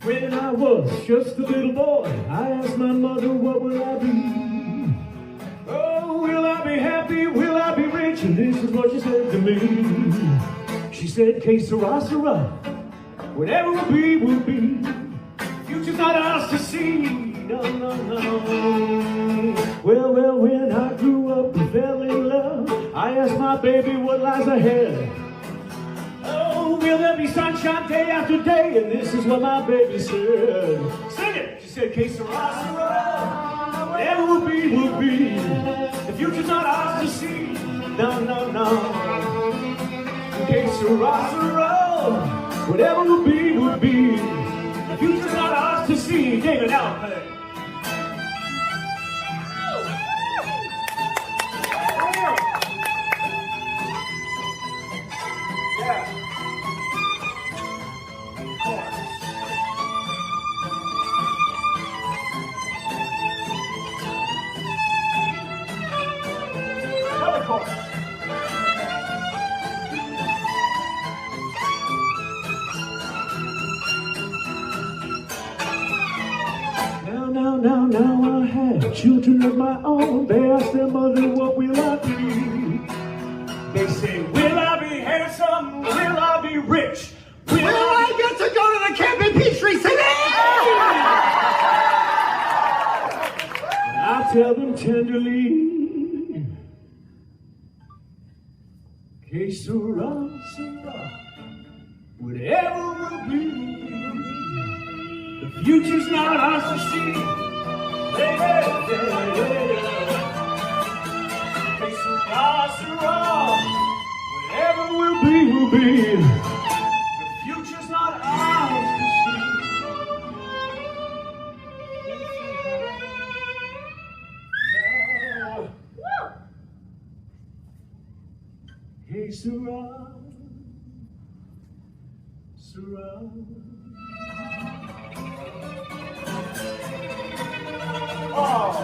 When I was just a little boy, I asked my mother, what will I be? Oh, will I be happy? Will I be rich? And this is what she said to me. She said, que sera, sera. Whatever will be, will be. Future's not ours to see. No, no, no. Well, when I grew up and fell in love, I asked my baby what lies ahead. Oh, will there be sunshine day after day? And this is what my baby said. Sing it! She said, que sera, sera. Whatever will be, will be. The future's not ours to see. No, no, no. Que sera, sera. Whatever will be, will be. The future's not ours to see. David, now play. Now I have children of my own. They ask their mother, what will I be? They say, will I be handsome? Will I be rich? Will I get to go to the camp in Peachtree City? I tell them tenderly, que sera, sera. Whatever will be. The future's not ours to see. Que sera, sera. Whatever will be, will be. The future's not ours to see. Que sera, sera. Oh.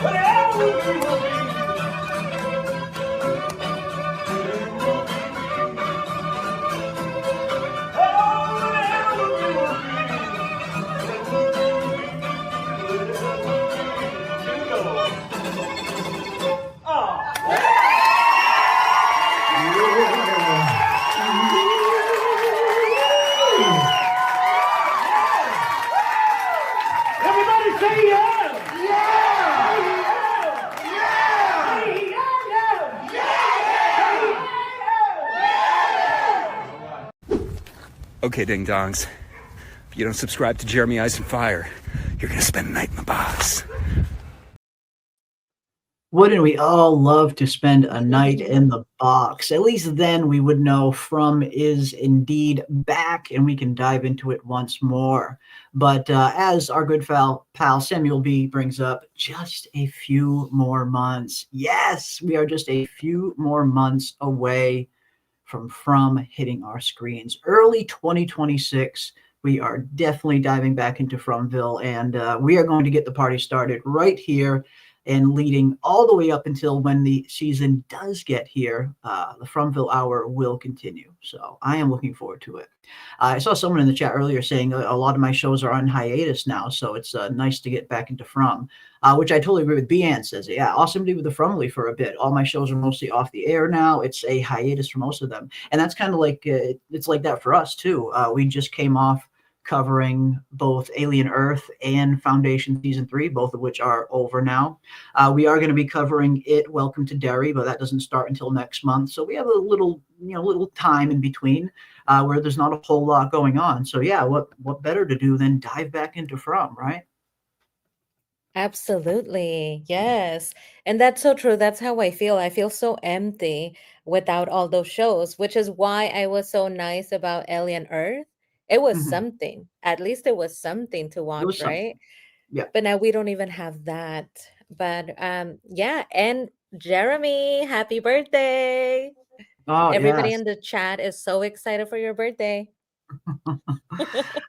Whatever will be, will be. Okay, ding dongs. If you don't subscribe to Jeremy Eyes and Fire, you're gonna spend the night in the box. Wouldn't we all love to spend a night in the box? At least then we would know From is indeed back and we can dive into it once more. But as our good pal Samuel B brings up, just a few more months. Yes, we are just a few more months away from hitting our screens. Early 2026, we are definitely diving back into Fromville, and we are going to get the party started right here and leading all the way up until when the season does get here. The Fromville Hour will continue. So I am looking forward to it. I saw someone in the chat earlier saying a lot of my shows are on hiatus now, so it's nice to get back into From, which I totally agree with. Bean says, yeah, awesome to be with the Fromly for a bit. All my shows are mostly off the air now. It's a hiatus for most of them. And that's kind of like, it's like that for us too. We just came off covering both Alien Earth and Foundation Season 3, both of which are over now. We are going to be covering It, Welcome to Derry, but that doesn't start until next month. So we have a little time in between where there's not a whole lot going on. So yeah, what better to do than dive back into From, right? Absolutely. Yes. And that's so true. That's how I feel. I feel so empty without all those shows, which is why I was so nice about Alien Earth. It was something. At least it was something to watch, right? Yeah. But now we don't even have that. But yeah, and Jeremy, happy birthday. Oh, Everybody yes. in the chat is so excited for your birthday.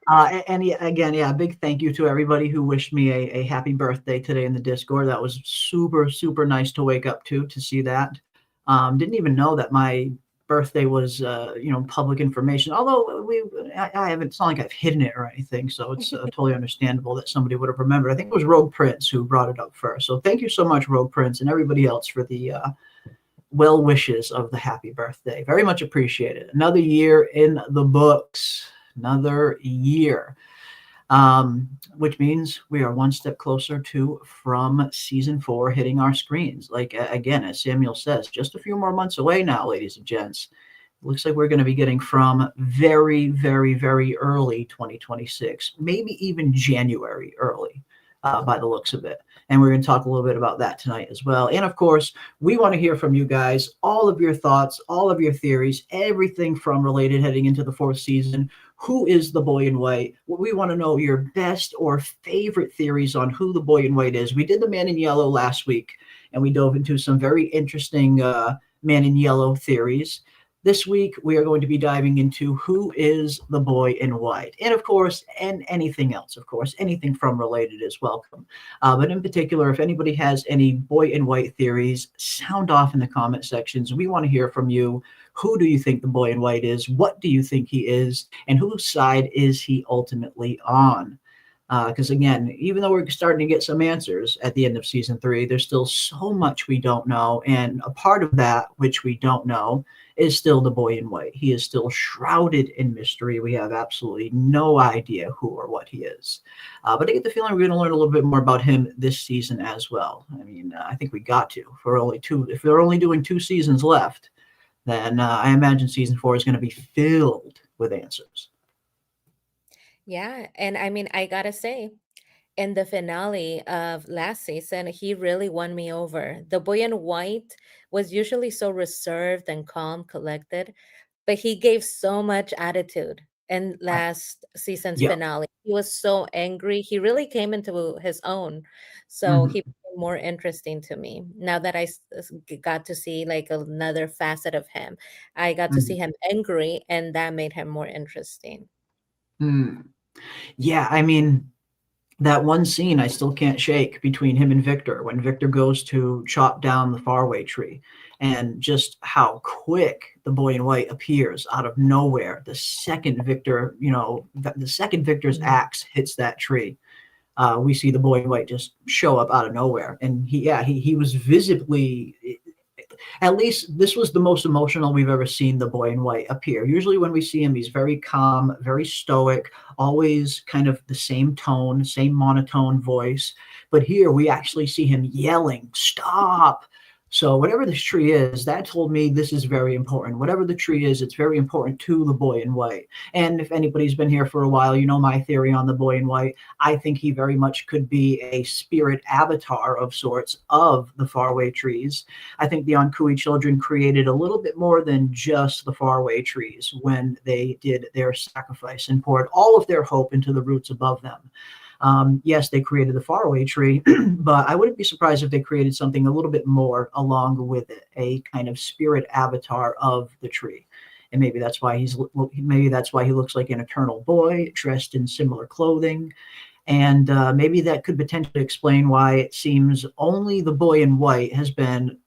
And again, yeah, big thank you to everybody who wished me a happy birthday today in the Discord. That was super, super nice to wake up to see that. Didn't even know that my birthday was, public information. Although I haven't, it's not like I've hidden it or anything. So it's totally understandable that somebody would have remembered. I think it was Rogue Prince who brought it up first. So thank you so much, Rogue Prince, and everybody else for the well wishes of the happy birthday. Very much appreciated. Another year in the books. Another year. Which means we are one step closer to From season 4 hitting our screens. Like, again, as Samuel says, just a few more months away now, ladies and gents. Looks like we're going to be getting From very, very, very early 2026, maybe even January early, by the looks of it. And we're going to talk a little bit about that tonight as well. And of course, we want to hear from you guys, all of your thoughts, all of your theories, everything From related heading into the 4th season. Who is the boy in white? We want to know your best or favorite theories on who the boy in white is. We did the Man in Yellow last week, and we dove into some very interesting Man in Yellow theories. This week, we are going to be diving into who is the boy in white. And of course, and anything else, of course, anything From related is welcome. But in particular, if anybody has any boy in white theories, sound off in the comment sections. We want to hear from you. Who do you think the boy in white is? What do you think he is? And whose side is he ultimately on? Because again, even though we're starting to get some answers at the end of season 3, there's still so much we don't know. And a part of that, which we don't know, is still the boy in white. He is still shrouded in mystery. We have absolutely no idea who or what he is. But I get the feeling we're going to learn a little bit more about him this season as well. I mean, I think we got to. If they're only doing 2 seasons left, then I imagine season 4 is going to be filled with answers. Yeah, and I mean, I gotta say, in the finale of last season, he really won me over. The boy in white was usually so reserved and calm, collected, but he gave so much attitude in last season's Yeah. finale. He was so angry. He really came into his own. So Mhm. he became more interesting to me. Now that got to see like another facet of him, I got to see Mhm. him angry, and that made him more interesting. Mm. Yeah, I mean, that one scene I still can't shake between him and Victor when Victor goes to chop down the faraway tree, and just how quick the boy in white appears out of nowhere. The second Victor's Mhm. axe hits that tree, we see the boy in white just show up out of nowhere. And he was visibly, at least this was the most emotional we've ever seen the boy in white appear. Usually when we see him, he's very calm, very stoic, always kind of the same tone, same monotone voice. But here we actually see him yelling, "Stop!" So whatever this tree is, that told me this is very important. Whatever the tree is, it's very important to the boy in white. And if anybody's been here for a while, you know my theory on the boy in white. I think he very much could be a spirit avatar of sorts of the faraway trees. I think the Onkui children created a little bit more than just the faraway trees when they did their sacrifice and poured all of their hope into the roots above them. Yes, they created the faraway tree, but I wouldn't be surprised if they created something a little bit more along with it, a kind of spirit avatar of the tree. And maybe that's why he looks like an eternal boy dressed in similar clothing. And maybe that could potentially explain why it seems only the boy in white has been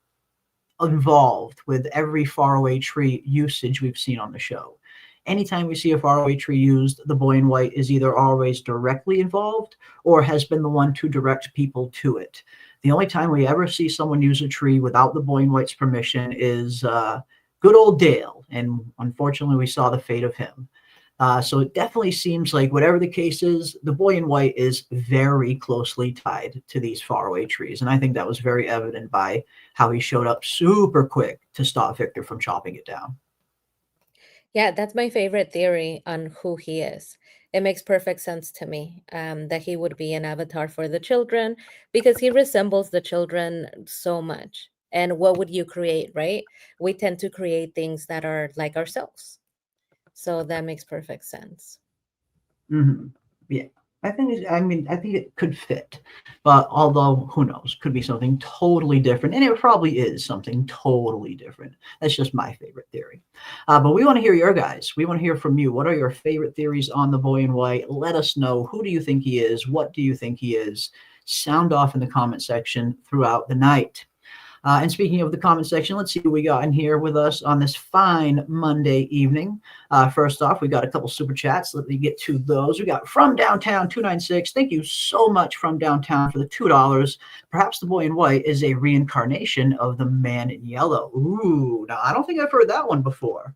involved with every faraway tree usage we've seen on the show. Anytime we see a faraway tree used, the boy in white is either always directly involved or has been the one to direct people to it. The only time we ever see someone use a tree without the boy in white's permission is good old Dale, and unfortunately we saw the fate of him. So it definitely seems like whatever the case is, the boy in white is very closely tied to these faraway trees. And I think that was very evident by how he showed up super quick to stop Victor from chopping it down. Yeah, that's my favorite theory on who he is. It makes perfect sense to me that he would be an avatar for the children because he resembles the children so much. And what would you create, right? We tend to create things that are like ourselves. So that makes perfect sense. Hmm. Yeah, I think it could fit, but although who knows, could be something totally different, and it probably is something totally different. That's just my favorite theory. But we want to hear your guys. We want to hear from you. What are your favorite theories on the boy in white? Let us know. Who do you think he is? What do you think he is? Sound off in the comment section throughout the night. And speaking of the comment section, let's see who we got in here with us on this fine Monday evening. First off, we got a couple super chats. Let me get to those. We got From Downtown 296. Thank you so much, From Downtown, for the $2. Perhaps the boy in white is a reincarnation of the man in yellow. Ooh, now I don't think I've heard that one before.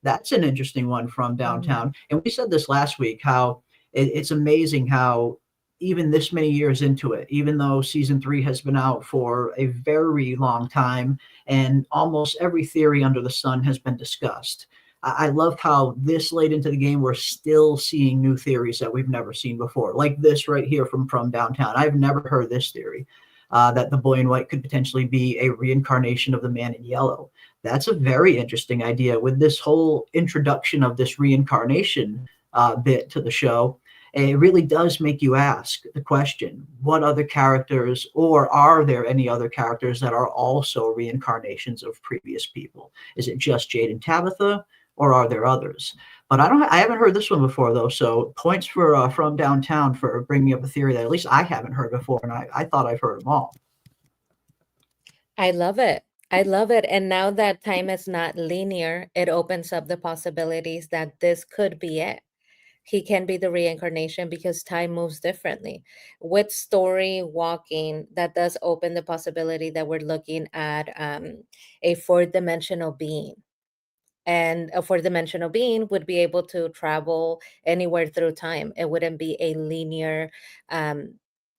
That's an interesting one, From Downtown. And we said this last week, how it's amazing how even this many years into it, even though season 3 has been out for a very long time and almost every theory under the sun has been discussed. I love how this late into the game, we're still seeing new theories that we've never seen before, like this right here from Downtown. I've never heard this theory, that the boy in white could potentially be a reincarnation of the man in yellow. That's a very interesting idea with this whole introduction of this reincarnation bit to the show. It really does make you ask the question, what other characters, or are there any other characters that are also reincarnations of previous people? Is it just Jade and Tabitha, or are there others? But I haven't heard this one before, though, so points for From Downtown for bringing up a theory that at least I haven't heard before, and I thought I've heard them all. I love it. I love it. And now that time is not linear, it opens up the possibilities that this could be it. He can be the reincarnation because time moves differently. With story walking, that does open the possibility that we're looking at a fourth-dimensional being. And a fourth-dimensional being would be able to travel anywhere through time. It wouldn't be a linear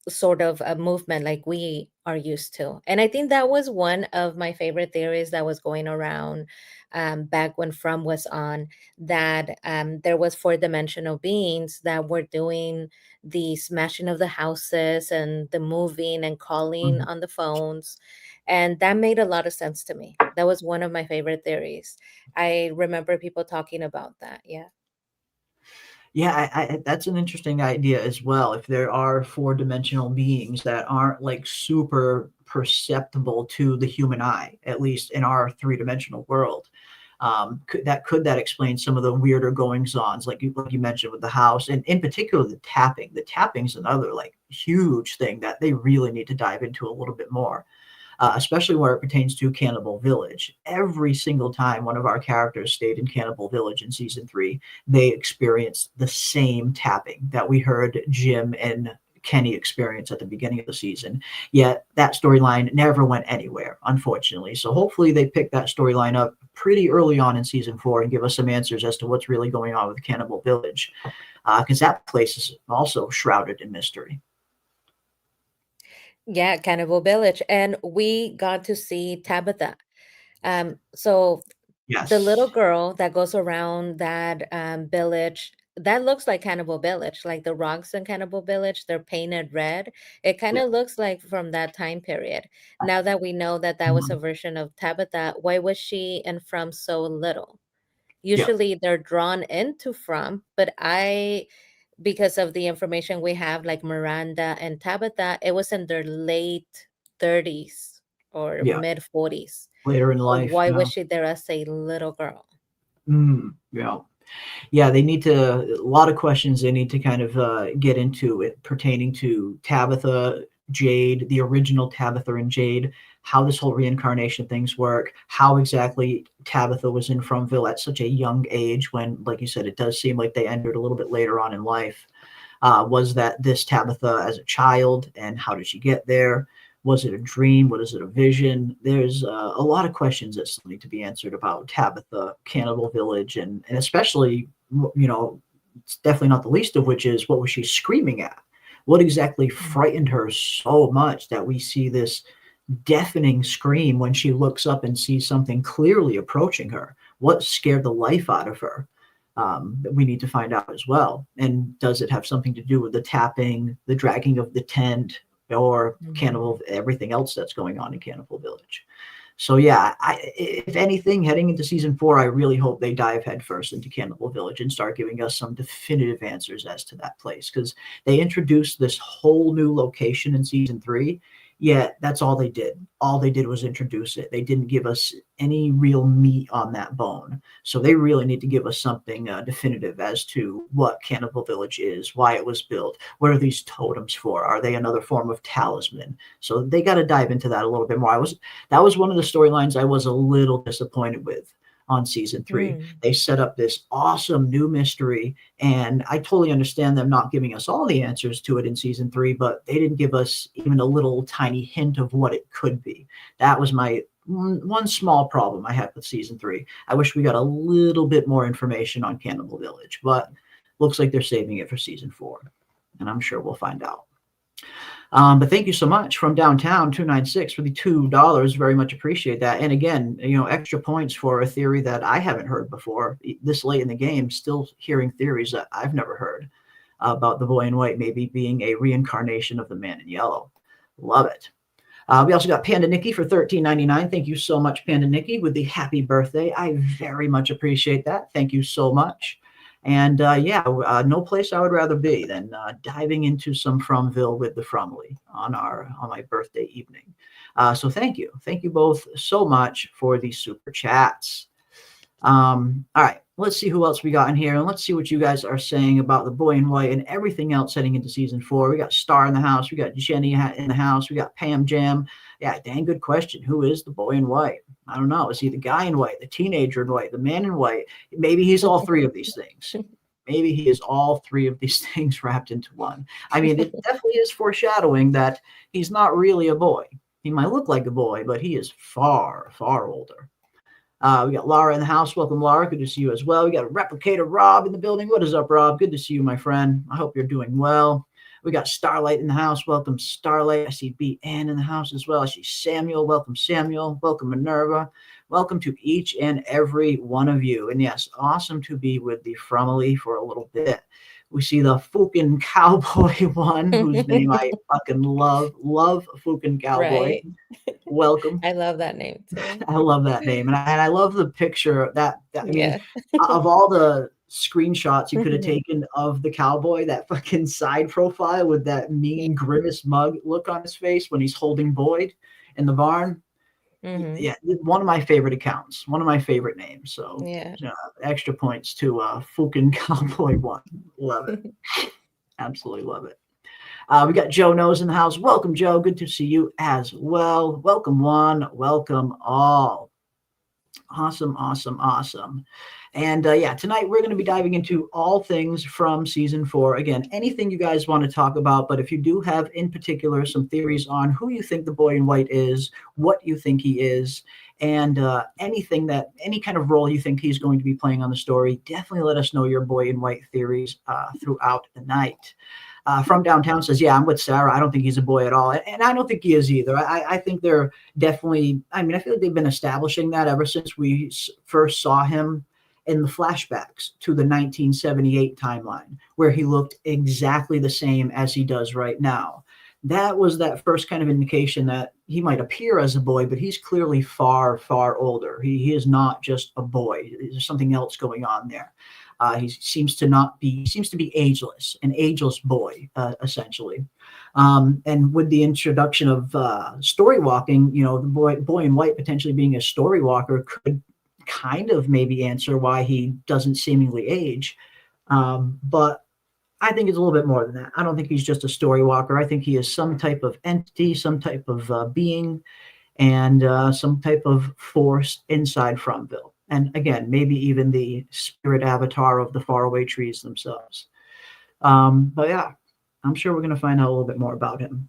sort of a movement like we are used to. And I think that was one of my favorite theories that was going around back when From was on, that there was four-dimensional beings that were doing the smashing of the houses and the moving and calling on the phones. And that made a lot of sense to me. That was one of my favorite theories. I remember people talking about that. Yeah. Yeah, that's an interesting idea as well. If there are four-dimensional beings that aren't like super perceptible to the human eye, at least in our three-dimensional world, could that explain some of the weirder goings-ons, like you mentioned with the house, and in particular the tapping. The tapping's another like huge thing that they really need to dive into a little bit more. Especially where it pertains to Cannibal Village. Every single time one of our characters stayed in Cannibal Village in season 3, they experienced the same tapping that we heard Jim and Kenny experience at the beginning of the season. Yet that storyline never went anywhere, unfortunately. So hopefully they pick that storyline up pretty early on in season 4 and give us some answers as to what's really going on with Cannibal Village, because that place is also shrouded in mystery. Yeah, Cannibal Village. And we got to see Tabitha. So the little Yes. girl that goes around that village, that looks like Cannibal Village, like the rocks in Cannibal Village, they're painted red. It kind Yeah. of looks like from that time period. Now that we know that that was a Mhm. version of Tabitha, why was she and From so little? Yeah. Usually they're drawn into From, but because of the information we have, like Miranda and Tabitha, it was in their late 30s or Yeah. mid 40s. Later in So life. why Yeah. was she there as a little girl? Yeah. Yeah, they need to a lot of questions they need to kind of get into it pertaining to Tabitha, Jade, the original Tabitha and Jade, how this whole reincarnation things work, how exactly Tabitha was in Fromville at such a young age when, like you said, it does seem like they entered a little bit later on in life. Was that this Tabitha as a child, and how did she get there? Was it a dream? What is it, a vision? There's a lot of questions that still need to be answered about Tabitha, Cannibal Village, and especially, it's definitely not the least of which is, what was she screaming at? What exactly frightened her so much that we see this deafening scream when she looks up and sees something clearly approaching her? What scared the life out of her? That we need to find out as well. And does it have something to do with the tapping, the dragging of the tent, or everything else that's going on in Cannibal Village? So yeah, if anything, heading into season 4, I really hope they dive headfirst into Cannibal Village and start giving us some definitive answers as to that place, because they introduced this whole new location in season 3. Yet that's all they did. All they did was introduce it. They didn't give us any real meat on that bone. So they really need to give us something definitive as to what Cannibal Village is, why it was built, what are these totems for? Are they another form of talisman? So they got to dive into that a little bit more. That was one of the storylines I was a little disappointed with on season 3. They set up this awesome new mystery, and I totally understand them not giving us all the answers to it in season 3, but they didn't give us even a little tiny hint of what it could be. That was my one small problem I had with season 3. I wish we got a little bit more information on Cannibal Village, but looks like they're saving it for season 4, and I'm sure we'll find out. But thank you so much from Downtown 296 for the $2. Very much appreciate that. And again, extra points for a theory that I haven't heard before this late in the game. Still hearing theories that I've never heard about the boy in white maybe being a reincarnation of the man in yellow. Love it. We also got Panda Nikki for $13.99. Thank you so much, Panda Nikki, with the happy birthday. I very much appreciate that. Thank you so much. And no place I would rather be than diving into some Fromville with the Fromly on my birthday evening. So thank you both so much for the super chats. All right, let's see who else we got in here, and let's see what you guys are saying about the boy in white and everything else heading into season 4. We got Star in the house, we got Jenny in the house, we got Pam Jam. Yeah, dang good question. Who is the boy in white? I don't know. Is he the guy in white, the teenager in white, the man in white? Maybe he's all three of these things. Maybe he is all three of these things wrapped into one. I mean, it definitely is foreshadowing that he's not really a boy. He might look like a boy, but he is far, far older. We got Laura in the house. Welcome, Laura. Good to see you as well. We got a Replicator Rob in the building. What is up, Rob? Good to see you, my friend. I hope you're doing well. We got Starlight in the house. Welcome, Starlight. I see B. Ann in the house as well. I see Samuel. Welcome, Samuel. Welcome, Minerva. Welcome to each and every one of you. And yes, awesome to be with the Fromily for a little bit. We see the Fukin Cowboy one, whose name I fucking love. Love Fukin Cowboy. Right. Welcome. I love that name too. I love that name. And I love the picture of all the screenshots you could have taken of the cowboy, that fucking side profile with that mean grimace mug look on his face when he's holding Boyd in the barn. Yeah, one of my favorite accounts, one of my favorite names. So extra points to Fukin Cowboy 1. Love it. Absolutely love it. We got Joe Knows in the house. Welcome, Joe. Good to see you as well. Welcome, one. Welcome, all. Awesome, awesome, awesome. And tonight we're going to be diving into all things from season 4. Again, anything you guys want to talk about, but if you do have in particular some theories on who you think the boy in white is, what you think he is, and any kind of role you think he's going to be playing on the story, definitely let us know your boy in white theories throughout the night. From Downtown says, yeah, I'm with Sarah. I don't think he's a boy at all. And I don't think he is either. I think they're definitely, I feel like they've been establishing that ever since we first saw him in the flashbacks to the 1978 timeline, where he looked exactly the same as he does right now. That was that first kind of indication that he might appear as a boy, but he's clearly far, far older. He is not just a boy. There's something else going on there. He seems to be ageless, an ageless boy, essentially. And with the introduction of story walking, the boy in white potentially being a story walker could kind of maybe answer why he doesn't seemingly age. But I think it's a little bit more than that. I don't think he's just a story walker. I think he is some type of entity, some type of being, and some type of force inside Fromville. And again, maybe even the spirit avatar of the faraway trees themselves. But yeah, I'm sure we're going to find out a little bit more about him.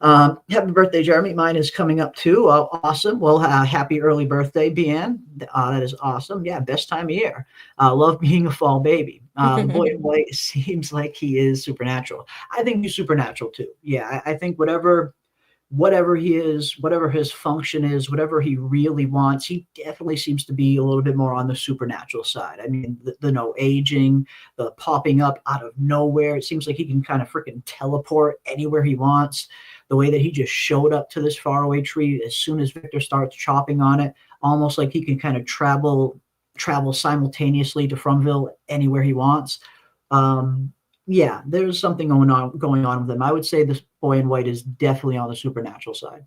Happy birthday, Jeremy. Mine is coming up too. Awesome. Well, happy early birthday, Bian. That is awesome. Yeah, best time of year. Love being a fall baby. The boy in white seems like he is supernatural. I think he's supernatural too. Yeah, I think whatever he is, whatever his function is, whatever he really wants, he definitely seems to be a little bit more on the supernatural side. I mean, the no aging, the popping up out of nowhere. It seems like he can kind of freaking teleport anywhere he wants. The way that he just showed up to this faraway tree as soon as Victor starts chopping on it, almost like he can kind of travel simultaneously to Fromville anywhere he wants. Yeah, there's something going on with them. I would say this boy in white is definitely on the supernatural side.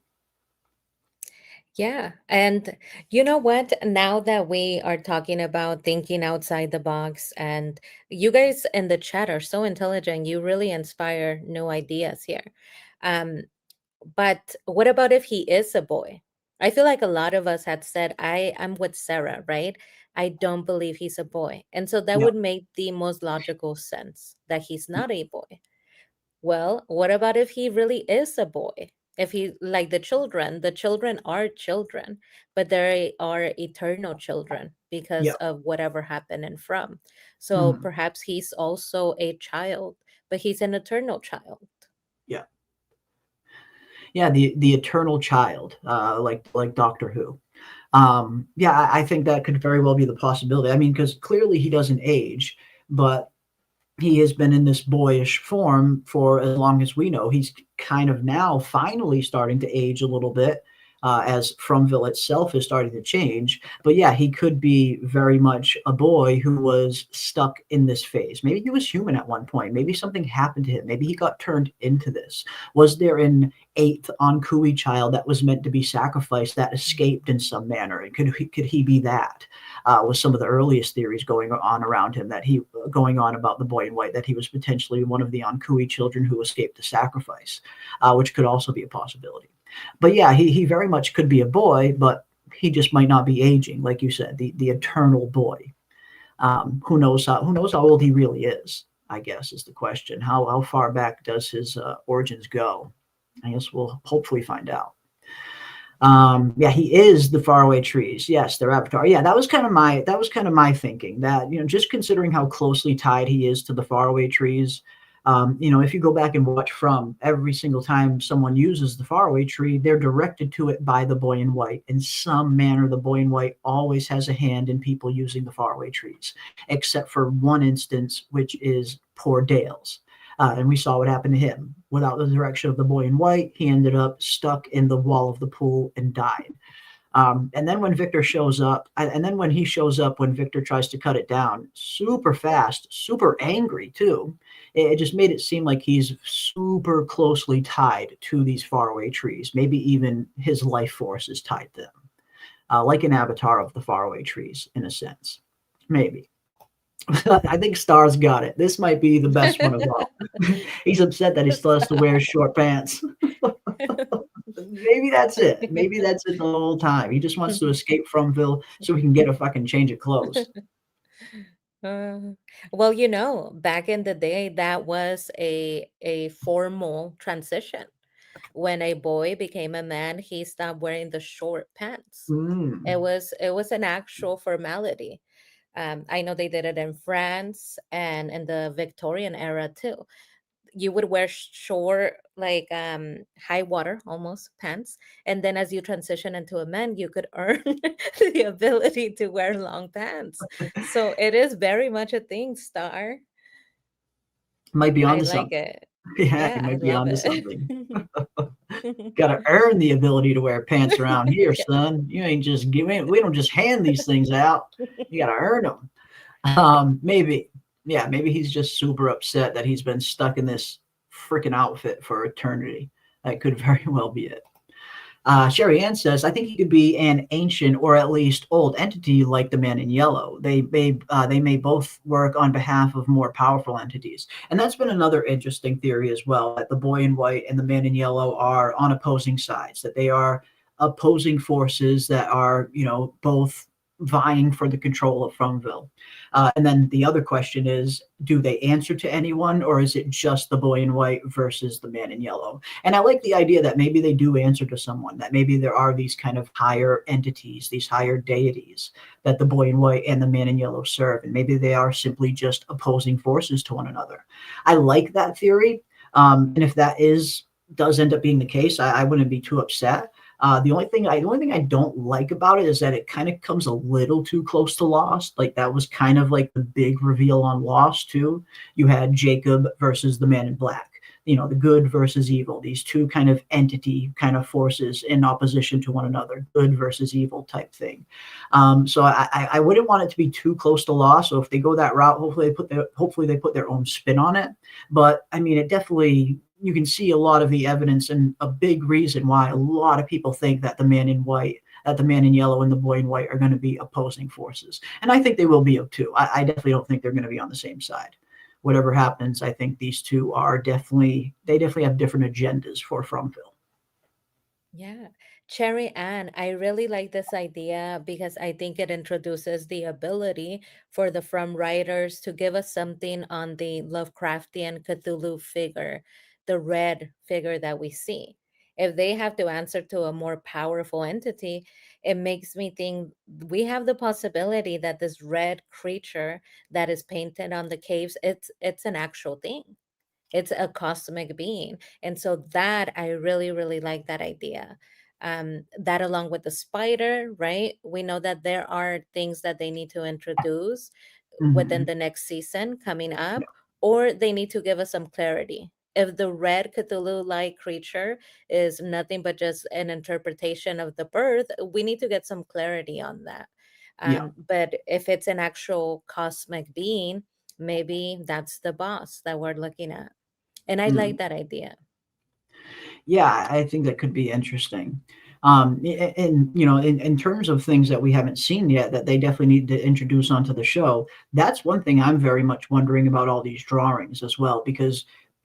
Yeah. And you know what? Now that we are talking about thinking outside the box, and you guys in the chat are so intelligent, you really inspire new ideas here. Um, but what about if he is a boy? I feel like a lot of us had said, I'm with Sarah, right? I don't believe he's a boy. And so that Yeah. would make the most logical sense that he's not a boy. Well, what about if he really is a boy? If he, like the children are children, but they are eternal children because Yeah. of whatever happened in From. So Mhm. perhaps he's also a child, but he's an eternal child. Yeah. Yeah, the eternal child, like Doctor Who. Yeah, I think that could very well be the possibility. I mean, because clearly he doesn't age, but he has been in this boyish form for as long as we know. He's kind of now finally starting to age a little bit, as Fromville itself is starting to change. But yeah, he could be very much a boy who was stuck in this phase. Maybe he was human at one point. Maybe something happened to him. Maybe he got turned into this. Was there an eighth Ankui child that was meant to be sacrificed that escaped in some manner? And could he be that? Was some of the earliest theories going on around him that he going on about the boy in white, that he was potentially one of the Ankui children who escaped the sacrifice, which could also be a possibility. But yeah, he very much could be a boy, but he just might not be aging, like you said, the eternal boy. Who knows how old he really is? I guess is the question. How far back does his origins go? I guess we'll hopefully find out. Yeah, he is the faraway trees. Yes, their avatar. Yeah, that was kind of my thinking. That just considering how closely tied he is to the faraway trees. If you go back and watch From, every single time someone uses the faraway tree, they're directed to it by the boy in white. In some manner, the boy in white always has a hand in people using the faraway trees, except for one instance, which is poor Dale's. And we saw what happened to him. Without the direction of the boy in white, he ended up stuck in the wall of the pool and died. And then when Victor shows up, and then when he shows up, when Victor tries to cut it down, super fast, super angry too, it just made it seem like he's super closely tied to these faraway trees. Maybe even his life force is tied to them, like an avatar of the faraway trees in a sense. Maybe. I think Star's got it. This might be the best one of all. He's upset that he still has to wear short pants. Maybe that's it. Maybe that's it the whole time. He just wants to escape Fromville so he can get a fucking change of clothes. Uh, well, back in the day, that was a formal transition. When a boy became a man, he stopped wearing the short pants. It Mm. was it was an actual formality. I know they did it in France and in the Victorian era too. You would wear short, like high water almost pants, and then as you transition into a man, you could earn the ability to wear long pants. So it is very much a thing, Star. Might be I onto like something. it. Yeah, he Yeah, I might be love onto it. something. Got to earn the ability to wear pants around here, Yeah. son. You ain't just giving. We don't just hand these things out. You got to earn them. Maybe, yeah, maybe he's just super upset that he's been stuck in this freaking outfit for eternity. That could very well be it. Sherry Ann says, I think he could be an ancient or at least old entity like the Man in Yellow. They may both work on behalf of more powerful entities. And that's been another interesting theory as well, that the Boy in White and the Man in Yellow are on opposing sides, that they are opposing forces that are, both vying for the control of Fromville. And then the other question is, do they answer to anyone, or is it just the Boy in White versus the Man in Yellow? And I like the idea that maybe they do answer to someone, that maybe there are these kind of higher entities, these higher deities that the Boy in White and the Man in Yellow serve. And maybe they are simply just opposing forces to one another. I like that theory. And if that does end up being the case, I wouldn't be too upset. The only thing I don't like about it is that it kind of comes a little too close to Lost. Like that was kind of like the big reveal on Lost too. You had Jacob versus the Man in Black. the good versus evil, these two kind of entity kind of forces in opposition to one another, good versus evil type thing. So I wouldn't want it to be too close to law. So if they go that route, hopefully they put their own spin on it. But I mean, it definitely, you can see a lot of the evidence, and a big reason why a lot of people think that the man in white, that the man in yellow and the boy in white are going to be opposing forces. And I think they will be too. I definitely don't think they're going to be on the same side. Whatever happens, I think these two they definitely have different agendas for Fromville. Yeah. Cherry Ann, I really like this idea because I think it introduces the ability for the From writers to give us something on the Lovecraftian Cthulhu figure, the red figure that we see. If they have to answer to a more powerful entity, it makes me think we have the possibility that this red creature that is painted on the caves, it's an actual thing. It's a cosmic being. And so that I really, really like that idea. That along with the spider, right? We know that there are things that they need to introduce within Hmm. the next season coming Yeah. up, or they need to give us some clarity. If the red Cthulhu like creature is nothing but just an interpretation of the birth, we need to get some clarity on that. Yeah. But if it's an actual cosmic being, maybe that's the boss that we're looking at. And I Mm. like that idea. Yeah, I think that could be interesting. And in terms of things that we haven't seen yet that they definitely need to introduce onto the show, that's one thing I'm very much wondering about all these drawings as well, because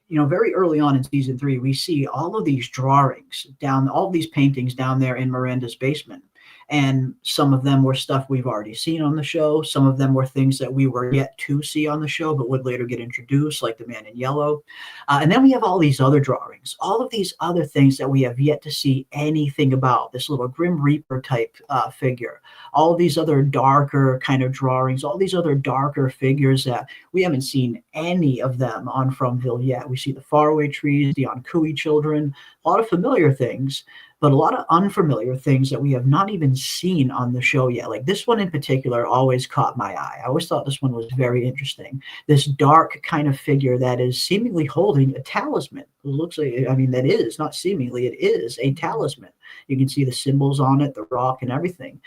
very early on in season 3, we see all of these drawings down, all of these paintings down there in Miranda's basement. And some of them were stuff we've already seen on the show. Some of them were things that we were yet to see on the show, but would later get introduced, like the man in yellow. And then we have all these other drawings, all of these other things that we have yet to see anything about. This little Grim Reaper type figure, all of these other darker kind of drawings, all these other darker figures that we haven't seen any of them on Fromville yet. We see the Faraway Trees, the Onkui children, a lot of familiar things, but a lot of unfamiliar things that we have not even seen on the show yet. Like this one in particular always caught my eye. I always thought this one was very interesting. This dark kind of figure that is seemingly holding a talisman. It looks like, I mean, that is not seemingly, it is a talisman. You can see the symbols on it, the rock and everything.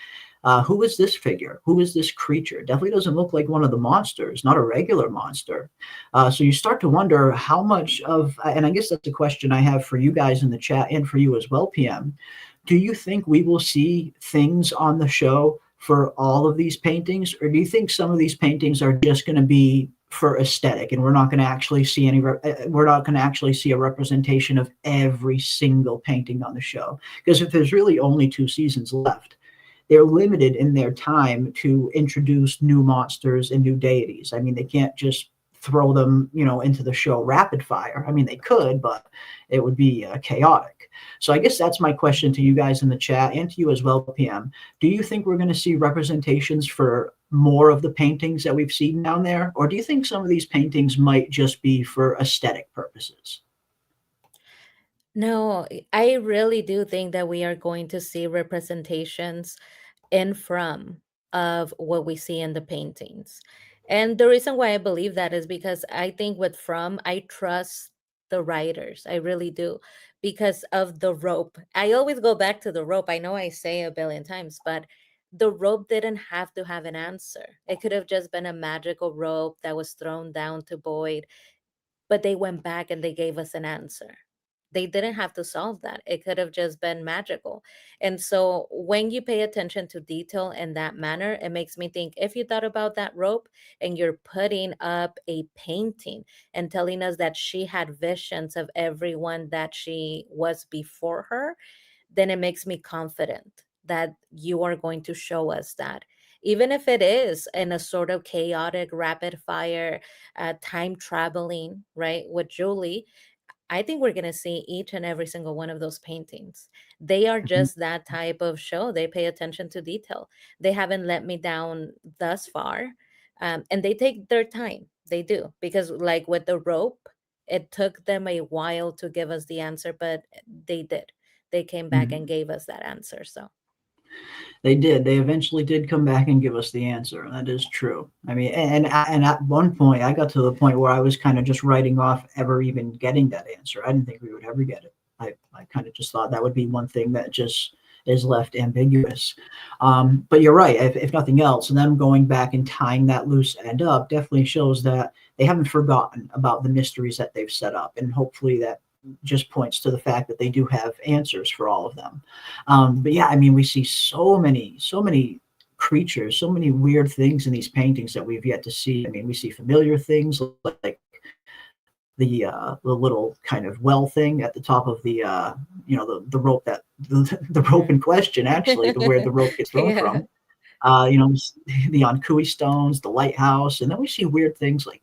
Who is this figure? Who is this creature? Definitely doesn't look like one of the monsters, not a regular monster. So you start to wonder how much of, and I guess that's a question I have for you guys in the chat and for you as well, PM. Do you think we will see things on the show for all of these paintings, or do you think some of these paintings are just going to be for aesthetic, and we're not going to actually see we're not going to actually see a representation of every single painting on the show? Because if there's really only 2 seasons left, they're limited in their time to introduce new monsters and new deities. I mean, they can't just throw them, into the show rapid fire. I mean, they could, but it would be chaotic. So I guess that's my question to you guys in the chat and to you as well, PM. Do you think we're going to see representations for more of the paintings that we've seen down there? Or do you think some of these paintings might just be for aesthetic purposes? No, I really do think that we are going to see representations in from of what we see in the paintings. And the reason why I believe that is because I think with From, I trust the writers. I really do. Because of the rope. I always go back to the rope. I know I say a billion times, but the rope didn't have to have an answer. It could have just been a magical rope that was thrown down to Boyd, but they went back and they gave us an answer. They didn't have to solve that. It could have just been magical. And so when you pay attention to detail in that manner, it makes me think if you thought about that rope and you're putting up a painting and telling us that she had visions of everyone that she was before her, then it makes me confident that you are going to show us that. Even if it is in a sort of chaotic, rapid fire, time traveling, right, with Julie, I think we're going to see each and every single one of those paintings. They are Mhm. just that type of show. They pay attention to detail. They haven't let me down thus far. And they take their time. They do. Because, like with the rope, it took them a while to give us the answer, but they did. They came back and Mhm. gave us that answer. So, They did. They eventually did come back and give us the answer. That is true. I mean, and at one point, I got to the point where I was kind of just writing off ever even getting that answer. I didn't think we would ever get it. I kind of just thought that would be one thing that just is left ambiguous. But you're right. If nothing else, and them going back and tying that loose end up definitely shows that they haven't forgotten about the mysteries that they've set up, and hopefully that just points to the fact that they do have answers for all of them. But yeah, I mean, we see so many creatures, so many weird things in these paintings that we've yet to see. I mean, we see familiar things like the little kind of well thing at the top of the the rope, that the rope in question, actually, where the rope gets thrown Yeah. from. The Ankui stones, the lighthouse, and then we see weird things like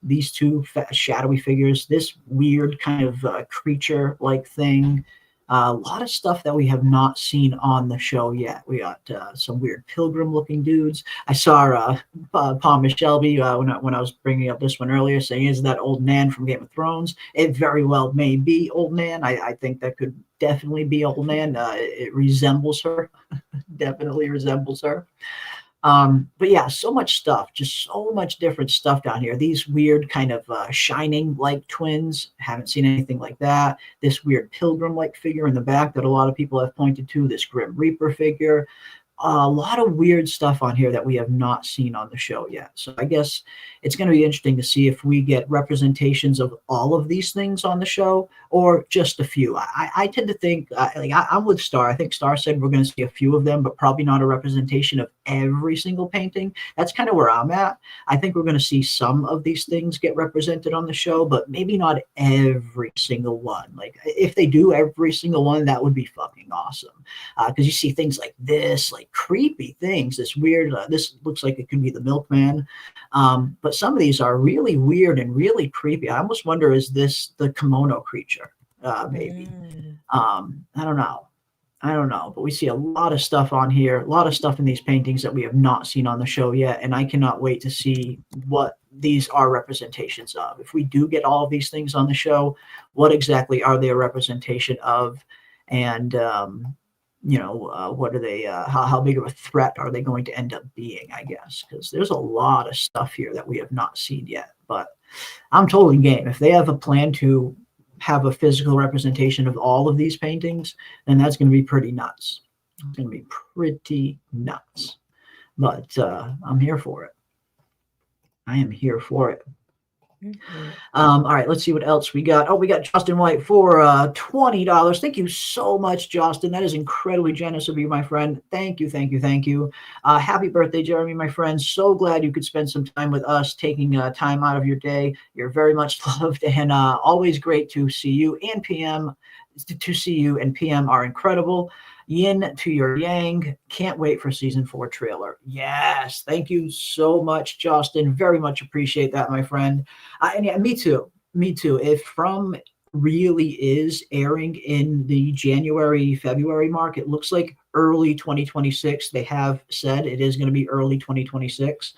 these two shadowy figures, this weird kind of creature-like thing. A lot of stuff that we have not seen on the show yet. We got some weird pilgrim-looking dudes. I saw Paul Shelby when I was bringing up this one earlier, saying, "Is that old Nan from Game of Thrones?" It very well may be old Nan. I think that could definitely be old Nan. It resembles her, definitely resembles her. But yeah, so much stuff, just so much different stuff down here. These weird kind of shining like twins, haven't seen anything like that. This weird pilgrim like figure in the back that a lot of people have pointed to, this Grim Reaper figure. A lot of weird stuff on here that we have not seen on the show yet. So I guess it's going to be interesting to see if we get representations of all of these things on the show or just a few. I tend to think, I'm with Star. I think Star said we're going to see a few of them, but probably not a representation of every single painting. That's kind of where I'm at. I think we're going to see some of these things get represented on the show, but maybe not every single one. Like if they do every single one, that would be fucking awesome. Because you see things like this, like creepy things, this weird, this looks like it could be the milkman. But some of these are really weird and really creepy. I almost wonder, is this the kimono creature? Maybe. I don't know. But we see a lot of stuff on here, a lot of stuff in these paintings that we have not seen on the show yet. And I cannot wait to see what these are representations of. If we do get all of these things on the show, what exactly are they a representation of? And, what are they, how big of a threat are they going to end up being, I guess? Because there's a lot of stuff here that we have not seen yet. But I'm totally game. If they have a plan to have a physical representation of all of these paintings, then that's going to be pretty nuts. It's going to be pretty nuts. But I'm here for it. I am here for it. All right, let's see what else we got. Oh, we got Justin White for $20. Thank you so much, Justin. That is incredibly generous of you, my friend. Thank you. Happy birthday, Jeremy, my friend. So glad you could spend some time with us, taking time out of your day. You're very much loved, and always great to see you. And PM, to see you and PM are incredible. Yin to your yang. Can't wait for season 4 trailer. Yes. Thank you so much, Justin. Very much appreciate that, my friend. And yeah, me too. If From really is airing in the January, February mark, it looks like early 2026. They have said it is going to be early 2026.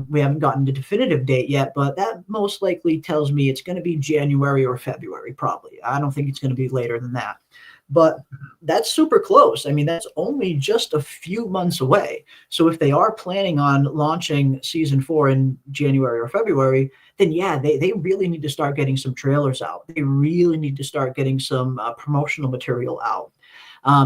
We haven't gotten the definitive date yet, but that most likely tells me it's going to be January or February, probably. I don't think it's going to be later than that. But that's super close. I mean, that's only just a few months away. So if they are planning on launching season 4 in January or February, then yeah, they really need to start getting some trailers out. They really need to start getting some promotional material out.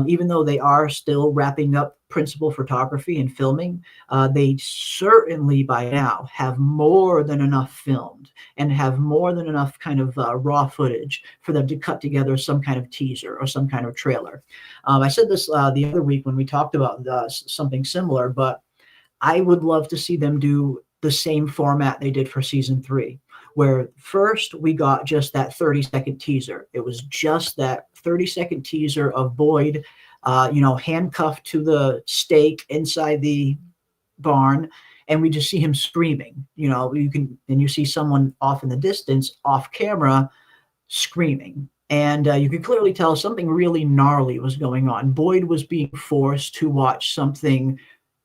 Even though they are still wrapping up principal photography and filming, they certainly by now have more than enough filmed and have more than enough kind of raw footage for them to cut together some kind of teaser or some kind of trailer. I said this the other week when we talked about something similar, but I would love to see them do the same format they did for season 3. Where first we got just that 30-second teaser. It was just that 30-second teaser of Boyd, handcuffed to the stake inside the barn, and we just see him screaming. You see someone off in the distance, off camera, screaming. And you could clearly tell something really gnarly was going on. Boyd was being forced to watch something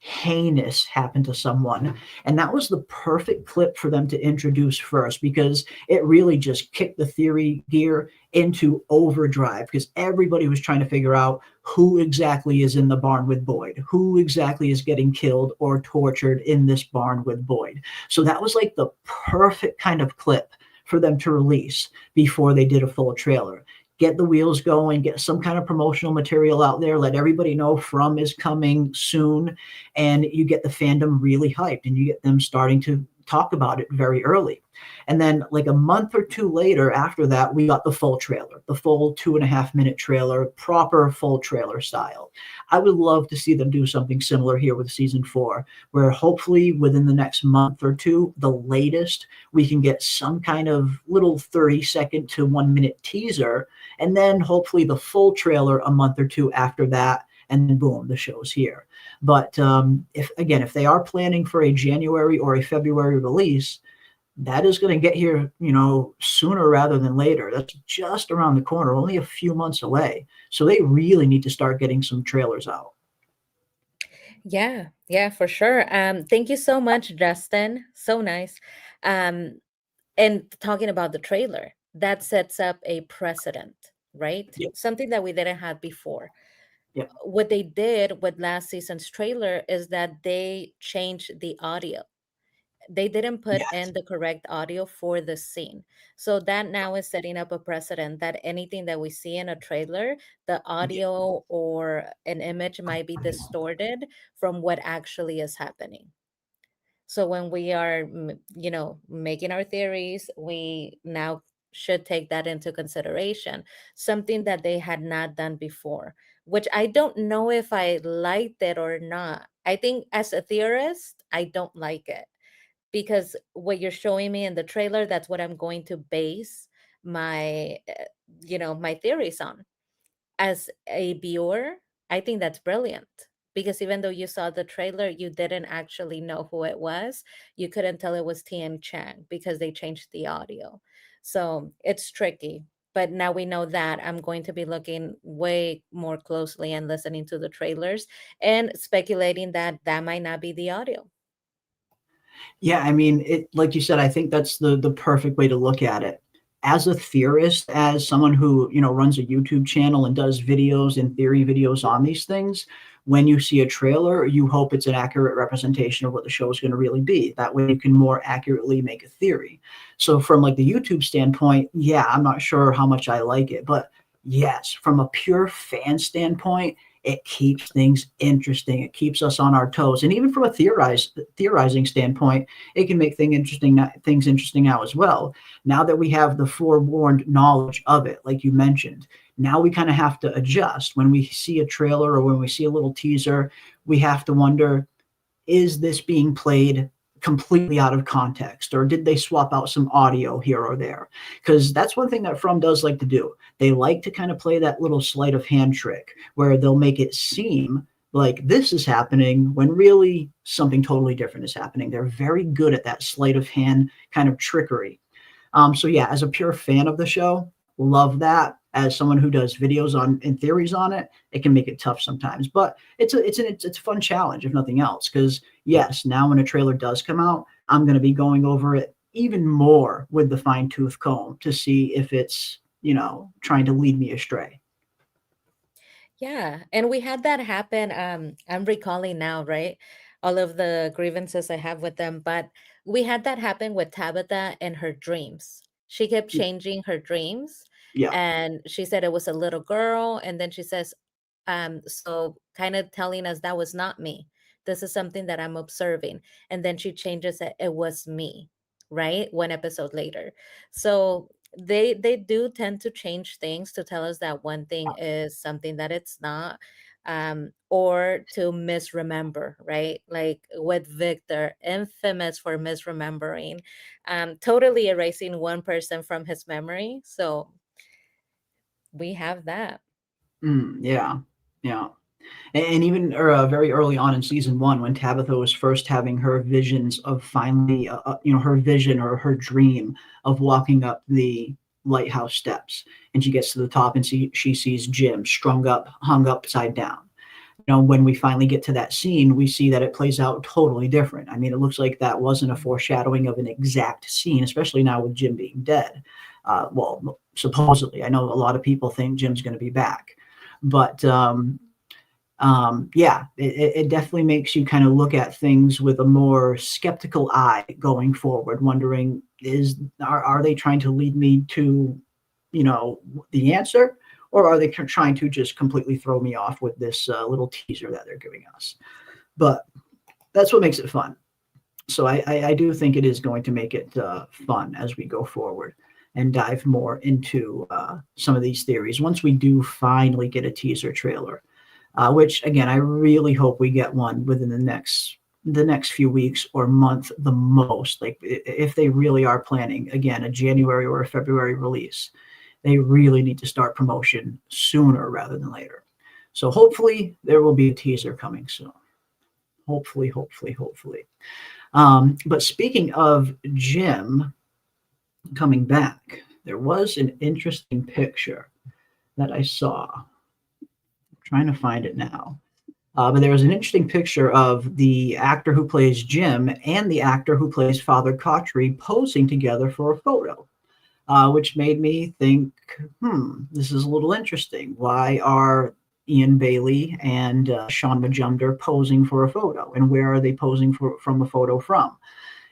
heinous happened to someone. And that was the perfect clip for them to introduce first, because it really just kicked the theory gear into overdrive, because everybody was trying to figure out who exactly is in the barn with Boyd, who exactly is getting killed or tortured in this barn with Boyd. So that was like the perfect kind of clip for them to release before they did a full trailer. Get the wheels going, get some kind of promotional material out there, let everybody know From is coming soon, and you get the fandom really hyped and you get them starting to talk about it very early. And then like a month or two later after that, we got the full trailer, the full 2.5 minute trailer, proper full trailer style. I would love to see them do something similar here with season 4, where hopefully within the next month or two, the latest, we can get some kind of little 30-second to 1 minute teaser, and then hopefully the full trailer a month or two after that, and then boom, the show's here. But if they are planning for a January or a February release, that is going to get here, sooner rather than later. That's just around the corner, only a few months away. So they really need to start getting some trailers out. Yeah, yeah, for sure. Thank you so much, Justin. So nice. And talking about the trailer, that sets up a precedent, right? Yeah. Something that we didn't have before. Yeah. What they did with last season's trailer is that they changed the audio. They didn't put Yes. in the correct audio for the scene. So that now is setting up a precedent that anything that we see in a trailer, the audio or an image might be distorted from what actually is happening. So when we are, making our theories, we now should take that into consideration, something that they had not done before, which I don't know if I liked it or not. I think as a theorist, I don't like it, because what you're showing me in the trailer, that's what I'm going to base my my theories on. As a viewer, I think that's brilliant, because even though you saw the trailer, you didn't actually know who it was. You couldn't tell it was Tien Chang because they changed the audio. So it's tricky. But now we know that I'm going to be looking way more closely and listening to the trailers and speculating that that might not be the audio. Yeah, I mean, like you said, I think that's the perfect way to look at it. As a theorist, as someone who, runs a YouTube channel and does videos and theory videos on these things, when you see a trailer, you hope it's an accurate representation of what the show is going to really be. That way you can more accurately make a theory. So from like the YouTube standpoint, yeah, I'm not sure how much I like it, but yes, from a pure fan standpoint, it keeps things interesting. It keeps us on our toes. And even from a theorizing standpoint, it can make things interesting now as well. Now that we have the forewarned knowledge of it, like you mentioned, now we kind of have to adjust. When we see a trailer or when we see a little teaser, we have to wonder, is this being played completely out of context, or did they swap out some audio here or there? Because that's one thing that From does like to do. They like to kind of play that little sleight of hand trick where they'll make it seem like this is happening when really something totally different is happening. They're very good at that sleight of hand kind of trickery. So yeah, as a pure fan of the show, love that. As someone who does videos on and theories on it, it can make it tough sometimes, but it's a fun challenge if nothing else. Because yes, now when a trailer does come out, I'm going to be going over it even more with the fine-tooth comb to see if it's trying to lead me astray. Yeah, and we had that happen. I'm recalling now, right? All of the grievances I have with them, but we had that happen with Tabitha and her dreams. She kept Yeah, changing her dreams, yeah, and she said it was a little girl, and then she says, so kind of telling us that was not me. This is something that I'm observing, and then she changes it was me, right? One episode later. So they do tend to change things to tell us that one thing is something that it's not, or to misremember, right? Like with Victor, infamous for misremembering, totally erasing one person from his memory. So we have that. yeah, yeah. And even very early on in season 1, when Tabitha was first having her visions of finally, her vision or her dream of walking up the lighthouse steps, and she gets to the top and she sees Jim strung up, hung upside down. when we finally get to that scene, we see that it plays out totally different. I mean, it looks like that wasn't a foreshadowing of an exact scene, especially now with Jim being dead. Well, supposedly, I know a lot of people think Jim's going to be back, but yeah, it definitely makes you kind of look at things with a more skeptical eye going forward, wondering, are they trying to lead me to, the answer? Or are they trying to just completely throw me off with this little teaser that they're giving us? But that's what makes it fun. So I do think it is going to make it fun as we go forward and dive more into some of these theories once we do finally get a teaser trailer, which, again, I really hope we get one within the next few weeks or month the most. Like, if they really are planning, again, a January or a February release, they really need to start promotion sooner rather than later. So hopefully there will be a teaser coming soon. Hopefully. But speaking of Jim coming back, there was an interesting picture that I saw. I'm trying to find it now. But there was an interesting picture of the actor who plays Jim and the actor who plays Father Khatri posing together for a photo. Which made me think, this is a little interesting. Why are Ian Bailey and Sean Majumder posing for a photo? And where are they posing from a photo from?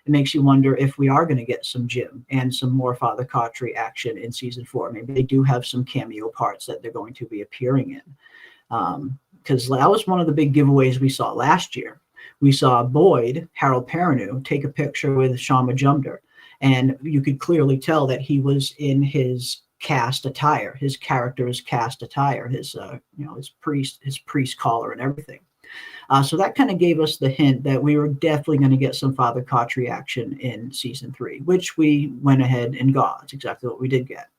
It makes you wonder if we are going to get some Jim and some more Father Khatri action in season 4. Maybe they do have some cameo parts that they're going to be appearing in. Because that was one of the big giveaways we saw last year. We saw Boyd, Harold Perrineau, take a picture with Sean Majumder. And you could clearly tell that he was in his cast attire, his character's cast attire, his priest collar and everything. So that kind of gave us the hint that we were definitely going to get some Father Khatri action in season 3, which we went ahead and got. That's exactly what we did get.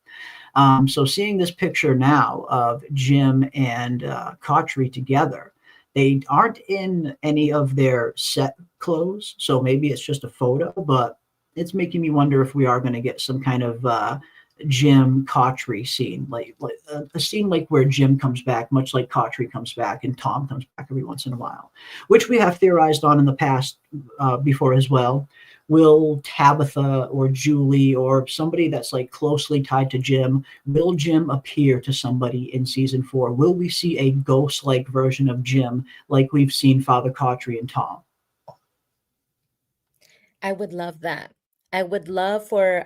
So seeing this picture now of Jim and Khatri together, they aren't in any of their set clothes, so maybe it's just a photo, but it's making me wonder if we are going to get some kind of Jim Khatri scene, like a scene like where Jim comes back, much like Khatri comes back and Tom comes back every once in a while, which we have theorized on in the past before as well. Will Tabitha or Julie or somebody that's like closely tied to Jim, will Jim appear to somebody in season 4? Will we see a ghost-like version of Jim like we've seen Father Khatri and Tom? I would love that. I would love for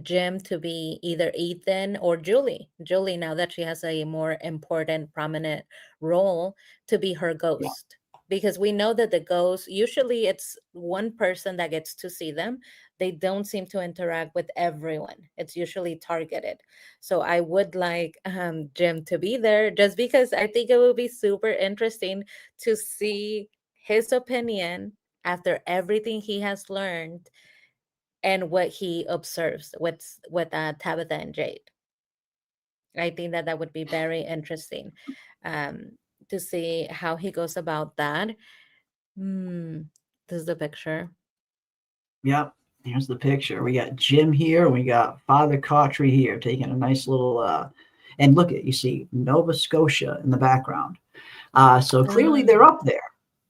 Jim to be either Ethan or Julie. Julie, now that she has a more important, prominent role, to be her ghost. Because we know that the ghosts, usually it's one person that gets to see them. They don't seem to interact with everyone. It's usually targeted. So I would like Jim to be there, just because I think it would be super interesting to see his opinion after everything he has learned and what he observes with Tabitha and Jade. I think that would be very interesting to see how he goes about that. This is the picture. Yep, here's the picture. We got Jim here, and we got Father Khatri here, taking a nice little and look at, you see Nova Scotia in the background. So clearly they're up there.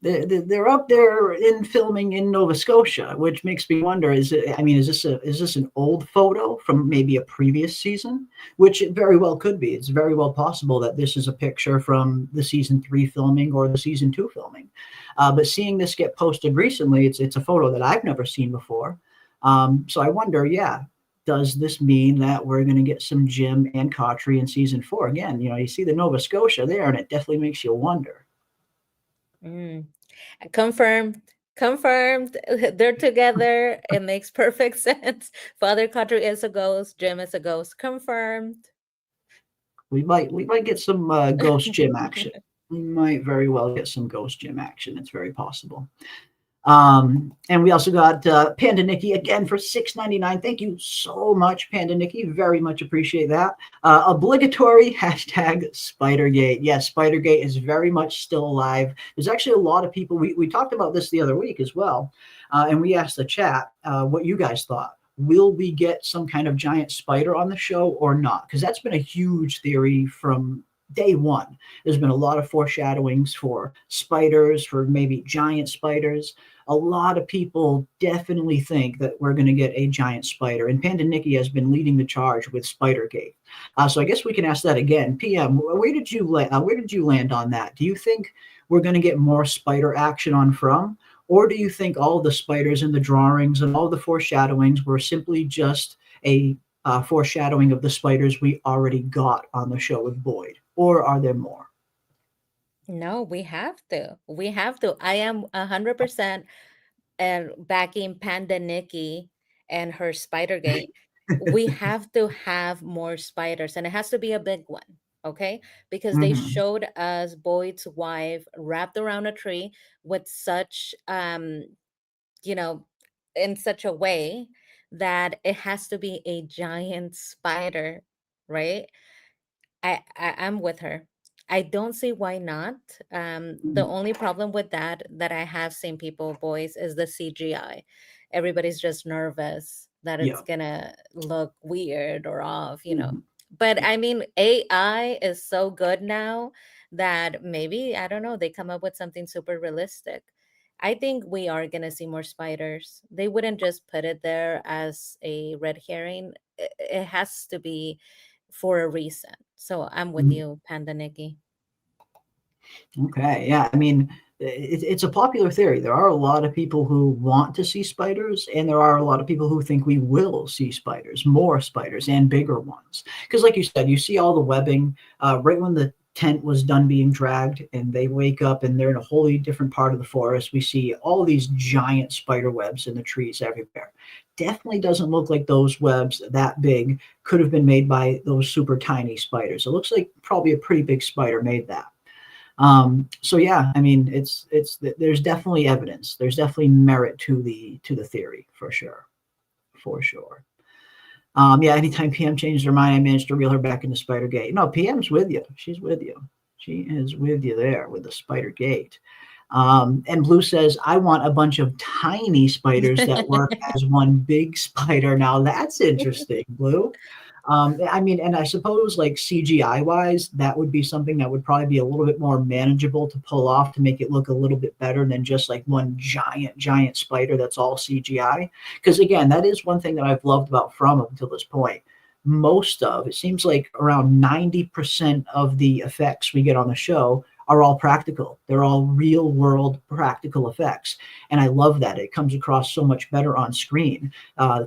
They're up there in filming in Nova Scotia, which makes me wonder: is this an old photo from maybe a previous season? Which it very well could be. It's very well possible that this is a picture from the season 3 filming or the season 2 filming. But seeing this get posted recently, it's a photo that I've never seen before. So I wonder, does this mean that we're going to get some Jim and Khatri in season 4? Again, you see the Nova Scotia there, and it definitely makes you wonder. Confirmed. They're together. It makes perfect sense. Father Khatri is a ghost. Jim is a ghost. Confirmed. We might get some ghost Jim action. We might very well get some ghost Jim action. It's very possible. And we also got Panda Nikki again for $6.99. Thank you so much, Panda Nikki. Very much appreciate that. Obligatory hashtag Spidergate. Yes, Spidergate is very much still alive. There's actually a lot of people. We talked about this the other week as well. And we asked the chat what you guys thought. Will we get some kind of giant spider on the show or not? Because that's been a huge theory from day one. There's been a lot of foreshadowings for spiders, for maybe giant spiders. A lot of people definitely think that we're going to get a giant spider, and Panda Nikki has been leading the charge with Spidergate. So I guess we can ask that again. PM, where did you land on that? Do you think we're going to get more spider action on From, or do you think all the spiders in the drawings and all the foreshadowings were simply just a foreshadowing of the spiders we already got on the show with Boyd, or are there more? No, we have to. We have to. I am 100% and backing Panda Nikki and her Spidergate. We have to have more spiders, and it has to be a big one, okay? Because they Mhm. showed us Boyd's wife wrapped around a tree with such, you know, in such a way that it has to be a giant spider, right? I'm with her. I don't see why not. The Mhm. only problem with that I have seen people voice is the CGI. Everybody's just nervous that it's Yeah. gonna look weird or off, you know. Mhm. But Yeah. I mean, AI is so good now that maybe, I don't know, they come up with something super realistic. I think we are gonna see more spiders. They wouldn't just put it there as a red herring. It has to be for a reason. So I'm with Mhm. you, Panda Nikki. Okay. Yeah. I mean, it's a popular theory. There are a lot of people who want to see spiders, and there are a lot of people who think we will see spiders, more spiders, and bigger ones. Because, like you said, you see all the webbing right when the tent was done being dragged, and they wake up and they're in a wholly different part of the forest. We see all these giant spider webs in the trees everywhere. Definitely doesn't look like those webs that big could have been made by those super tiny spiders. It looks like probably a pretty big spider made that. So yeah, I mean, there's definitely evidence. There's definitely merit to the theory for sure, for sure. Yeah, anytime PM changes her mind, I managed to reel her back into Spider Gate. No, PM's with you. She's with you. She is with you there with the Spider Gate. And Blue says, I want a bunch of tiny spiders that work as one big spider. Now that's interesting, Blue. I mean, and I suppose like CGI wise, that would be something that would probably be a little bit more manageable to pull off to make it look a little bit better than just like one giant spider that's all CGI. Because again, that is one thing that I've loved about From up until this point. Most of it seems like around 90% of the effects we get on the show are all practical. They're all real world practical effects. And I love that. It comes across so much better on screen.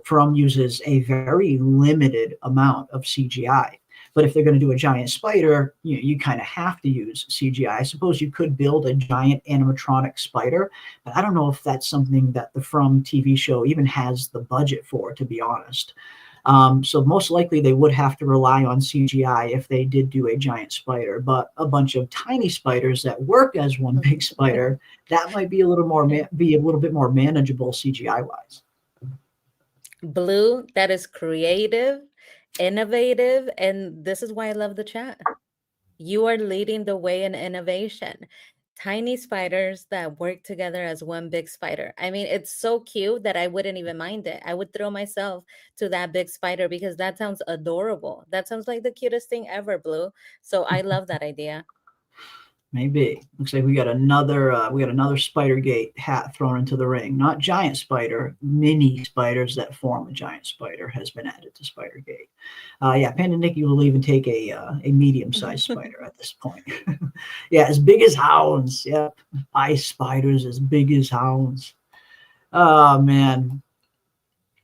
From uses a very limited amount of CGI. But if they're going to do a giant spider, you kind of have to use CGI. I suppose you could build a giant animatronic spider, but I don't know if that's something that the From TV show even has the budget for, to be honest. So most likely they would have to rely on CGI if they did do a giant spider, but a bunch of tiny spiders that work as one big spider, that might be a little more be a little bit more manageable CGI wise. Blue, that is creative, innovative, and this is why I love the chat. You are leading the way in innovation. Tiny spiders that work together as one big spider. I mean, it's so cute that I wouldn't even mind it. I would throw myself to that big spider because that sounds adorable. That sounds like the cutest thing ever, Blue. So I love that idea. Maybe. Looks like we got another Spider Gate hat thrown into the ring. Not giant spider, mini spiders that form a giant spider has been added to Spider Gate. Yeah, Panda Nikki will even take a medium sized spider at this point. Yeah, as big as hounds. Yep, ice spiders as big as hounds. Oh man,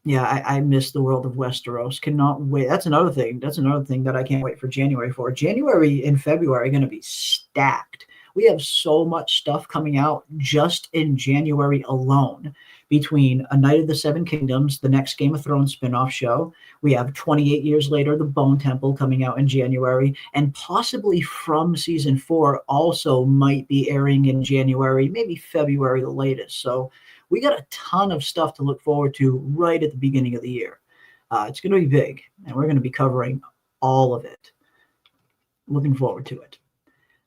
yeah, I miss the world of Westeros. Cannot wait. That's another thing. That's another thing that I can't wait for January for. January and February are going to be stacked. We have so much stuff coming out just in January alone. Between A Night of the Seven Kingdoms, the next Game of Thrones spinoff show, we have 28 years later, The Bone Temple coming out in January, and possibly From season 4 also might be airing in January, maybe February the latest. So we got a ton of stuff to look forward to right at the beginning of the year. It's going to be big, and we're going to be covering all of it. Looking forward to it.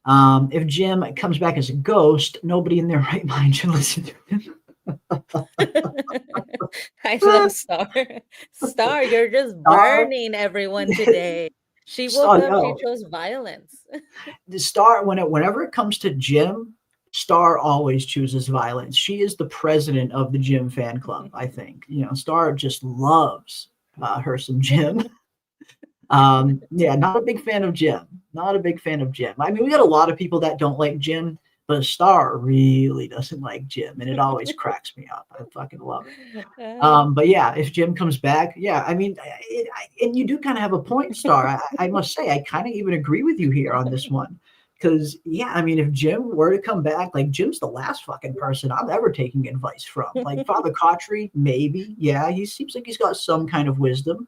If Jim comes back as a ghost, nobody in their right mind should listen to him. I love Star. Star, you're just Star, burning everyone today. She woke Star, up, she no, chose violence. the Star, whenever it comes to Jim, Star always chooses violence. She is the president of the Jim fan club, I think. Star just loves her some Jim. Yeah, not a big fan of Jim. Not a big fan of Jim. I mean, we got a lot of people that don't like Jim, but Star really doesn't like Jim, and it always cracks me up. I fucking love it. But yeah, if Jim comes back, yeah, I mean, and you do kind of have a point, Star. I must say, I kind of even agree with you here on this one. Because, yeah, I mean, if Jim were to come back, like, Jim's the last fucking person I'm ever taking advice from. Like, Father Cautry, maybe. Yeah, he seems like he's got some kind of wisdom.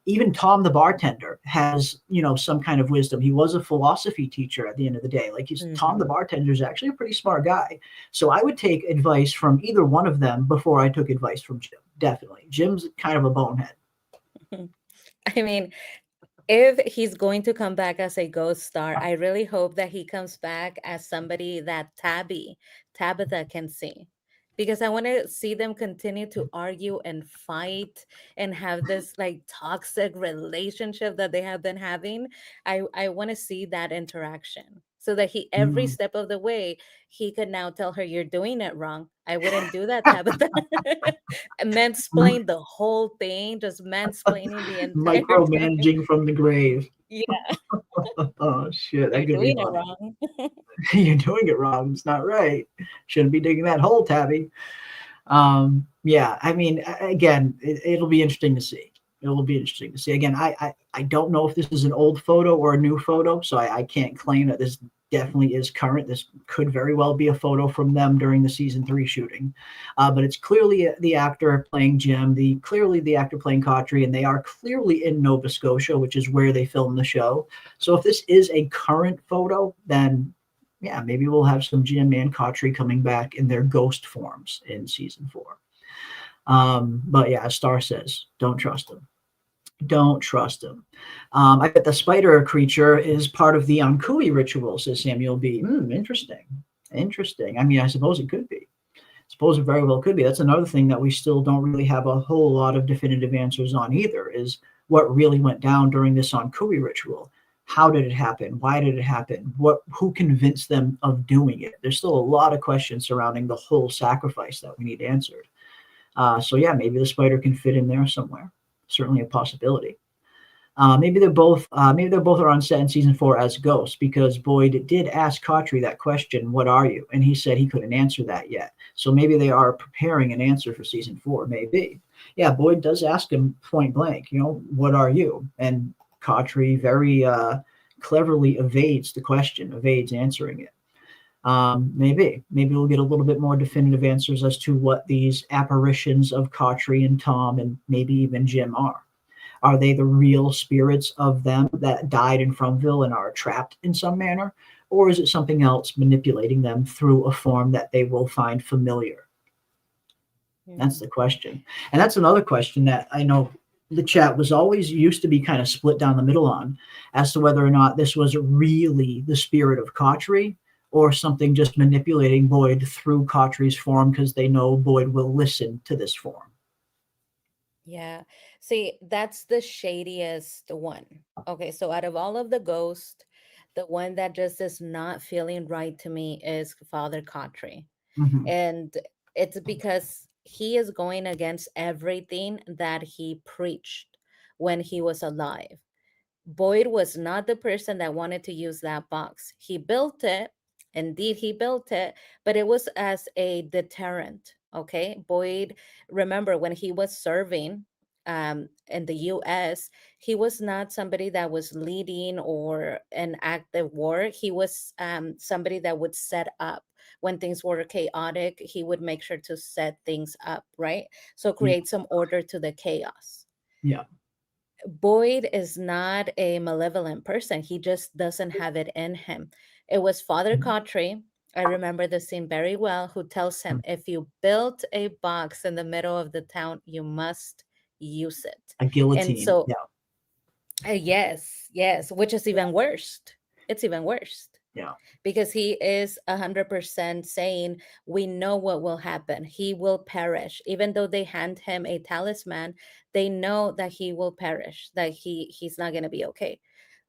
Even Tom the bartender has, some kind of wisdom. He was a philosophy teacher at the end of the day. Like Tom the bartender is actually a pretty smart guy. So I would take advice from either one of them before I took advice from Jim. Definitely. Jim's kind of a bonehead. I mean, if he's going to come back as a ghost star, I really hope that he comes back as somebody that Tabitha can see. Because I want to see them continue to argue and fight and have this like toxic relationship that they have been having. I want to see that interaction so that he every step of the way he could now tell her you're doing it wrong. I wouldn't do that, Tabitha. Mansplain the whole thing, just mansplaining the entire time. Micromanaging from the grave. Yeah, Oh shit, that you're could be doing it fun. wrong. You're doing it wrong. It's not right. Shouldn't be digging that hole, Tabby. Yeah, I mean, again, it'll be interesting to see. It will be interesting to see. Again, I don't know if this is an old photo or a new photo, so I can't claim that this definitely is current. This could very well be a photo from them during the season 3 shooting. But it's clearly the actor playing Jim, clearly the actor playing Cautry, and they are clearly in Nova Scotia, which is where they filmed the show. So if this is a current photo, then yeah, maybe we'll have some Jim and Cautry coming back in their ghost forms in season 4. But yeah, as Star says, don't trust him. Don't trust him. I bet the spider creature is part of the Ankui ritual, says Samuel B. Interesting. Interesting. I mean, I suppose it could be. I suppose it very well could be. That's another thing that we still don't really have a whole lot of definitive answers on either, is what really went down during this Ankui ritual. How did it happen? Why did it happen? Who convinced them of doing it? There's still a lot of questions surrounding the whole sacrifice that we need answered. So yeah, maybe the spider can fit in there somewhere. Certainly a possibility. Maybe they're both are on set in season 4 as ghosts, because Boyd did ask Cautry that question, "What are you?" And he said he couldn't answer that yet. So maybe they are preparing an answer for season 4. Maybe. Yeah, Boyd does ask him point blank, "What are you?" And Cautry very cleverly evades the question, evades answering it. Maybe we'll get a little bit more definitive answers as to what these apparitions of Cautry and Tom and maybe even Jim are. Are they the real spirits of them that died in Fromville and are trapped in some manner? Or is it something else manipulating them through a form that they will find familiar? That's the question. And that's another question that I know the chat was always used to be kind of split down the middle on, as to whether or not this was really the spirit of Cautry or something just manipulating Boyd through Cautry's form because they know Boyd will listen to this form. Yeah. See, that's the shadiest one. Okay, so out of all of the ghosts, the one that just is not feeling right to me is Father Cautry. Mhm. And it's because he is going against everything that he preached when he was alive. Boyd was not the person that wanted to use that box. He built it. Indeed, he built it, but it was as a deterrent. Okay. Boyd, remember when he was serving in the US, he was not somebody that was leading or an active war. He was somebody that would set up when things were chaotic. He would make sure to set things up, right? So create some order to the chaos. Yeah. Boyd is not a malevolent person. He just doesn't have it in him. It was Father Cautry, I remember the scene very well, who tells him, if you built a box in the middle of the town, you must use it. A guillotine. And so, yeah. yes, which is even worse. It's even worse. Yeah. because he is 100% saying, we know what will happen. He will perish. Even though they hand him a talisman, they know that he will perish, that he's not going to be okay.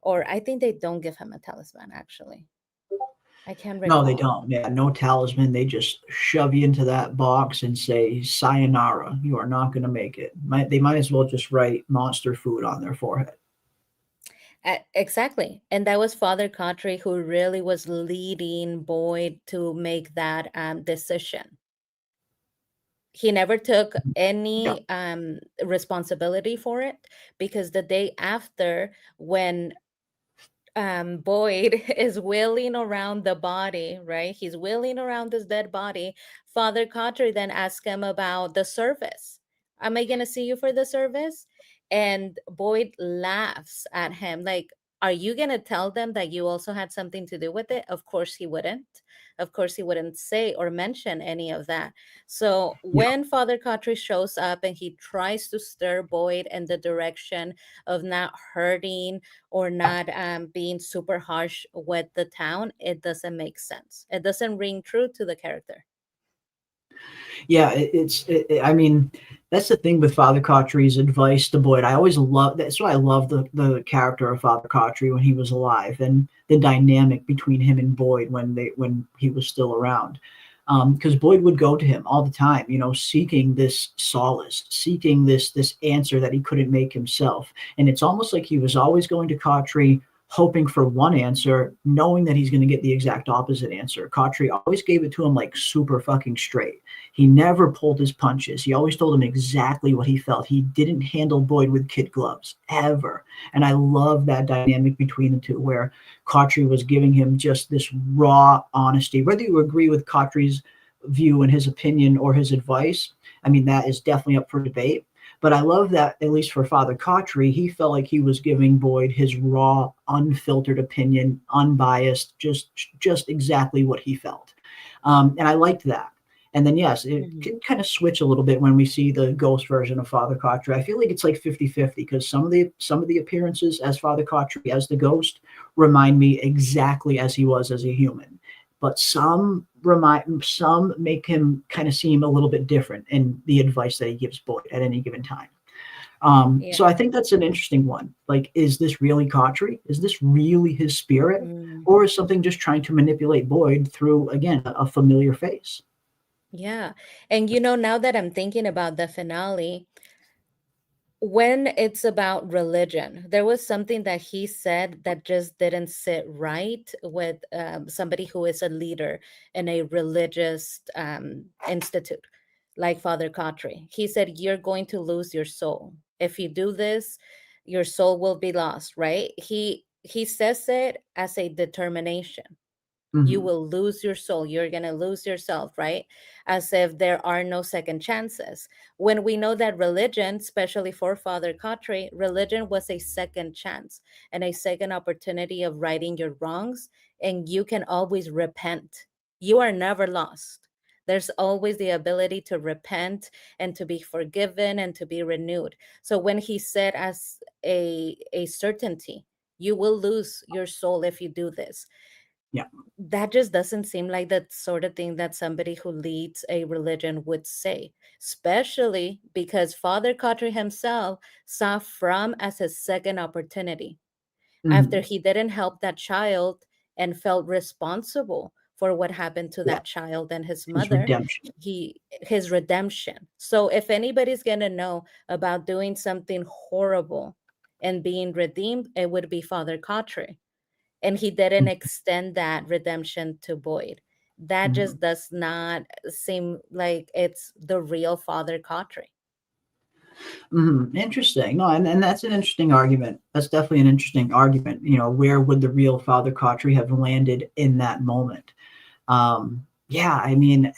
Or I think they don't give him a talisman, actually. I can't No, they recall. don't. Yeah, no talisman. They just shove you into that box and say, sayonara, you are not going to make it. They might as well just write monster food on their forehead. Exactly. And that was Father Cottry who really was leading Boyd to make that decision. He never took Yeah. any responsibility for it, because the day after, when Boyd is wheeling around the body, right? He's wheeling around this dead body. Father Cotter then asks him about the service. Am I going to see you for the service? And Boyd laughs at him, like, are you going to tell them that you also had something to do with it? Of course he wouldn't. Of course he wouldn't say or mention any of that. So Yeah. when Father Cotter shows up and he tries to stir Boyd in the direction of not hurting or not being super harsh with the town, it doesn't make sense. It doesn't ring true to the character. Yeah, I mean, that's the thing with Father Cottry's advice to Boyd. I always love that's why I love the character of Father Cottry when he was alive, and the dynamic between him and Boyd when he was still around. Because Boyd would go to him all the time, seeking this solace, seeking this answer that he couldn't make himself. And it's almost like he was always going to Cottry, hoping for one answer, knowing that he's going to get the exact opposite answer. Cottry always gave it to him like super fucking straight. He never pulled his punches. He always told him exactly what he felt. He didn't handle Boyd with kid gloves, ever. And I love that dynamic between the two, where Cottry was giving him just this raw honesty. Whether you agree with Cottry's view and his opinion or his advice, I mean, that is definitely up for debate. But I love that, at least for Father Cottry, he felt like he was giving Boyd his raw, unfiltered opinion, unbiased, just exactly what he felt. And I liked that. And then, yes, it can kind of switch a little bit when we see the ghost version of Father Cottry. I feel like it's like 50-50, because some of the appearances as Father Cottry, as the ghost, remind me exactly as he was as a human. But some make him kind of seem a little bit different in the advice that he gives Boyd at any given time. So I think that's an interesting one. Like, is this really Cottry? Is this really his spirit? Or is something just trying to manipulate Boyd through, again, a familiar face? Yeah. And now that I'm thinking about the finale, when it's about religion, there was something that he said that just didn't sit right with somebody who is a leader in a religious institute, like Father Cottry. He said, you're going to lose your soul. If you do this, your soul will be lost, right? He says it as a determination. You will lose your soul. You're going to lose yourself, right? As if there are no second chances. When we know that religion, especially for Father Cottry, religion was a second chance and a second opportunity of righting your wrongs. And you can always repent. You are never lost. There's always the ability to repent and to be forgiven and to be renewed. So when he said as a certainty, you will lose your soul if you do this, Yeah. that just doesn't seem like the sort of thing that somebody who leads a religion would say, especially because Father Cottry himself saw From as a second opportunity. After he didn't help that child and felt responsible for what happened to that child and his His mother, redemption. his redemption. So if anybody's going to know about doing something horrible and being redeemed, it would be Father Cottry. And he didn't extend that redemption to Boyd. That just does not seem like it's the real Father Cottry. Interesting. No, and that's an interesting argument. That's definitely an interesting argument. Where would the real Father Cottry have landed in that moment? Yeah, I mean,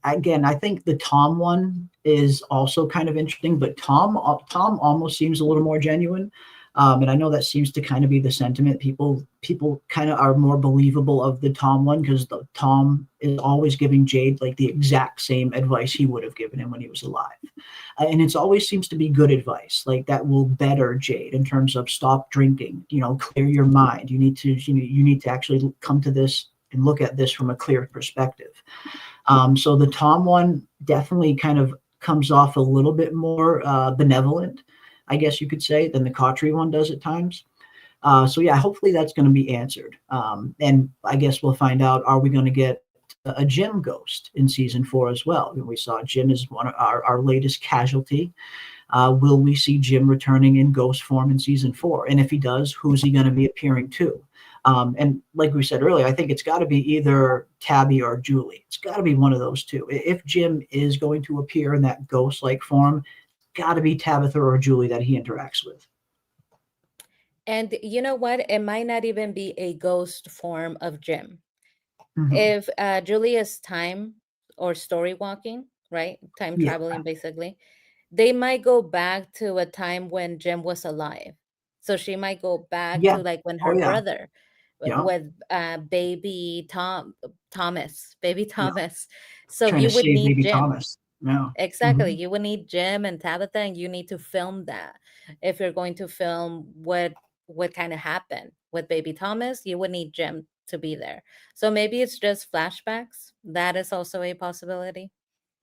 again, I think the Tom one is also kind of interesting, but Tom almost seems a little more genuine. And I know that seems to kind of be the sentiment. People kind of are more believable of the Tom one because the Tom is always giving Jade like the exact same advice he would have given him when he was alive. And it's always seems to be good advice, like that will better Jade in terms of stop drinking, clear your mind. You need to actually come to this and look at this from a clear perspective. So the Tom one definitely kind of comes off a little bit more benevolent, I guess you could say, than the Khatri one does at times. So yeah, hopefully that's going to be answered. And I guess we'll find out, are we going to get a Jim ghost in season 4 as well? And we saw Jim as one of our latest casualty. Will we see Jim returning in ghost form in season 4? And if he does, who's he going to be appearing to? And like we said earlier, I think it's got to be either Tabby or Julie. It's got to be one of those two. If Jim is going to appear in that ghost-like form, got to be Tabitha or Julie that he interacts with. And you know what? It might not even be a ghost form of Jim. Mhm. If Julie is time or story walking, right? Time Yeah. traveling, basically, they might go back to a time when Jim was alive. So she might go back Yeah. to like when Oh, her yeah. brother Yeah. with baby Thomas, baby Yeah. Thomas. So Trying you to would save need baby Jim. Thomas. Yeah. Exactly. Mhm. You would need Jim and Tabitha, and you need to film that. If you're going to film what kind of happened with baby Thomas, you would need Jim to be there. So maybe it's just flashbacks. That is also a possibility.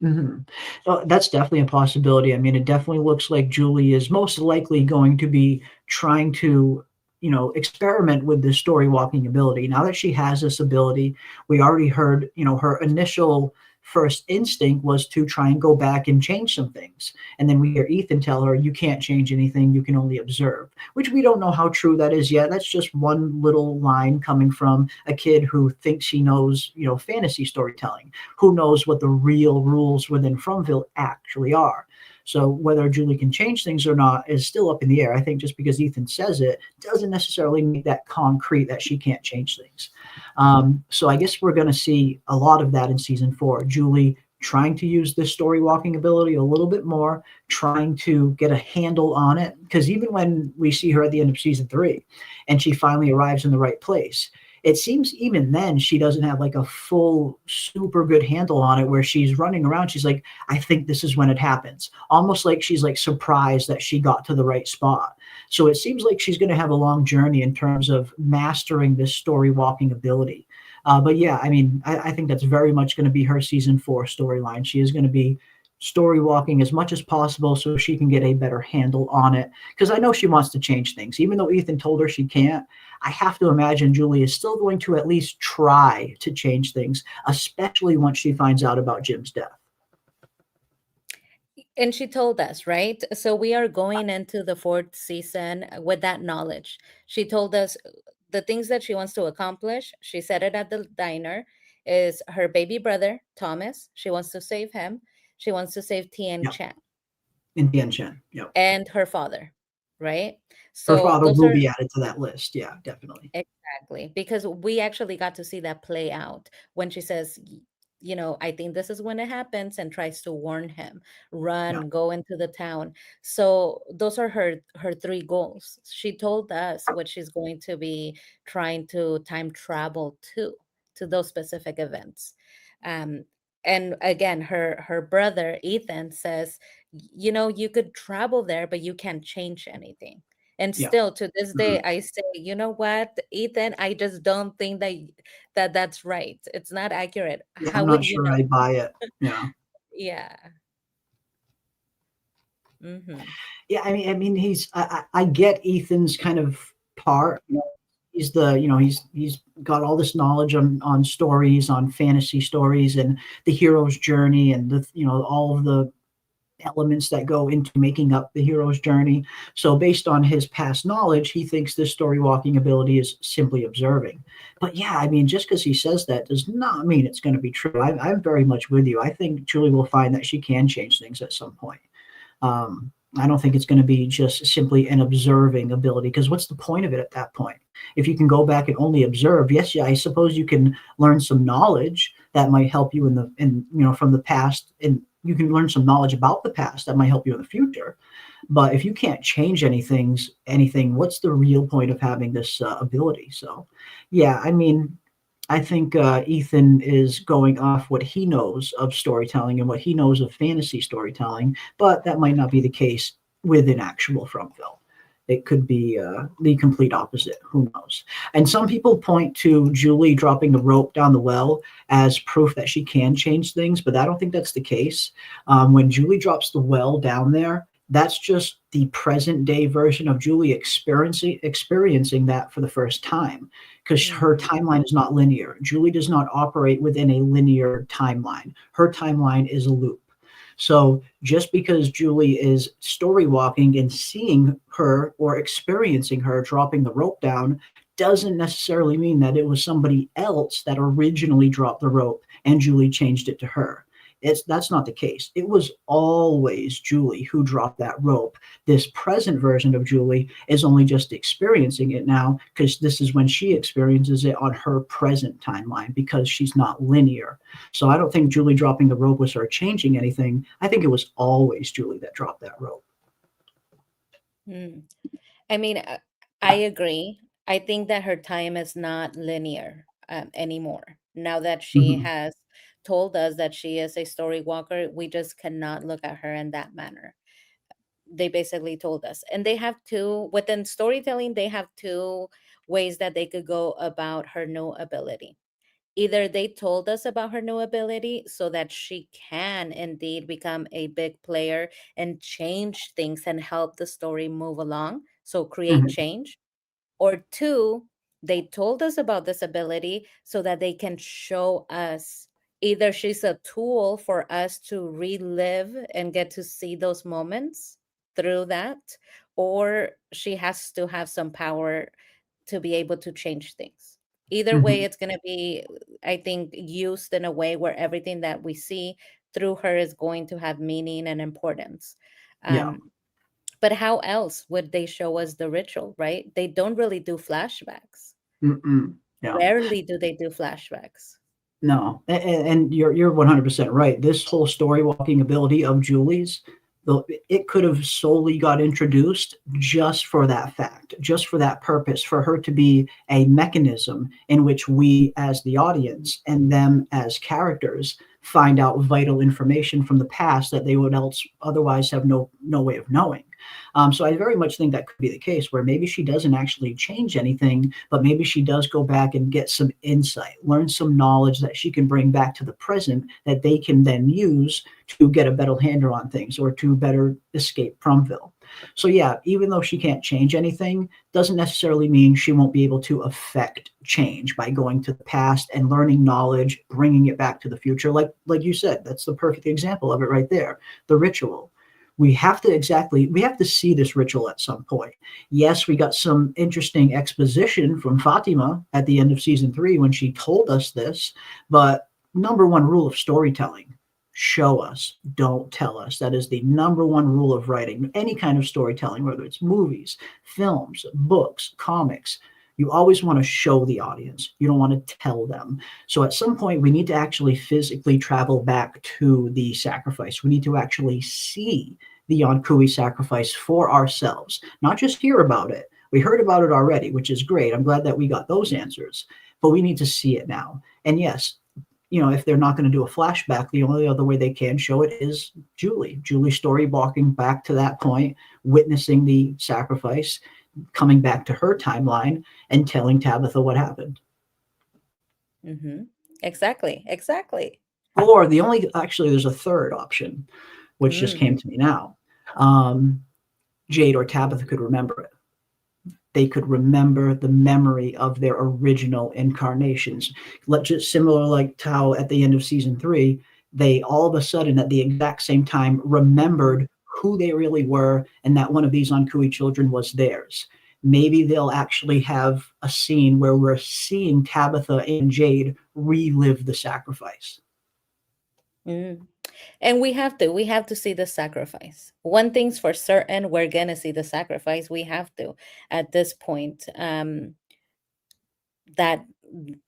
Mhm. So that's definitely a possibility. I mean, it definitely looks like Julie is most likely going to be trying to, experiment with this story walking ability. Now that she has this ability, we already heard, her initial first instinct was to try and go back and change some things. And then we hear Ethan tell her, you can't change anything, you can only observe, which we don't know how true that is yet. That's just one little line coming from a kid who thinks he knows, fantasy storytelling. Who knows what the real rules within Fromville actually are. So whether Julie can change things or not is still up in the air. I think just because Ethan says it doesn't necessarily make that concrete that she can't change things. So I guess we're going to see a lot of that in season 4. Julie trying to use this story walking ability a little bit more, trying to get a handle on it. Because even when we see her at the end of season 3 and she finally arrives in the right place, it seems even then she doesn't have like a full super good handle on it, where she's running around. She's like, I think this is when it happens. Almost like she's like surprised that she got to the right spot. So it seems like she's going to have a long journey in terms of mastering this story walking ability. But yeah, I mean, I think that's very much going to be her season 4 storyline. She is going to be story walking as much as possible so she can get a better handle on it. Because I know she wants to change things. Even though Ethan told her she can't, I have to imagine Julie is still going to at least try to change things, especially once she finds out about Jim's death. And she told us, right? So we are going into the 4th season with that knowledge. She told us the things that she wants to accomplish. She said it at the diner is her baby brother, Thomas. She wants to save him. She wants to save Tien Yeah. Chan In Tien Chen. Yep. and her father, right? Her So father those will are be added to that list. Yeah, definitely. exactly because we actually got to see that play out when she says, I think this is when it happens, and tries to warn him, run, Yeah. go into the town. So those are her 3 goals. She told us what she's going to be trying to time travel to those specific events. Um, and again, her brother Ethan says, you could travel there, but you can't change anything. And Yeah. still to this day, Mhm. I say, you know what, Ethan, I just don't think that's right. It's not accurate. Yeah, How I'm would not you sure know? I buy it. Yeah. Yeah. Hmm. Yeah, I mean, I get Ethan's kind of part. He's he's got all this knowledge on stories, on fantasy stories, and the hero's journey, and all of the elements that go into making up the hero's journey. So based on his past knowledge, he thinks this story walking ability is simply observing. But yeah, I mean, just because he says that does not mean it's going to be true. I'm very much with you. I think Julie will find that she can change things at some point. I don't think it's going to be just simply an observing ability, because what's the point of it at that point? If you can go back and only observe, yes, yeah, I suppose you can learn some knowledge that might help you from the past, and you can learn some knowledge about the past that might help you in the future. But if you can't change anything, what's the real point of having this ability? So, yeah, I mean, I think Ethan is going off what he knows of storytelling and what he knows of fantasy storytelling, but that might not be the case with an actual Fromville. It could be the complete opposite. Who knows? And some people point to Julie dropping the rope down the well as proof that she can change things, but I don't think that's the case. When Julie drops the well down there, that's just the present day version of Julie experiencing that for the first time, because her Mhm. timeline is not linear. Julie does not operate within a linear timeline. Her timeline is a loop. So just because Julie is story walking and seeing her or experiencing her dropping the rope down doesn't necessarily mean that it was somebody else that originally dropped the rope and Julie changed it to her. That's not the case. It was always Julie who dropped that rope. This present version of Julie is only just experiencing it now because this is when she experiences it on her present timeline because she's not linear. So I don't think Julie dropping the rope was her changing anything. I think it was always Julie that dropped that rope. Mm. I mean, I agree. I think that her time is not linear anymore. Now that she Hmm. has told us that she is a story walker, we just cannot look at her in that manner. They basically told us. And they have two, within storytelling, they have two ways that they could go about her new ability. Either they told us about her new ability so that she can indeed become a big player and change things and help the story move along, so create Hmm. change. Or two, they told us about this ability so that they can show us either she's a tool for us to relive and get to see those moments through that, or she has to have some power to be able to change things. Either way, Hmm. it's going to be, I think, used in a way where everything that we see through her is going to have meaning and importance. Yeah. Um, but how else would they show us the ritual, right? They don't really do flashbacks. Mm-mm. Yeah. Rarely do they do flashbacks. No, and you're 100% right. This whole story walking ability of Julie's, though, it could have solely got introduced just for that fact, just for that purpose, for her to be a mechanism in which we, as the audience, and them as characters, find out vital information from the past that they would else otherwise have no way of knowing. So I very much think that could be the case where maybe she doesn't actually change anything, but maybe she does go back and get some insight, learn some knowledge that she can bring back to the present that they can then use to get a better handle on things or to better escape Prumville. So yeah, even though she can't change anything, doesn't necessarily mean she won't be able to affect change by going to the past and learning knowledge, bringing it back to the future. Like you said, that's the perfect example of it right there. The ritual, we have to see this ritual at some point. Yes, we got some interesting exposition from Fatima at the end of season 3 when she told us this, but number one rule of storytelling, show us, don't tell us. That is the number one rule of writing any kind of storytelling, whether it's movies, films, books, comics. You always want to show the audience. You don't want to tell them. So at some point, we need to actually physically travel back to the sacrifice. We need to actually see the Yonkui sacrifice for ourselves, not just hear about it. We heard about it already, which is great. I'm glad that we got those answers, but we need to see it now. And yes, if they're not going to do a flashback, the only other way they can show it is Julie's story walking back to that point, witnessing the sacrifice, coming back to her timeline and telling Tabitha what happened. Hmm. Exactly. Exactly. Or there's a third option, which just Mm. came to me now. Um, Jade or Tabitha could remember it. They could remember the memory of their original incarnations. Just similar like Tao at the end of season 3, they all of a sudden at the exact same time remembered who they really were and that one of these Ankui children was theirs. Maybe they'll actually have a scene where we're seeing Tabitha and Jade relive the sacrifice. Mm. And we have to see the sacrifice. One thing's for certain, we're gonna see the sacrifice. We have to at this point. That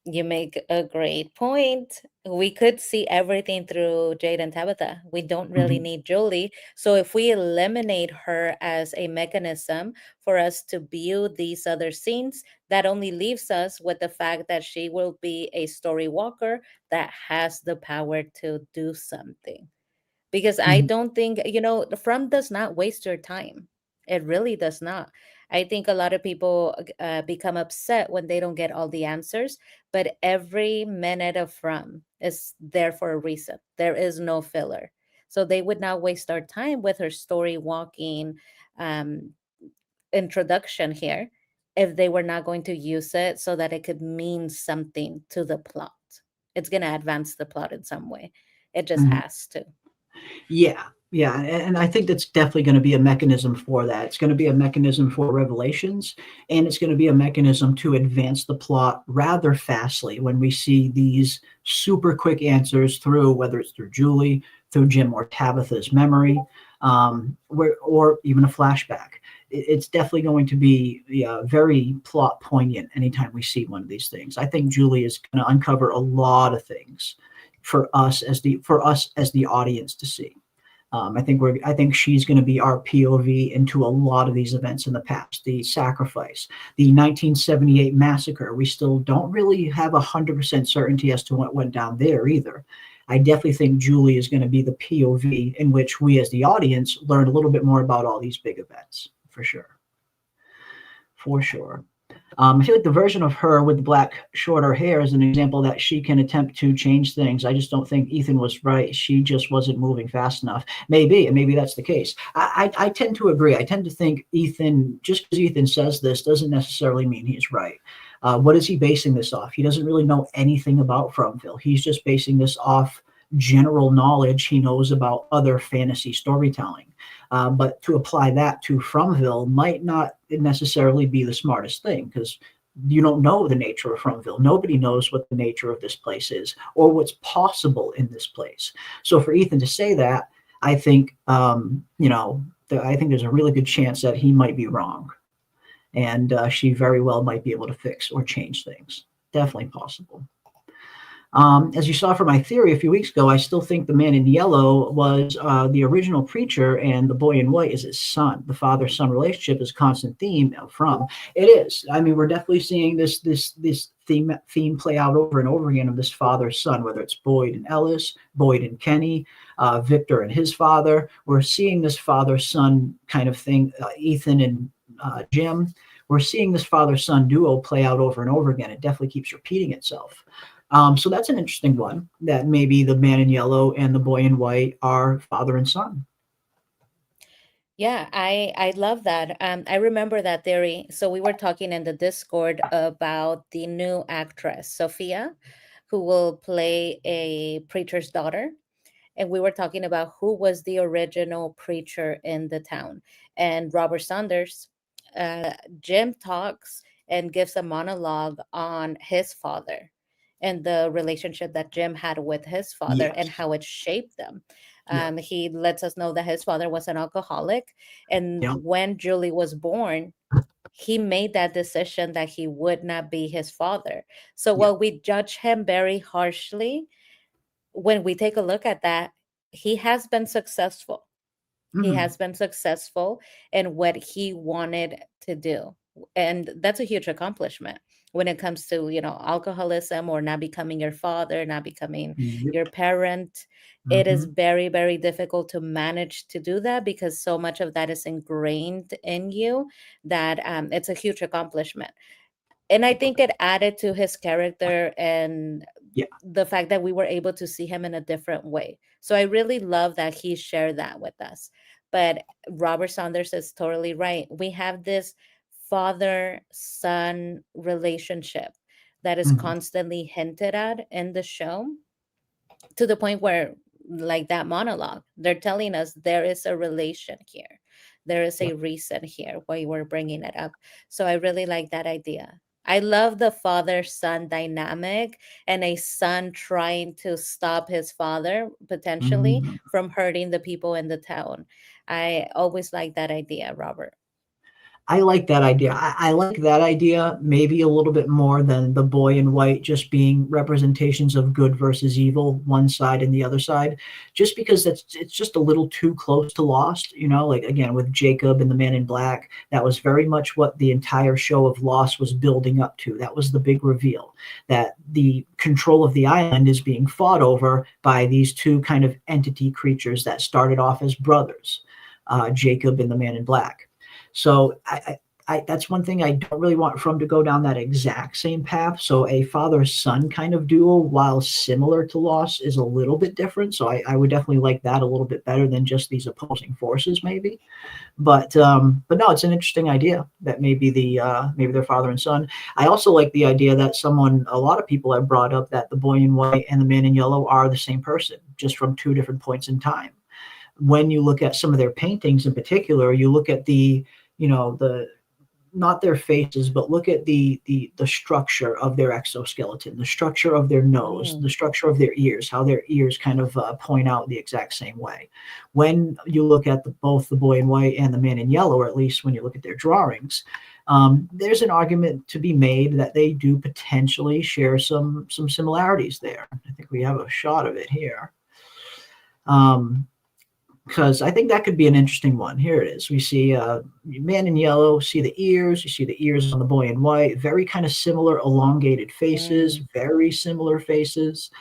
You make a great point. We could see everything through Jade and Tabitha. We don't really Mhm. need Julie. So if we eliminate her as a mechanism for us to view these other scenes, that only leaves us with the fact that she will be a story walker that has the power to do something. Because I Mhm. don't think, the From does not waste your time. It really does not. I think a lot of people become upset when they don't get all the answers, but every minute of From is there for a reason. There is no filler. So they would not waste our time with her story walking um, introduction here if they were not going to use it so that it could mean something to the plot. It's going to advance the plot in some way. It just Mhm. has to. Yeah, yeah, and I think that's definitely going to be a mechanism for that. It's going to be a mechanism for revelations, and it's going to be a mechanism to advance the plot rather fastly when we see these super quick answers through, whether it's through Julie, through Jim or Tabitha's memory, or even a flashback. It's definitely going to be, yeah, very plot poignant anytime we see one of these things. I think Julie is going to uncover a lot of things for us as the audience to see. I think she's going to be our POV into a lot of these events in the past. The sacrifice, the 1978 massacre. We still don't really have 100% certainty as to what went down there either. I definitely think Julie is going to be the POV in which we, as the audience, learn a little bit more about all these big events for sure. For sure. I feel like the version of her with the black, shorter hair is an example that she can attempt to change things. I just don't think Ethan was right. She just wasn't moving fast enough. Maybe that's the case. I tend to agree. I tend to think Ethan, just because Ethan says this, doesn't necessarily mean he's right. What is he basing this off? He doesn't really know anything about Fromville. He's just basing this off general knowledge he knows about other fantasy storytelling. But to apply that to Fromville might not necessarily be the smartest thing because you don't know the nature of Fromville. Nobody knows what the nature of this place is or what's possible in this place. So for Ethan to say that, I think I think there's a really good chance that he might be wrong, and she very well might be able to fix or change things. Definitely possible. As you saw from my theory a few weeks ago, I still think the man in yellow was the original preacher, and the boy in white is his son. The father-son relationship is a constant theme from. It is. I mean, we're definitely seeing this theme play out over and over again of this father-son, whether it's Boyd and Ellis, Boyd and Kenny, Victor and his father. We're seeing this father-son kind of thing. Ethan and Jim. We're seeing this father-son duo play out over and over again. It definitely keeps repeating itself. So that's an interesting one, that maybe the man in yellow and the boy in white are father and son. Yeah, I love that. I remember that theory. So we were talking in the Discord about the new actress, Sophia, who will play a preacher's daughter. And we were talking about who was the original preacher in the town. And Robert Saunders, Jim talks and gives a monologue on his father and the relationship that Jim had with his father and Yes. how it shaped them. Yeah. He lets us know that his father was an alcoholic. And Yeah. when Julie was born, he made that decision that he would not be his father. So Yeah. while we judge him very harshly, when we take a look at that, he has been successful. He Mhm. has been successful in what he wanted to do. And that's a huge accomplishment when it comes to, alcoholism or not becoming your father, not becoming your Yep. parent. It is Mhm. very, very difficult to manage to do that because so much of that is ingrained in you that it's a huge accomplishment. And I think it added to his character and Yeah. the fact that we were able to see him in a different way. So I really love that he shared that with us. But Robert Saunders is totally right. We have this father son relationship that is Mhm. constantly hinted at in the show to the point where, like that monologue, they're telling us there is a relation here. There is Yeah. a reason here why we're bringing it up. So I really like that idea. I love the father son dynamic and a son trying to stop his father potentially Mhm. from hurting the people in the town. I always like that idea, Robert. I like that idea. I like that idea maybe a little bit more than the boy in white just being representations of good versus evil, one side and the other side, just because it's just a little too close to Lost. Like again with Jacob and the Man in Black, that was very much what the entire show of Lost was building up to. That was the big reveal, that the control of the island is being fought over by these two kind of entity creatures that started off as brothers, Jacob and the Man in Black. So that's one thing I don't really want From to go down that exact same path. So a father-son kind of duo, while similar to Lost, is a little bit different. So I would definitely like that a little bit better than just these opposing forces, maybe. But no, it's an interesting idea that maybe maybe they're father and son. I also like the idea that a lot of people have brought up that the boy in white and the man in yellow are the same person, just from two different points in time. When you look at some of their paintings in particular, you look at the not their faces, but look at the structure of their exoskeleton, the structure of their nose, the structure of their ears, how their ears kind of point out the exact same way. When you look at both the boy in white and the man in yellow, or at least when you look at their drawings, there's an argument to be made that they do potentially share some similarities there. I think we have a shot of it here. Because I think that could be an interesting one. Here it is. We see man in yellow, see the ears. You see the ears on the boy in white. Very kind of similar elongated faces, very similar faces.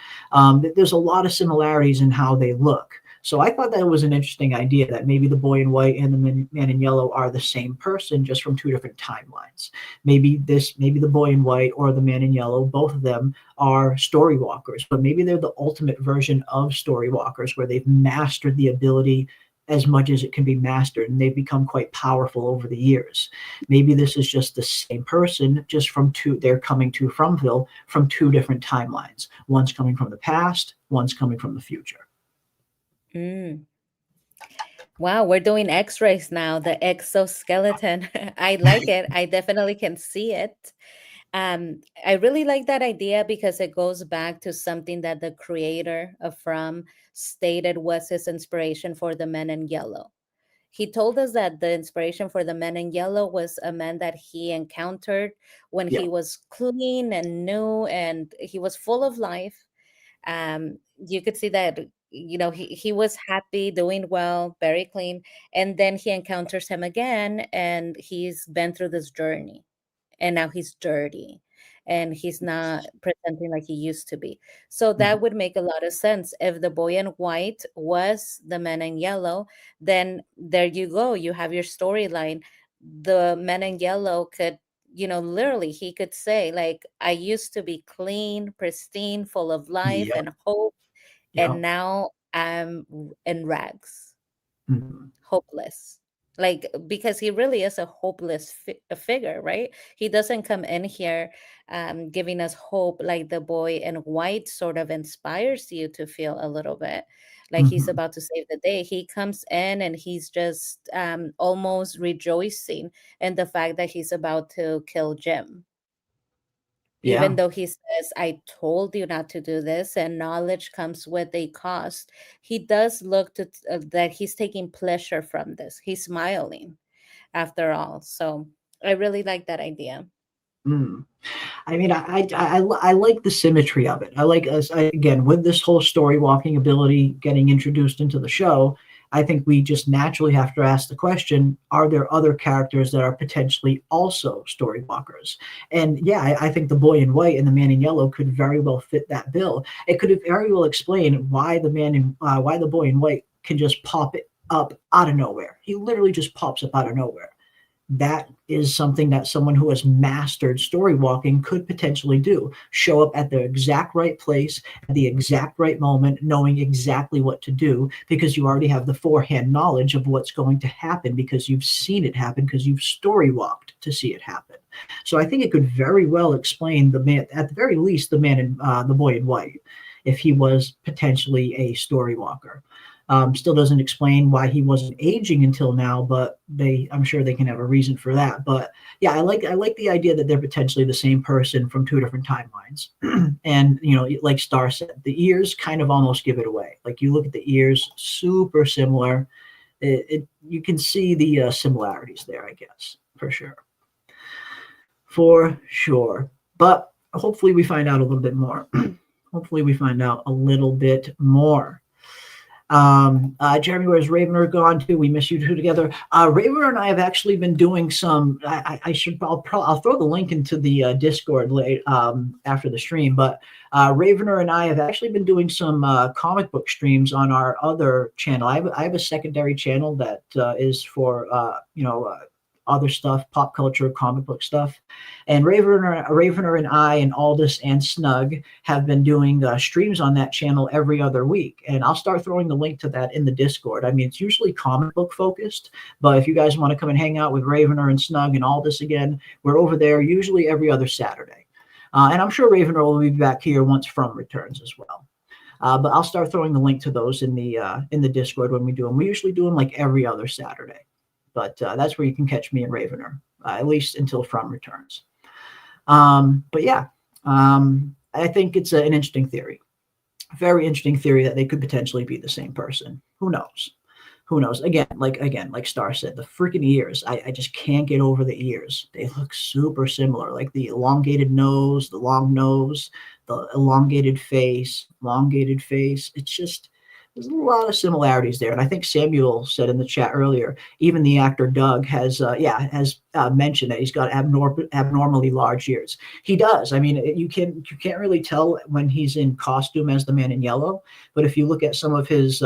There's a lot of similarities in how they look. So I thought that was an interesting idea, that maybe the boy in white and the man in yellow are the same person, just from two different timelines. Maybe the boy in white or the man in yellow, both of them are story walkers, but maybe they're the ultimate version of story walkers, where they've mastered the ability as much as it can be mastered, and they've become quite powerful over the years. Maybe this is just the same person, just they're coming to Fromville from two different timelines. One's coming from the past, one's coming from the future. Wow, we're doing x-rays now, the exoskeleton. I like it. I definitely can see it. I really like that idea because it goes back to something that the creator of From stated was his inspiration for the Men in Yellow. He told us that the inspiration for the Men in Yellow was a man that he encountered when Yeah. he was clean and new and he was full of life. You could see that he was happy, doing well, very clean, and then he encounters him again and he's been through this journey, and now he's dirty and he's not presenting like he used to be. So that would make a lot of sense. If the boy in white was the man in yellow, then there you go, you have your storyline. The man in yellow could, literally he could say like, I used to be clean, pristine, full of life Yep. and hope, Yep. and now I'm in rags, Mhm. hopeless. Like, because he really is a hopeless figure, right? He doesn't come in here giving us hope like the boy in white sort of inspires you to feel a little bit like he's Mhm. about to save the day. He comes in and he's just almost rejoicing in the fact that he's about to kill Jim, even Yeah. though he says, I told you not to do this, and knowledge comes with a cost. He does look to that he's taking pleasure from this. He's smiling after all. So I really like that idea. Mm. I mean, I like the symmetry of it. I like again, with this whole story walking ability getting introduced into the show. I think we just naturally have to ask the question: are there other characters that are potentially also story walkers? And yeah, I think the boy in white and the man in yellow could very well fit that bill. It could very well explain why why the boy in white can just pop it up out of nowhere. He literally just pops up out of nowhere. That is something that someone who has mastered story walking could potentially do. Show up at the exact right place at the exact right moment, knowing exactly what to do, because you already have the forehand knowledge of what's going to happen, because you've seen it happen, because you've story walked to see it happen. So I think it could very well explain the man, at the very least, the man in the boy in white, if he was potentially a story walker. Still doesn't explain why he wasn't aging until now, but I'm sure they can have a reason for that. But yeah, I like the idea that they're potentially the same person from two different timelines. And like Star said, the ears kind of almost give it away. Like you look at the ears, super similar. You can see the similarities there, I guess, for sure. For sure. But hopefully we find out a little bit more. Hopefully we find out a little bit more. Jeremy, where's Ravener gone to? We miss you two together. Ravener and I have actually been doing some. I'll throw the link into the Discord late after the stream. But Ravener and I have actually been doing some comic book streams on our other channel. I have a secondary channel that is for other stuff, pop culture, comic book stuff. And Ravener and I and Aldous and Snug have been doing streams on that channel every other week. And I'll start throwing the link to that in the Discord. I mean, it's usually comic book focused, but if you guys want to come and hang out with Ravener and Snug and Aldous again, we're over there usually every other Saturday. And I'm sure Ravener will be back here once From returns as well. But I'll start throwing the link to those in the Discord when we do them. We usually do them like every other Saturday. But that's where you can catch me and Ravener, at least until From returns. But yeah, I think it's an interesting theory. Very interesting theory that they could potentially be the same person. Who knows? Who knows? Again, like Star said, the freaking ears. I just can't get over the ears. They look super similar. Like the elongated nose, the long nose, the elongated face. It's just, there's a lot of similarities there. And I think Samuel said in the chat earlier, even the actor Doug has mentioned that he's got abnormally large ears. He does. I mean, you can't really tell when he's in costume as the Man in Yellow. But if you look at some of his,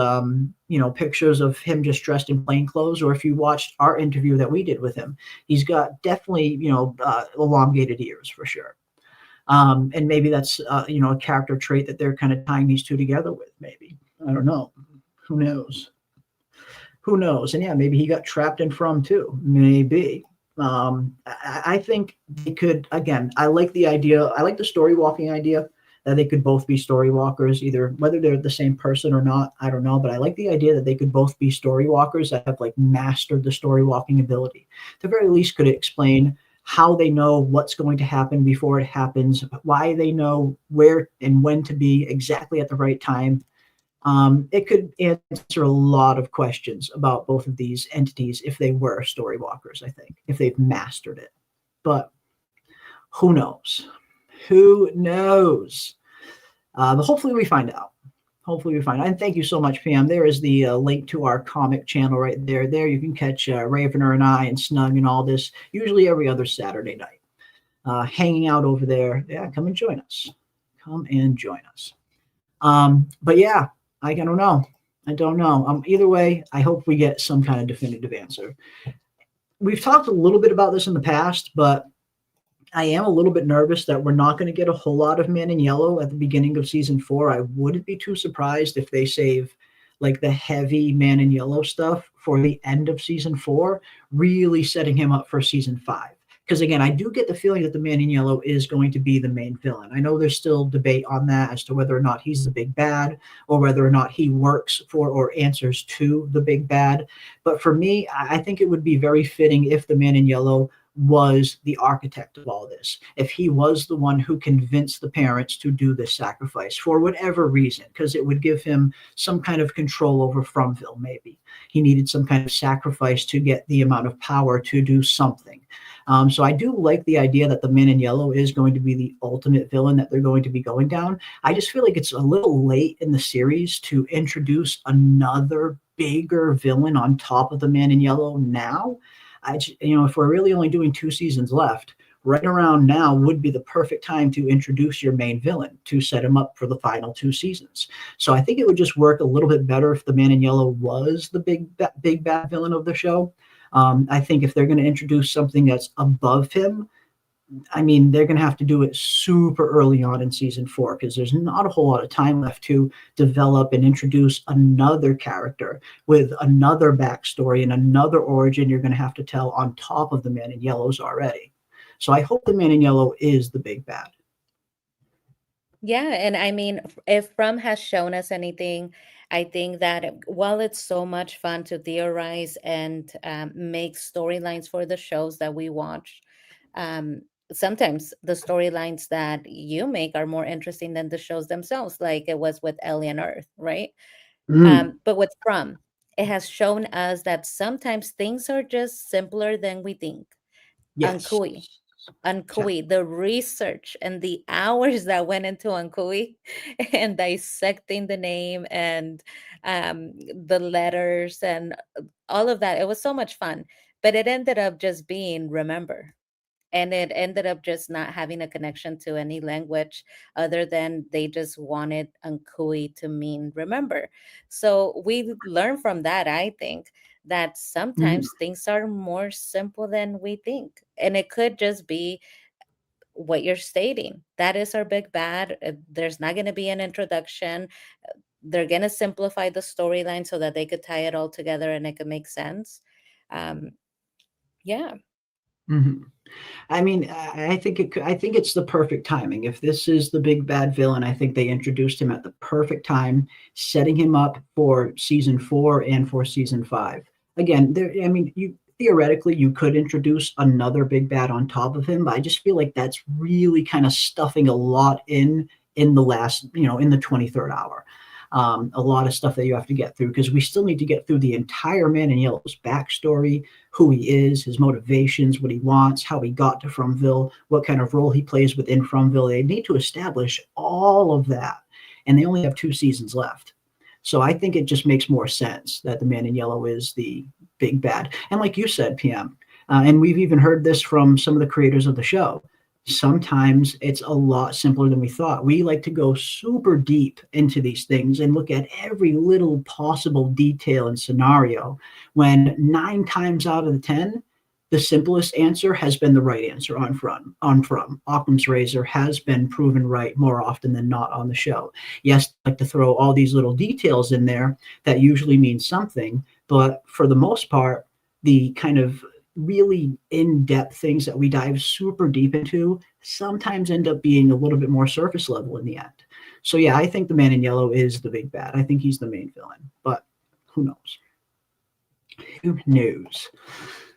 pictures of him just dressed in plain clothes, or if you watched our interview that we did with him, he's got definitely, elongated ears for sure. And maybe that's, a character trait that they're kind of tying these two together with, maybe. I don't know. Who knows? Who knows? And yeah, maybe he got trapped in From too. Maybe. I think they could, again, I like the idea. I like the story walking idea that they could both be story walkers, either whether they're the same person or not, I don't know. But I like the idea that they could both be story walkers that have like mastered the story walking ability. At the very least, could explain how they know what's going to happen before it happens, why they know where and when to be exactly at the right time. It could answer a lot of questions about both of these entities if they were story walkers, I think, if they've mastered it. But who knows? Who knows? But hopefully we find out. And thank you so much, Pam. There is the link to our comic channel right there. There you can catch Ravener and I and Snug and all this, usually every other Saturday night. Hanging out over there. Yeah, come and join us. But yeah, I don't know. Either way, I hope we get some kind of definitive answer. We've talked a little bit about this in the past, but I am a little bit nervous that we're not going to get a whole lot of Man in Yellow at the beginning of season 4. I wouldn't be too surprised if they save like the heavy Man in Yellow stuff for the end of season 4, really setting him up for season 5. Because again, I do get the feeling that the Man in Yellow is going to be the main villain. I know there's still debate on that as to whether or not he's the big bad or whether or not he works for or answers to the big bad. But for me, I think it would be very fitting if the Man in Yellow was the architect of all this, if he was the one who convinced the parents to do this sacrifice for whatever reason, because it would give him some kind of control over Fromville. Maybe he needed some kind of sacrifice to get the amount of power to do something. So I do like the idea that the Man in Yellow is going to be the ultimate villain that they're going to be going down. I just feel like it's a little late in the series to introduce another bigger villain on top of the Man in Yellow now. If we're really only doing 2 seasons left, right around now would be the perfect time to introduce your main villain to set him up for the final 2 seasons. So I think it would just work a little bit better if the Man in Yellow was the big bad villain of the show. I think if they're going to introduce something that's above him, I mean, they're going to have to do it super early on in season 4 because there's not a whole lot of time left to develop and introduce another character with another backstory and another origin you're going to have to tell on top of the Man in Yellows already. So I hope the Man in Yellow is the big bad. Yeah, and I mean, if From has shown us anything, I think that while it's so much fun to theorize and make storylines for the shows that we watch, sometimes the storylines that you make are more interesting than the shows themselves, like it was with Alien Earth, right? But with From, it has shown us that sometimes things are just simpler than we think. Yes. Ankui. Ankui, the research and the hours that went into Ankui and dissecting the name and the letters and all of that. It was so much fun, but it ended up just being remember. And it ended up just not having a connection to any language other than they just wanted Ankui to mean remember. So we learn from that, I think, that Mhm. sometimes things are more simple than we think. And it could just be what you're stating. That is our big bad. There's not going to be an introduction. They're going to simplify the storyline so that they could tie it all together and it could make sense. Um, yeah. Mhm. I mean, I think I think it's the perfect timing. If this is the big bad villain, I think they introduced him at the perfect time, setting him up for season 4 and for season 5. Again, there I mean, you theoretically you could introduce another big bad on top of him, but I just feel like that's really kind of stuffing a lot in the last, in the 23rd hour. A lot of stuff that you have to get through because we still need to get through the entire Man in Yellow's backstory, who he is, his motivations, what he wants, how he got to Fromville, what kind of role he plays within Fromville. They need to establish all of that. And they only have 2 seasons left. So I think it just makes more sense that the Man in Yellow is the big bad. And like you said, PM, and we've even heard this from some of the creators of the show. Sometimes it's a lot simpler than we thought. We like to go super deep into these things and look at every little possible detail and scenario when 9 times out of the 10, the simplest answer has been the right answer on from. Occam's razor has been proven right more often than not on the show. Yes, I like to throw all these little details in there that usually mean something, but for the most part, the kind of really in-depth things that we dive super deep into sometimes end up being a little bit more surface level in the end. So yeah, I think the Man in Yellow is the big bad. I think he's the main villain, but who knows? Who knows?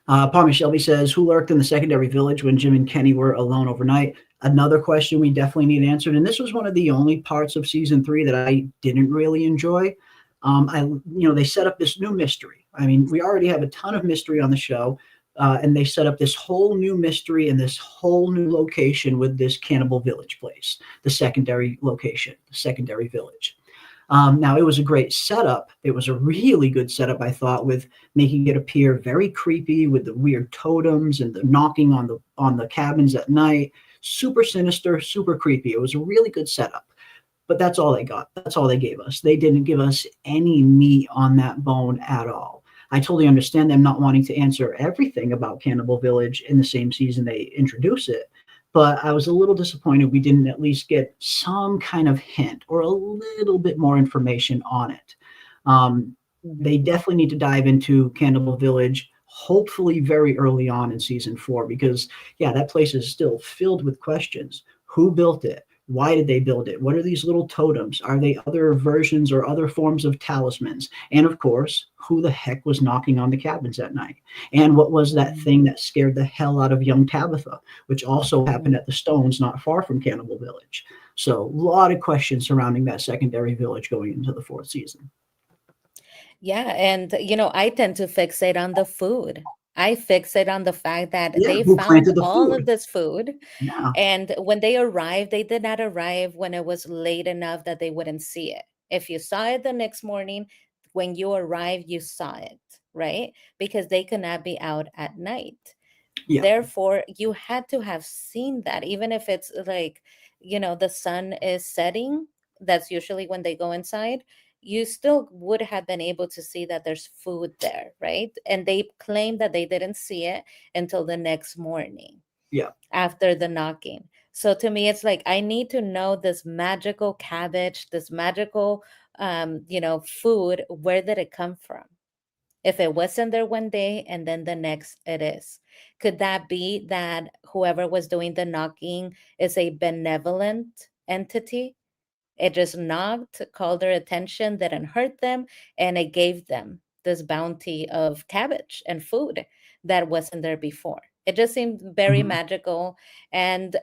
Palmy Shelby says, who lurked in the secondary village when Jim and Kenny were alone overnight? Another question we definitely need answered. And this was one of the only parts of season 3 that I didn't really enjoy. They set up this new mystery. I mean, we already have a ton of mystery on the show, and they set up this whole new mystery in this whole new location with this Cannibal Village place, the secondary location, the secondary village. Now, it was a great setup. It was a really good setup, I thought, with making it appear very creepy with the weird totems and the knocking on the cabins at night. Super sinister, super creepy. It was a really good setup. But that's all they got. That's all they gave us. They didn't give us any meat on that bone at all. I totally understand them not wanting to answer everything about Cannibal Village in the same season they introduce it, but I was a little disappointed we didn't at least get some kind of hint or a little bit more information on it. They definitely need to dive into Cannibal Village, hopefully very early on in season 4, because, yeah, that place is still filled with questions. Who built it? Why did they build it? What are these little totems? Are they other versions or other forms of talismans? And of course, who the heck was knocking on the cabins at night? And what was that thing that scared the hell out of young Tabitha, which also happened at the Stones not far from Cannibal Village? So, a lot of questions surrounding that secondary village going into the 4th season. Yeah, and I tend to fixate on the food. I fixate on the fact that Yeah, they who found planted the all of food? this food, Yeah. and when they arrived, they did not arrive when it was late enough that they wouldn't see it. If you saw it the next morning, when you arrived, you saw it, right? Because they could not be out at night. Yeah. Therefore, you had to have seen that, even if it's like, the sun is setting. That's usually when they go inside. You still would have been able to see that there's food there, right? And they claim that they didn't see it until the next morning Yeah. after the knocking. So to me, it's like I need to know this magical cabbage, this magical, food. Where did it come from? If it wasn't there one day and then the next it is. Could that be that whoever was doing the knocking is a benevolent entity? It just knocked, called their attention, didn't hurt them, and it gave them this bounty of cabbage and food that wasn't there before. It just seemed very Mhm. magical. And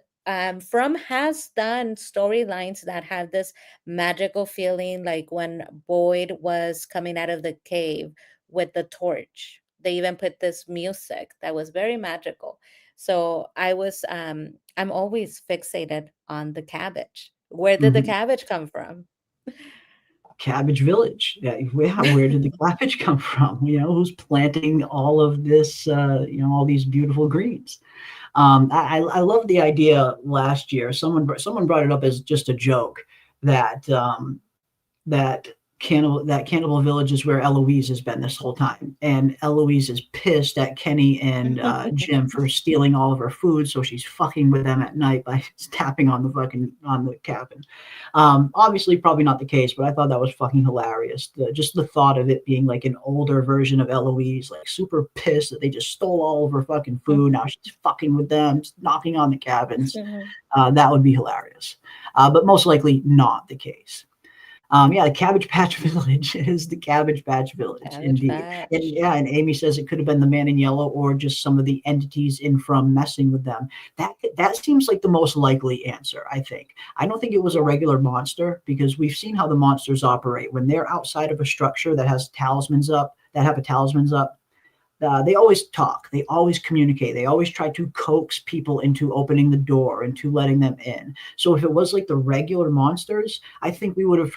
From has done storylines that have this magical feeling, like when Boyd was coming out of the cave with the torch. They even put this music that was very magical. So I'm always fixated on the cabbage. Where did the Mhm. cabbage come from? Cabbage Village. Yeah, where did the cabbage come from? Who's planting all of this, all these beautiful greens? I love the idea last year. Someone brought it up as just a joke that that Cannibal Village is where Eloise has been this whole time, and Eloise is pissed at Kenny and Jim for stealing all of her food, so she's fucking with them at night by tapping on the cabin. Obviously, probably not the case, but I thought that was fucking hilarious. Just the thought of it being like an older version of Eloise, like super pissed that they just stole all of her fucking food. Now she's fucking with them, just knocking on the cabins. That would be hilarious, but most likely not the case. The Cabbage Patch Village is the Cabbage Patch Village, Cabbage indeed. Patch. And Amy says it could have been the Man in Yellow or just some of the entities in from messing with them. That seems like the most likely answer, I think. I don't think it was a regular monster, because we've seen how the monsters operate. When they're outside of a structure that have talismans up, they always talk, they always communicate, they always try to coax people into opening the door, into letting them in. So if it was like the regular monsters, I think we would have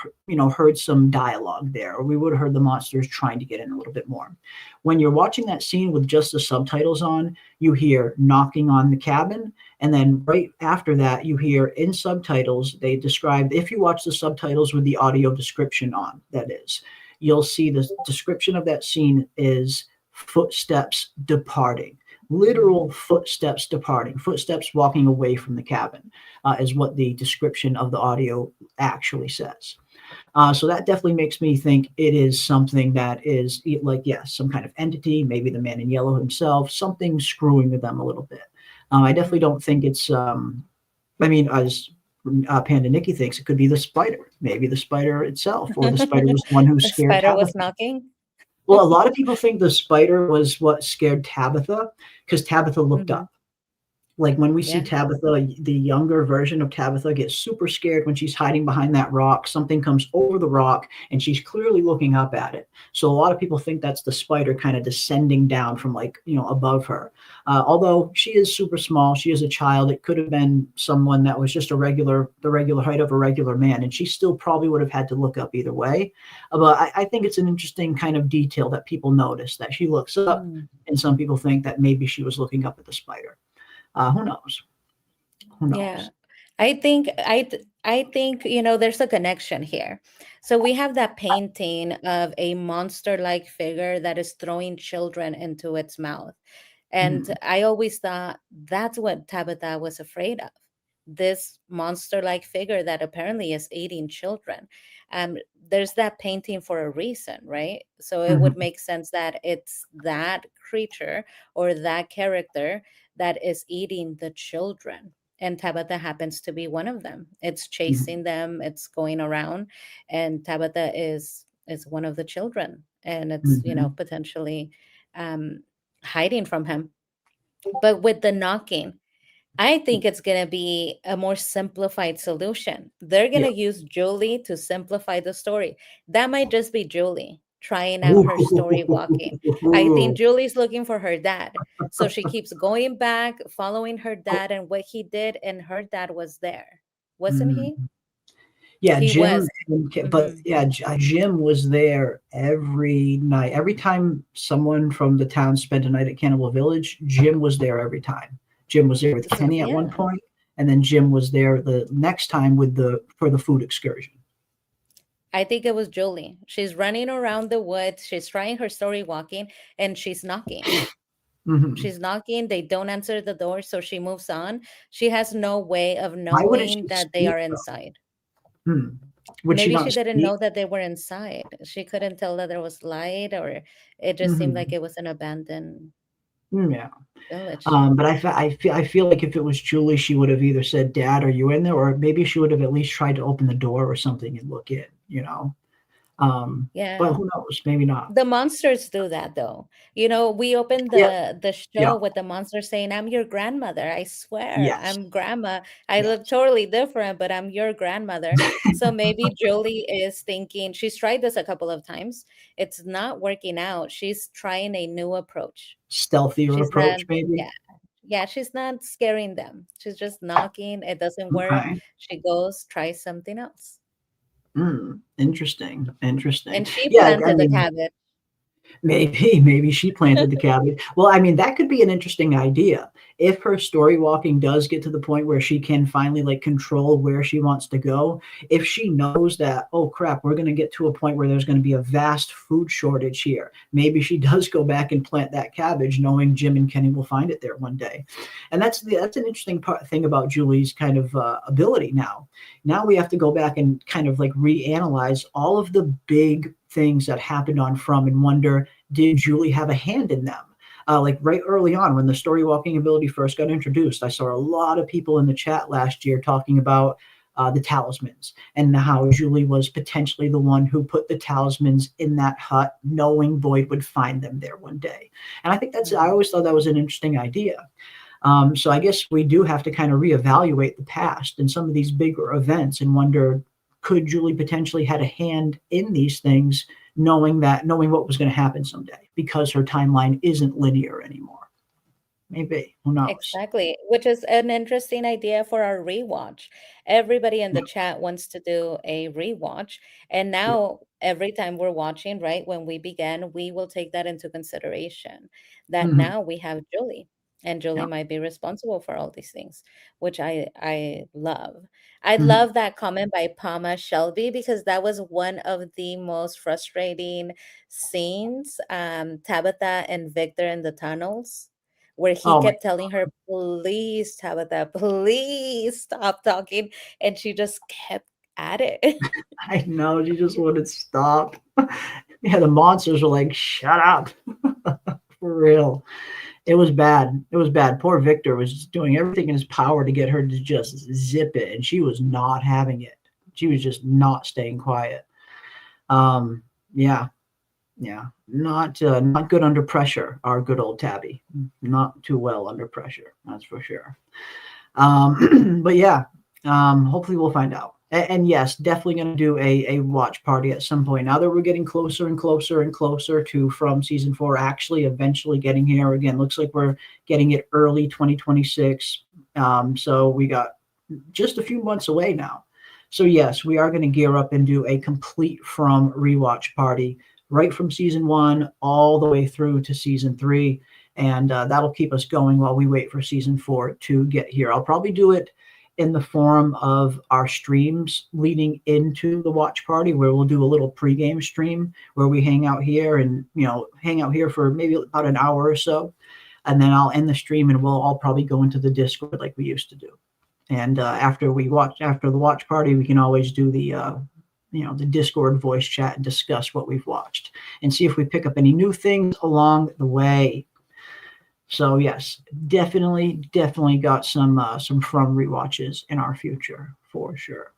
heard some dialogue there, or we would have heard the monsters trying to get in a little bit more. When you're watching that scene with just the subtitles on, you hear knocking on the cabin, and then right after that you hear in subtitles, they describe, if you watch the subtitles with the audio description on, that is, you'll see the description of that scene is footsteps departing, literal footsteps departing, footsteps walking away from the cabin, is what the description of the audio actually says. So that definitely makes me think it is something that is like, yes, some kind of entity, maybe the Man in Yellow himself, something screwing with them a little bit. I definitely don't think it's, as Panda Nikki thinks, it could be the spider, maybe the spider itself, or the spider was the one who The scared spider was Tabitha. knocking. Well, a lot of people think the spider was what scared Tabitha, because Tabitha looked up. Like when we see Tabitha, the younger version of Tabitha gets super scared when she's hiding behind that rock. Something comes over the rock and she's clearly looking up at it. So a lot of people think that's the spider kind of descending down from above her. Although she is super small, she is a child. It could have been someone that was just the regular height of a regular man, and she still probably would have had to look up either way. But I think it's an interesting kind of detail that people notice, that she looks up, and some people think that maybe she was looking up at the spider. Who knows? Yeah, I think there's a connection here. So we have that painting of a monster-like figure that is throwing children into its mouth, and I always thought that's what Tabitha was afraid of. This monster-like figure that apparently is eating children. There's that painting for a reason, right? So it would make sense that it's that creature or that character that is eating the children. And Tabitha happens to be one of them. It's chasing them, it's going around, and Tabitha is one of the children. And it's, potentially hiding from him. But with the knocking, I think it's going to be a more simplified solution. They're going to use Julie to simplify the story. That might just be Julie trying out her story walking. I think Julie's looking for her dad. So she keeps going back, following her dad and what he did, and her dad was there. Wasn't he? Yeah, He Jim, was. but yeah, Jim was there every night. Every time someone from the town spent a night at Cannibal Village, Jim was there every time. Jim was there with Kenny at one point, and then Jim was there the next time for the food excursion. I think it was Julie. She's running around the woods. She's trying her story walking, and she's knocking. She's knocking. They don't answer the door, so she moves on. She has no way of knowing that they are inside. Maybe she didn't know that they were inside. She couldn't tell that there was light, or it just seemed like it was an abandoned village. But I feel like if it was Julie, she would have either said, "Dad, are you in there?" Or maybe she would have at least tried to open the door or something and look in. But who knows? Maybe not. The monsters do that, though. We opened the show with the monster saying, "I'm your grandmother. I swear, I'm grandma. I look totally different, but I'm your grandmother." So maybe Julie is thinking, she's tried this a couple of times. It's not working out. She's trying a new approach. Stealthier approach, maybe. Yeah, she's not scaring them. She's just knocking. It doesn't work. Okay. She goes, tries something else. Interesting. Interesting. And she Yeah, I planted the mean, cabbage. maybe she planted the cabbage. Well, I mean, that could be an interesting idea. If her story walking does get to the point where she can finally like control where she wants to go, if she knows that, oh crap, we're going to get to a point where there's going to be a vast food shortage here, maybe she does go back and plant that cabbage, knowing Jim and Kenny will find it there one day. And that's an interesting thing about Julie's kind of ability now. Now we have to go back and kind of like reanalyze all of the big things that happened on From and wonder, did Julie have a hand in them? Like right early on when the story walking ability first got introduced, I saw a lot of people in the chat last year talking about the talismans and how Julie was potentially the one who put the talismans in that hut, knowing Boyd would find them there one day. And I think I always thought that was an interesting idea. So I guess we do have to kind of reevaluate the past and some of these bigger events and wonder, could Julie potentially had a hand in these things, knowing what was going to happen someday, because her timeline isn't linear anymore? Maybe. Who knows? Exactly, which is an interesting idea for our rewatch. Everybody in the chat wants to do a rewatch. And now, every time we're watching, right, when we began, we will take that into consideration. That Mhm. now we have Julie, and Julie Yeah. might be responsible for all these things, which I love. I Mhm. love that comment by Pama Shelby because that was one of the most frustrating scenes. Tabitha and Victor in the tunnels where he Oh my, kept telling her, please, Tabitha, please stop talking. And she just kept at it. I know, she just wouldn't stop. Yeah, the monsters were like, shut up. For real. It was bad. It was bad. Poor Victor was just doing everything in his power to get her to just zip it, and she was not having it. She was just not staying quiet. Yeah, yeah, not good under pressure. Our good old Tabby, not too well under pressure. That's for sure. But yeah, hopefully we'll find out. And yes, definitely going to do a watch party at some point. Now that we're getting closer and closer and closer to From season 4 actually eventually getting here. Again, looks like we're getting it early 2026. So we got just a few months away now. So yes, we are going to gear up and do a complete From rewatch party, right from season 1 all the way through to season 3. And that'll keep us going while we wait for season 4 to get here. I'll probably do it in the form of our streams leading into the watch party, where we'll do a little pregame stream where we hang out here and, hang out here for maybe about an hour or so. And then I'll end the stream and we'll all probably go into the Discord like we used to do. And after the watch party, we can always do the Discord voice chat and discuss what we've watched and see if we pick up any new things along the way. So yes, definitely got some From rewatches in our future for sure.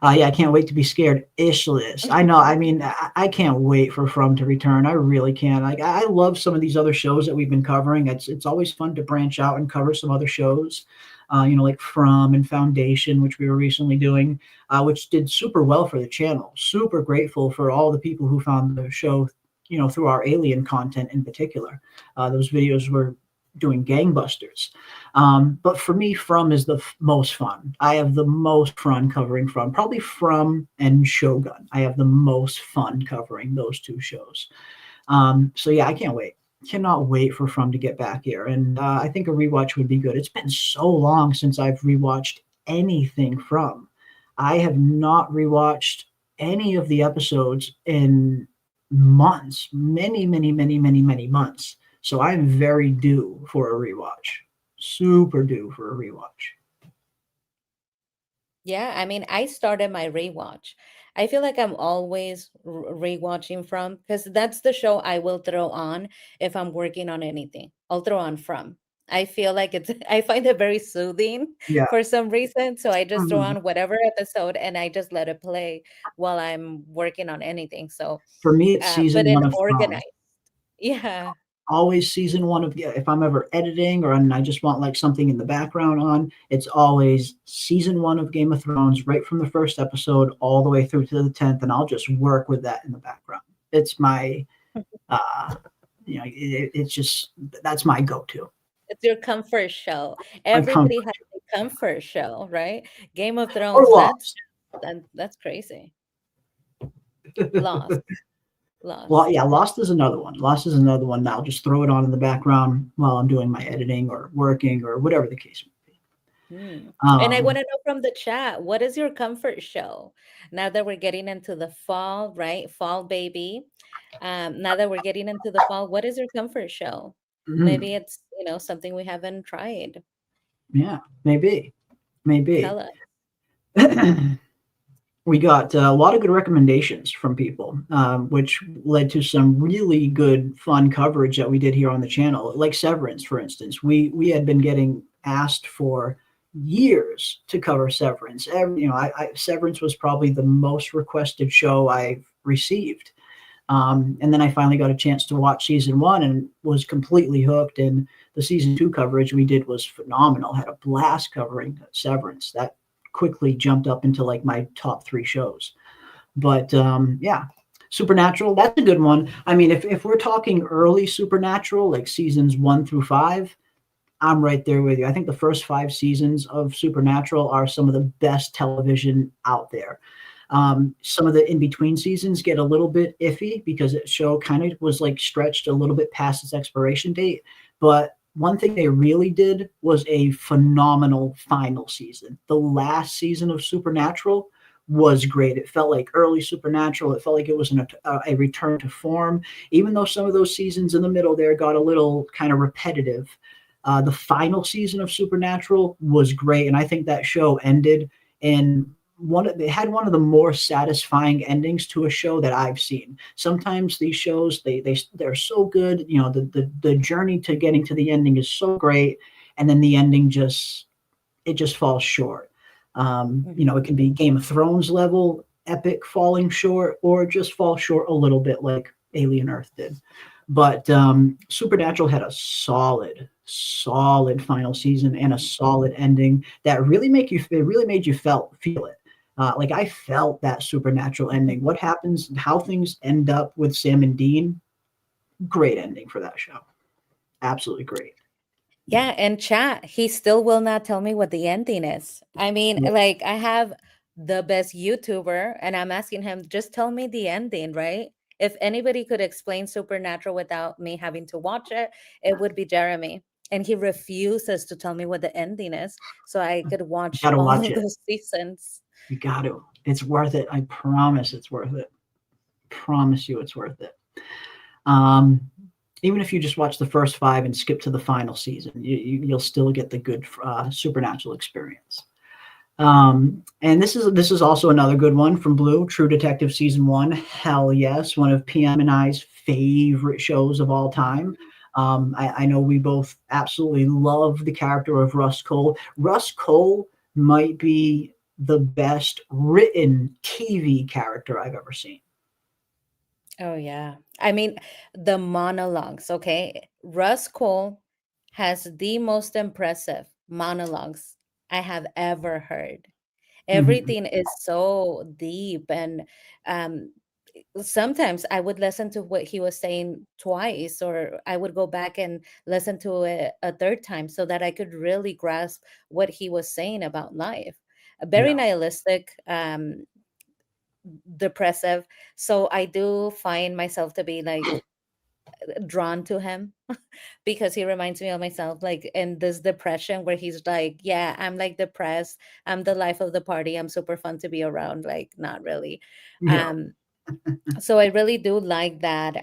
Yeah, I can't wait to be scared ishless. I know. I mean, I can't wait for From to return. I really can. Like, I love some of these other shows that we've been covering. It's always fun to branch out and cover some other shows. Like From and Foundation, which we were recently doing, which did super well for the channel. Super grateful for all the people who found the show, through our Alien content in particular. Those videos were doing gangbusters. But for me, From is the most fun. I have the most fun covering From, probably From and Shogun. I have the most fun covering those two shows. So yeah, I can't wait. Cannot wait for From to get back here. And I think a rewatch would be good. It's been so long since I've rewatched anything From. I have not rewatched any of the episodes in months, many months. So I'm very due for a rewatch. Super due for a rewatch. Yeah, I mean, I started my rewatch. I feel like I'm always rewatching From because that's the show I will throw on if I'm working on anything. I'll throw on From. I feel like I find it very soothing Yeah. for some reason. So I just throw Mhm. on whatever episode and I just let it play while I'm working on anything. So, For me, it's but season it's 1 of From. organized. Yeah. Always season 1 of, if I'm ever editing or I just want like something in the background on, it's always season 1 of Game of Thrones, right from the first episode all the way through to the 10th, and I'll just work with that in the background. It's my it's just that's my go-to. It's your comfort show. My Everybody comfort has a comfort show, right? Game of or Thrones, Lost. that's crazy. Lost, Well, lost. yeah, Lost is another one. Lost is another one. I'll just throw it on in the background while I'm doing my editing or working or whatever the case may be. And I want to know from the chat, what is your comfort show? Now that we're getting into the fall, right? Fall baby. Now that we're getting into the fall, what is your comfort show? Mhm. Maybe it's, something we haven't tried. Yeah, maybe. Tell us. We got a lot of good recommendations from people, which led to some really good, fun coverage that we did here on the channel. Like Severance, for instance, we had been getting asked for years to cover Severance. Severance was probably the most requested show I've received. And then I finally got a chance to watch season 1 and was completely hooked. And the season 2 coverage we did was phenomenal. Had a blast covering Severance. That quickly jumped up into like my top 3 shows. But yeah, Supernatural, that's a good one. I mean, if we're talking early Supernatural, like seasons 1 through 5, I'm right there with you. I think the first 5 seasons of Supernatural are some of the best television out there. Some of the in-between seasons get a little bit iffy because the show kind of was like stretched a little bit past its expiration date. But one thing they really did was a phenomenal final season. The last season of Supernatural was great. It felt like early Supernatural. It felt like it was a return to form, even though some of those seasons in the middle there got a little kind of repetitive. The final season of Supernatural was great, and I think that show ended in they had one of the more satisfying endings to a show that I've seen. Sometimes these shows they're so good, the journey to getting to the ending is so great, and then the ending just falls short. It can be Game of Thrones level epic falling short, or just fall short a little bit like Alien Earth did. But Supernatural had a solid final season and a solid ending that really made you feel it. Like I felt that Supernatural ending. What happens, how things end up with Sam and Dean, great ending for that show. Absolutely great. Yeah, and chat, he still will not tell me what the ending is. I mean, like I have the best YouTuber and I'm asking him, just tell me the ending, right? If anybody could explain Supernatural without me having to watch it, it would be Jeremy. And he refuses to tell me what the ending is so I could watch all watch of it. those seasons. You got to. It's worth it. I promise it's worth it. Promise you it's worth it. Even if you just watch the first 5 and skip to the final season, you'll still get the good Supernatural experience. And this is also another good one from Blue, True Detective season 1. Hell yes, one of PM and I's favorite shows of all time. I know we both absolutely love the character of Rust Cohle. Rust Cohle might be the best written TV character I've ever seen. Oh yeah. I mean, the monologues, okay? Russ Cole has the most impressive monologues I have ever heard. Everything is so deep, and sometimes I would listen to what he was saying twice, or I would go back and listen to it a third time so that I could really grasp what he was saying about life. Very nihilistic, depressive. So I do find myself to be like drawn to him because he reminds me of myself, like in this depression where he's like, yeah, I'm like depressed, I'm the life of the party, I'm super fun to be around, like not really. So I really do like that,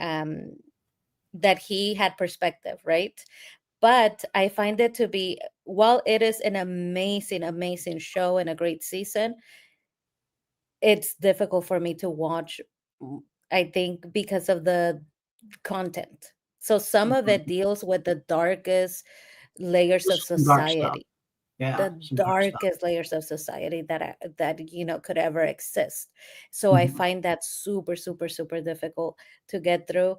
that he had perspective, right? But I find it to be, while it is an amazing show and a great season, it's difficult for me to watch, I think, because of the content. So some of it deals with the darkest layers of society. The darkest layers of society that could ever exist. So I find that super difficult to get through,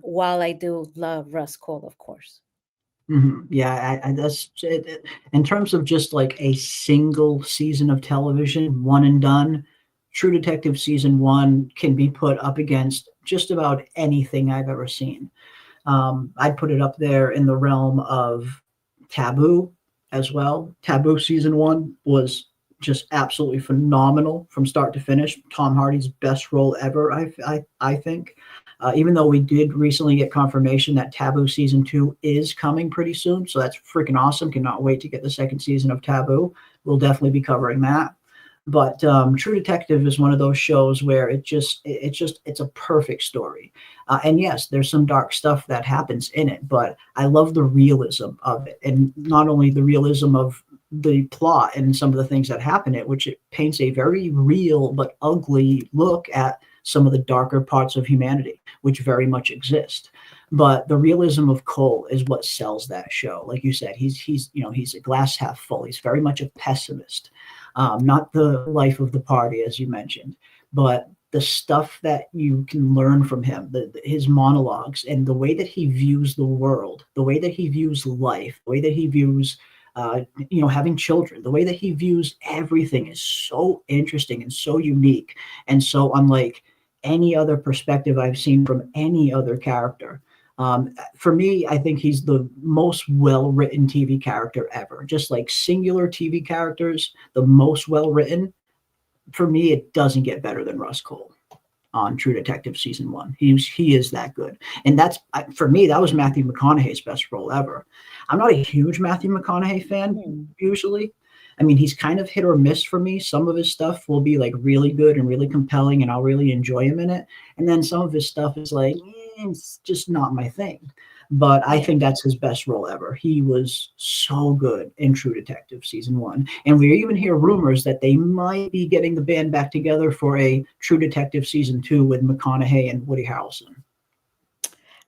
while I do love Russ Cole, of course. Yeah, that's it. In terms of just like a single season of television, one and done, True Detective season 1 can be put up against just about anything I've ever seen. I'd put it up there in the realm of Taboo as well. Taboo season 1 was just absolutely phenomenal from start to finish. Tom Hardy's best role ever, I think. Even though we did recently get confirmation that Taboo season 2 is coming pretty soon, so that's freaking awesome. Cannot wait to get the second season of Taboo. We'll definitely be covering that. But True Detective is one of those shows where it's a perfect story. And yes, there's some dark stuff that happens in it, but I love the realism of it, and not only the realism of the plot and some of the things that happen in it, which it paints a very real but ugly look at some of the darker parts of humanity, which very much exist. But the realism of Cole is what sells that show. Like you said, he's a glass half full. He's very much a pessimist. Not the life of the party, as you mentioned, but the stuff that you can learn from him, his monologues, and the way that he views the world, the way that he views life, the way that he views, having children, the way that he views everything is so interesting and so unique and so unlike any other perspective I've seen from any other character. For me, I think he's the most well-written TV character ever. Just like singular TV characters, the most well-written. For me, it doesn't get better than Russ Cole on True Detective season 1. He is that good, and for me, that was Matthew McConaughey's best role ever. I'm not a huge Matthew McConaughey fan usually. I mean, he's kind of hit or miss for me. Some of his stuff will be like really good and really compelling, and I'll really enjoy him in it. And then some of his stuff is like, it's just not my thing. But I think that's his best role ever. He was so good in True Detective season 1. And we even hear rumors that they might be getting the band back together for a True Detective season 2 with McConaughey and Woody Harrelson.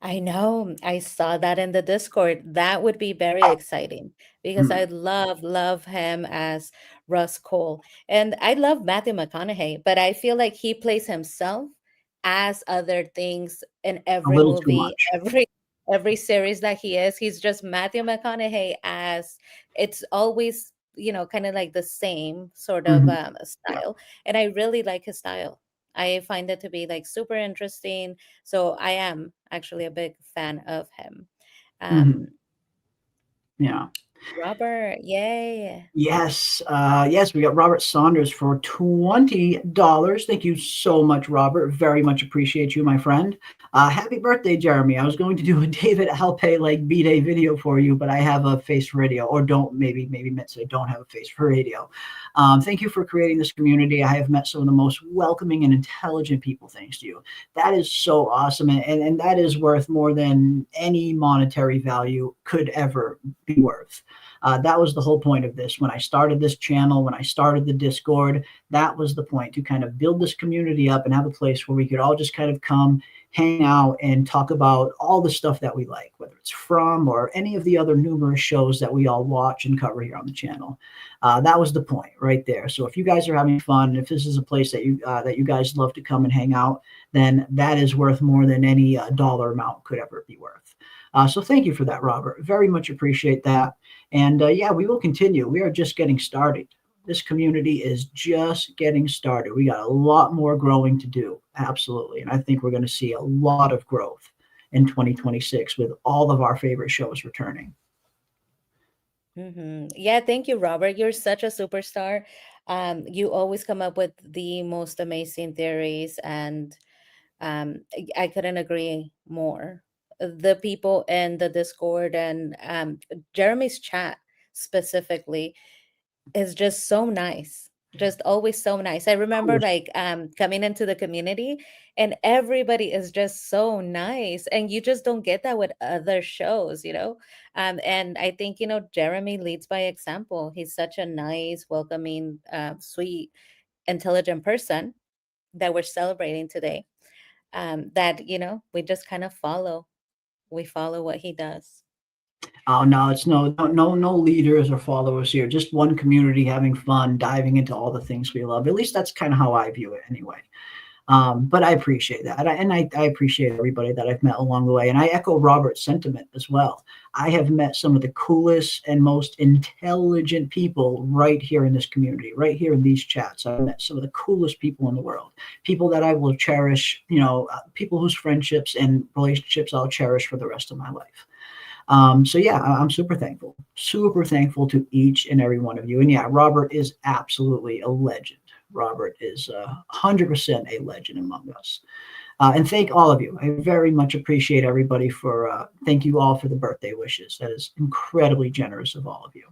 I know. I saw that in the Discord. That would be very exciting because I love him as Russ Cole. And I love Matthew McConaughey, but I feel like he plays himself as other things in A every little too movie, much. every series that he is. He's just Matthew McConaughey as it's always, kind of like the same sort of Mhm. Yeah. style. And I really like his style. I find it to be like super interesting. So I am actually a big fan of him. Mhm. Um, Yeah. Robert, yay. Yes, we got Robert Saunders for $20. Thank you so much, Robert. Very much appreciate you, my friend. Happy birthday, Jeremy. I was going to do a David Alpay like B-Day video for you, but I have a face for radio, or don't maybe meant to say don't have a face for radio. Thank you for creating this community. I have met some of the most welcoming and intelligent people thanks to you. That is so awesome, and that is worth more than any monetary value could ever be worth. That was the whole point of this. When I started this channel, when I started the Discord, that was the point, to kind of build this community up and have a place where we could all just kind of come, hang out, and talk about all the stuff that we like, whether it's From or any of the other numerous shows that we all watch and cover here on the channel. That was the point right there. So if you guys are having fun, if this is a place that you guys love to come and hang out, then that is worth more than any dollar amount could ever be worth. So thank you for that, Robert. Very much appreciate that. And yeah, we will continue. We are just getting started. This community is just getting started. We got a lot more growing to do. Absolutely. And I think we're going to see a lot of growth in 2026 with all of our favorite shows returning. Yeah, thank you, Robert. You're such a superstar. You always come up with the most amazing theories, and I couldn't agree more. The people in the Discord and Jeremy's chat specifically is just so nice. Just always so nice. I remember Cool. like coming into the community and everybody is just so nice. And you just don't get that with other shows. And I think, Jeremy leads by example. He's such a nice, welcoming, sweet, intelligent person that we're celebrating today. That, we just kind of follow. We follow what he does. Oh no, it's no leaders or followers here. Just one community having fun, diving into all the things we love. At least that's kind of how I view it anyway. But I appreciate that. And I appreciate everybody that I've met along the way. And I echo Robert's sentiment as well. I have met some of the coolest and most intelligent people right here in this community, right here in these chats. I've met some of the coolest people in the world, people that I will cherish, people whose friendships and relationships I'll cherish for the rest of my life. So yeah, I'm super thankful to each and every one of you. And yeah, Robert is absolutely a legend. Robert is 100% a legend among us. And thank all of you. I very much appreciate everybody thank you all for the birthday wishes. That is incredibly generous of all of you.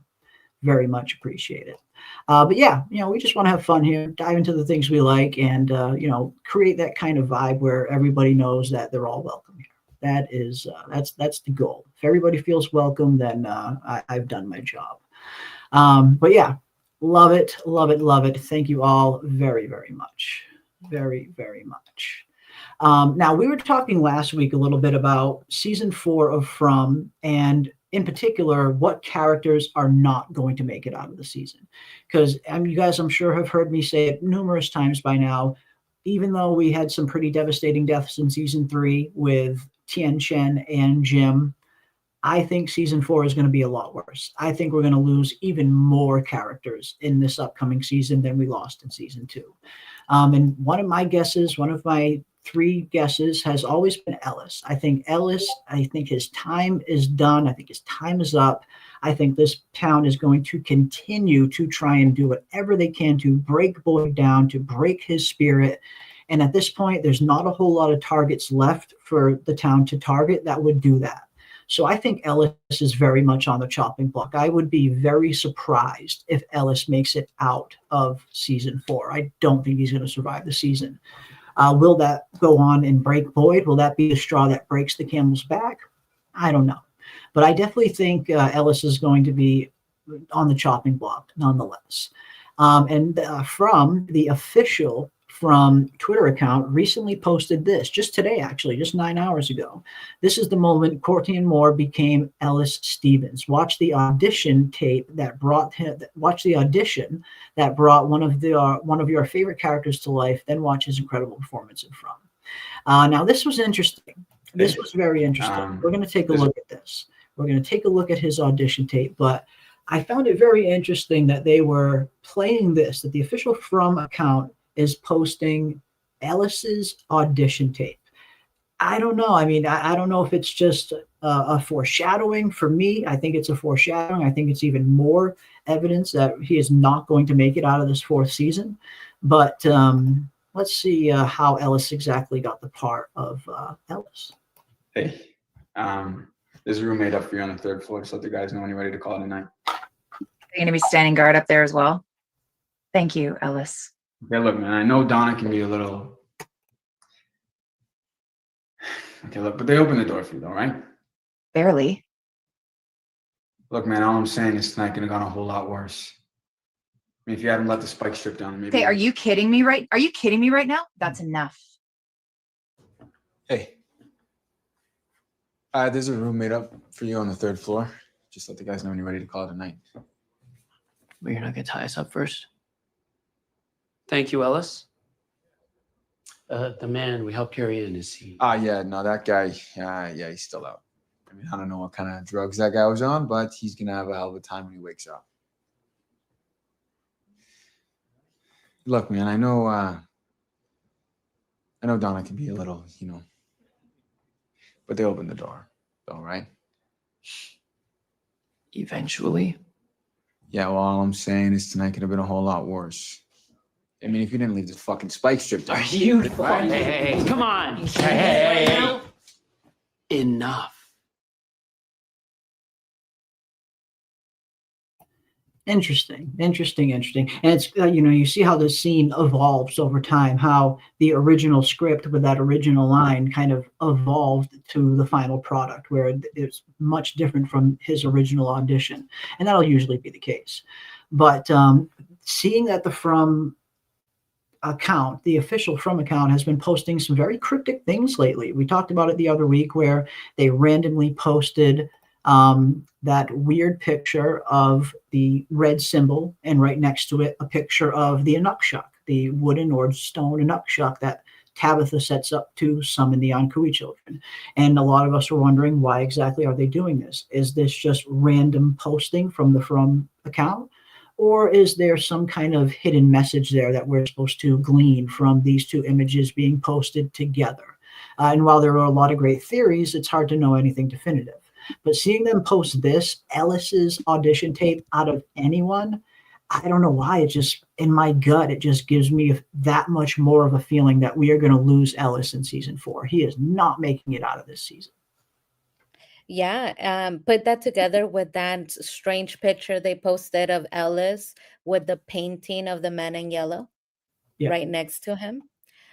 Very much appreciate it. But yeah, we just want to have fun here, dive into the things we like, and, create that kind of vibe where everybody knows that they're all welcome here. That is, that's the goal. If everybody feels welcome, then I've done my job. But yeah, love it, love it, love it. Thank you all very, very much. Very, very much. Now, we were talking last week a little bit about season 4 of From, and in particular, what characters are not going to make it out of the season. Because you guys, I'm sure, have heard me say it numerous times by now, even though we had some pretty devastating deaths in season 3 with Tien Chen and Jim, I think season 4 is going to be a lot worse. I think we're going to lose even more characters in this upcoming season than we lost in season 2. And one of my 3 guesses has always been Ellis. I think his time is done. I think his time is up. I think this town is going to continue to try and do whatever they can to break Boyd down, to break his spirit. And at this point, there's not a whole lot of targets left for the town to target that would do that. So I think Ellis is very much on the chopping block. I would be very surprised if Ellis makes it out of season 4. I don't think he's going to survive the season. Will that go on and break Boyd? Will that be the straw that breaks the camel's back? I don't know. But I definitely think Ellis is going to be on the chopping block nonetheless. And From the official From Twitter account recently posted this, just today, actually, just 9 hours ago. This is the moment Courtney and Moore became Ellis Stevens. Watch the audition tape that brought one of your favorite characters to life, then watch his incredible performance in From. Now, this was interesting. This was very interesting. We're going to take a look at this. We're going to take a look at his audition tape, but I found it very interesting that they were playing this, that the official From account is posting Ellis's audition tape. I don't know. I mean, I don't know if it's just a foreshadowing. For me, I think it's a foreshadowing. I think it's even more evidence that he is not going to make it out of this 4th season. But let's see how Ellis exactly got the part of Ellis. Hey, there's a room made up for you on the 3rd floor. Just let the guys know when you're ready to call it a night. Are you going to be standing guard up there as well? Thank you, Ellis. Okay, look, man, I know Donna can be a little... Okay, look, but they opened the door for you, though, right? Barely. Look, man, all I'm saying is tonight gonna go a whole lot worse. I mean, if you hadn't let the spike strip down, maybe... Okay, are you kidding me right now? That's enough. Hey. There's a room made up for you on the 3rd floor. Just let the guys know when you're ready to call it a night. But you're not going to tie us up first? Thank you, Ellis. The man we helped carry in, is he? Yeah, no, that guy, yeah, he's still out. I mean, I don't know what kind of drugs that guy was on, but he's going to have a hell of a time when he wakes up. Look, man, I know Donna can be a little, but they opened the door, though, right? Eventually. Yeah, well, all I'm saying is tonight could have been a whole lot worse. I mean, if you didn't leave the fucking spike strip down. Are you? Hey, come on. Hey. Enough. Interesting. And it's, you see how the scene evolves over time, how the original script with that original line kind of evolved to the final product, where it's much different from his original audition. And that'll usually be the case. But seeing that the From account, the official From account, has been posting some very cryptic things lately. We talked about it the other week where they randomly posted that weird picture of the red symbol, and right next to it, a picture of the Inukshuk, the wooden or stone Inukshuk that Tabitha sets up to summon the Ankui children. And a lot of us are wondering, why exactly are they doing this? Is this just random posting from the From account? Or is there some kind of hidden message there that we're supposed to glean from these two images being posted together? And while there are a lot of great theories, it's hard to know anything definitive. But seeing them post this, Ellis's audition tape, out of anyone, I don't know why. It just, in my gut, it just gives me that much more of a feeling that we are going to lose Ellis in season 4. He is not making it out of this season. Yeah, put that together with that strange picture they posted of Ellis with the painting of the man in yellow Yeah. right next to him.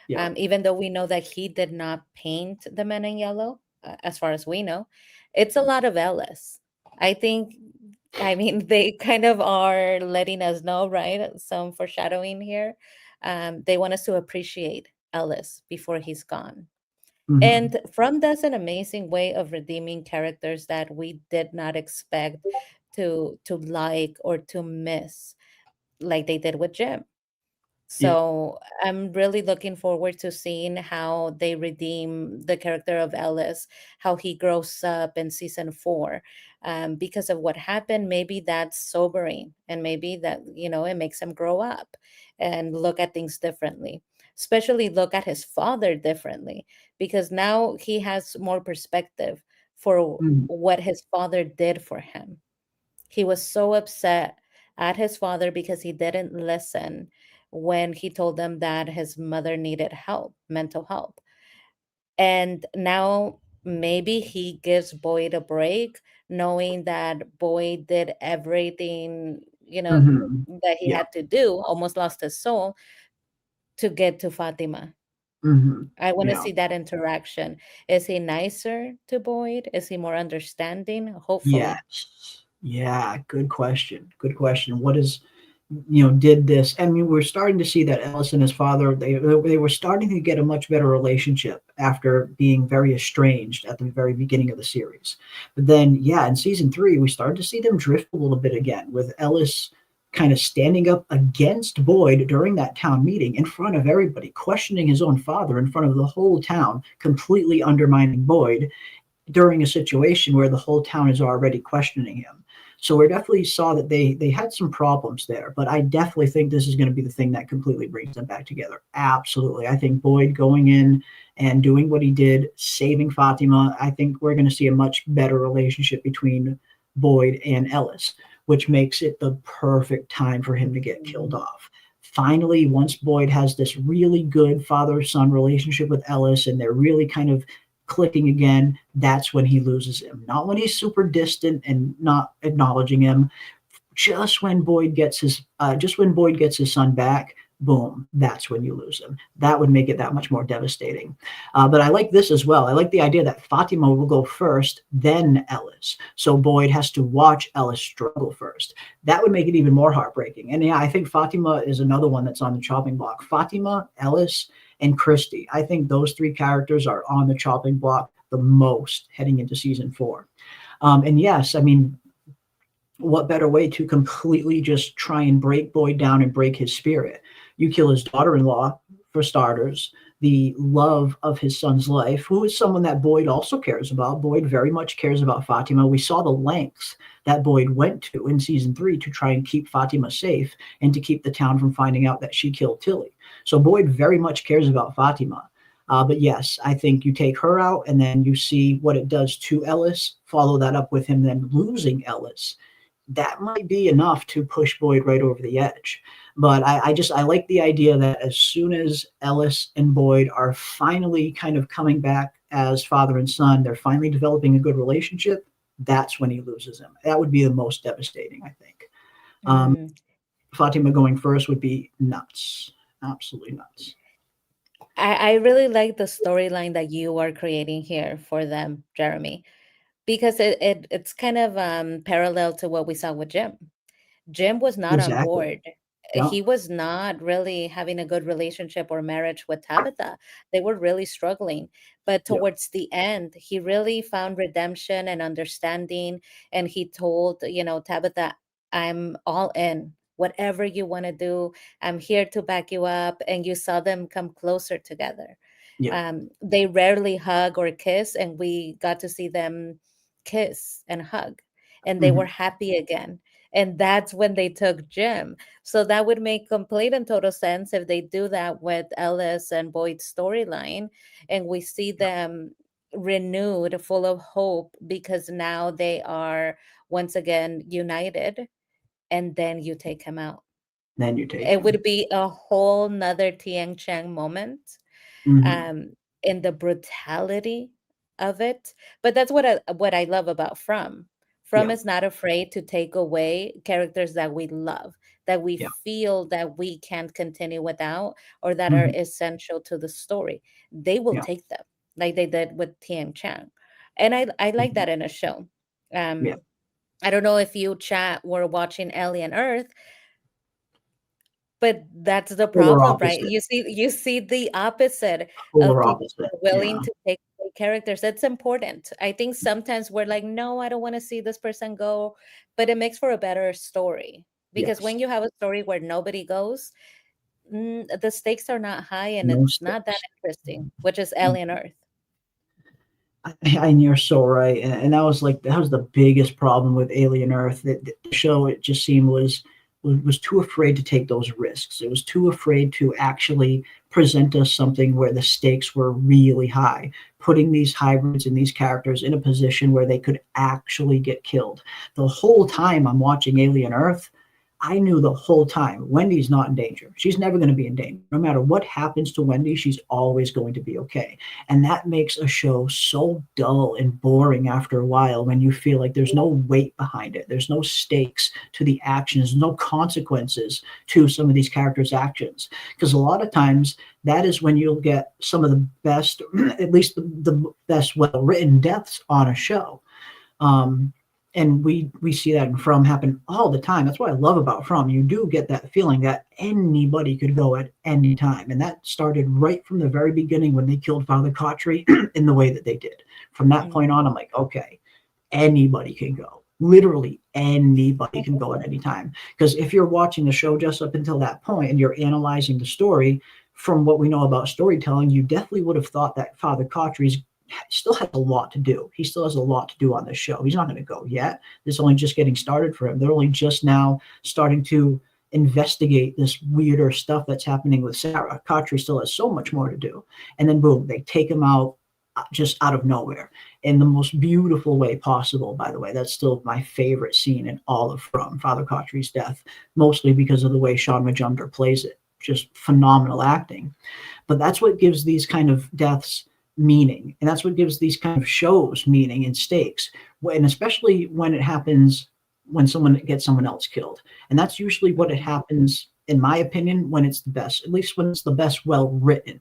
Yeah. Even though we know that he did not paint the man in yellow, as far as we know, it's a lot of Ellis. I think, I mean, they kind of are letting us know, right? Some foreshadowing here. They want us to appreciate Ellis before he's gone. Mhm. And From does an amazing way of redeeming characters that we did not expect to like or to miss, like they did with Jim. Yeah. So I'm really looking forward to seeing how they redeem the character of Ellis, how he grows up in season 4. Because of what happened, maybe that's sobering, and maybe that, it makes him grow up and look at things differently, especially look at his father differently, because now he has more perspective for Mhm. what his father did for him. He was so upset at his father because he didn't listen when he told them that his mother needed help, mental help. And now maybe he gives Boyd a break, knowing that Boyd did everything, Mhm. that he Yeah. had to do, almost lost his soul to get to Fatima. Mhm. I want to Yeah. see that interaction. Is he nicer to Boyd? Is he more understanding? Hopefully. Yes. Yeah, good question. Good question. What is, did this? I mean, we're starting to see that Ellis and his father, they were starting to get a much better relationship after being very estranged at the very beginning of the series. But then, yeah, in season 3, we started to see them drift a little bit again, with Ellis kind of standing up against Boyd during that town meeting in front of everybody, questioning his own father in front of the whole town, completely undermining Boyd during a situation where the whole town is already questioning him. So we definitely saw that they had some problems there, but I definitely think this is going to be the thing that completely brings them back together. Absolutely. I think Boyd going in and doing what he did, saving Fatima, I think we're going to see a much better relationship between Boyd and Ellis, which makes it the perfect time for him to get killed off. Finally, once Boyd has this really good father-son relationship with Ellis and they're really kind of clicking again, that's when he loses him. Not when he's super distant and not acknowledging him. Just when Boyd gets his son back, boom, that's when you lose him. That would make it that much more devastating. But I like this as well. I like the idea that Fatima will go first, then Ellis. So Boyd has to watch Ellis struggle first. That would make it even more heartbreaking. And yeah, I think Fatima is another one that's on the chopping block. Fatima, Ellis, and Christy. I think those 3 characters are on the chopping block the most heading into season 4. And yes, I mean, what better way to completely just try and break Boyd down and break his spirit? You kill his daughter-in-law, for starters, the love of his son's life, who is someone that Boyd also cares about. Boyd very much cares about Fatima. We saw the lengths that Boyd went to in season 3 to try and keep Fatima safe and to keep the town from finding out that she killed Tilly. So Boyd very much cares about Fatima. But yes, I think you take her out and then you see what it does to Ellis, follow that up with him then losing Ellis. That might be enough to push Boyd right over the edge. But I like the idea that as soon as Ellis and Boyd are finally kind of coming back as father and son, they're finally developing a good relationship, that's when he loses him. That would be the most devastating, I think. Mm. Fatima going first would be nuts. Absolutely nuts. I really like the storyline that you are creating here for them, Jeremy, because it's kind of parallel to what we saw with Jim. Jim was not on Exactly. board. Yeah. He was not really having a good relationship or marriage with Tabitha. They were really struggling. But Yeah. towards the end, he really found redemption and understanding. And he told, Tabitha, I'm all in. Whatever you want to do, I'm here to back you up. And you saw them come closer together. Yeah. They rarely hug or kiss, and we got to see them kiss and hug, and they were Mhm. happy again. And that's when they took Jim. So that would make complete and total sense if they do that with Ellis and Boyd's storyline, and we see them renewed, full of hope, because now they are once again united, and then you take him out. Then you take It him. would be a whole nother Tian Chang moment, Mhm. um, in the brutality of it. But that's what I love about From. From Yeah. is not afraid to take away characters that we love, that we Yeah. feel that we can't continue without, or that are Mhm. essential to the story. They will Yeah. take them, like they did with Tian Chang. And I like Mhm. that in a show. Yeah. I don't know if you chat were watching Alien Earth, but that's the Polar problem, right? opposite. You see the opposite of Polar people opposite. willing Yeah. to take away characters. That's important. I think sometimes we're like, no, I don't want to see this person go, but it makes for a better story. Because Yes. when you have a story where nobody goes, the stakes are not high and No it's not that stakes. interesting, which is Mm. Alien Earth. And you're so right. And that was like that was the biggest problem with Alien Earth. That the show, it just seemed, was too afraid to take those risks. It was too afraid to actually present us something where the stakes were really high, putting these hybrids and these characters in a position where they could actually get killed. The whole time I'm watching Alien Earth, I knew the whole time Wendy's not in danger. She's never going to be in danger. No matter what happens to Wendy, she's always going to be okay. And that makes a show so dull and boring after a while when you feel like there's no weight behind it. There's no stakes to the actions, no consequences to some of these characters' actions. Because a lot of times that is when you'll get some of the best, at least the best well written deaths on a show. Um, and we see that in From happen all the time. That's what I love about From. You do get that feeling that anybody could go at any time, and that started right from the very beginning when they killed Father Kotri in the way that they did. From that point on, I'm like, okay, anybody can go. Literally anybody can go at any time. Because if you're watching the show just up until that point and you're analyzing the story, from what we know about storytelling, you definitely would have thought that Father Kotri still has a lot to do. He still has a lot to do on this show. He's not going to go yet. This is only just getting started for him. They're only just now starting to investigate this weirder stuff that's happening with Sarah. Kotri still has so much more to do. And then boom, they take him out just out of nowhere in the most beautiful way possible, by the way. That's still my favorite scene in all of From, Father Kotri's death, mostly because of the way Sean Majumder plays it. Just phenomenal acting. But that's what gives these kind of deaths meaning. And that's what gives these kind of shows meaning and stakes. And especially when it happens when someone gets someone else killed. And that's usually what it happens, in my opinion, when it's the best, at least when it's the best well written.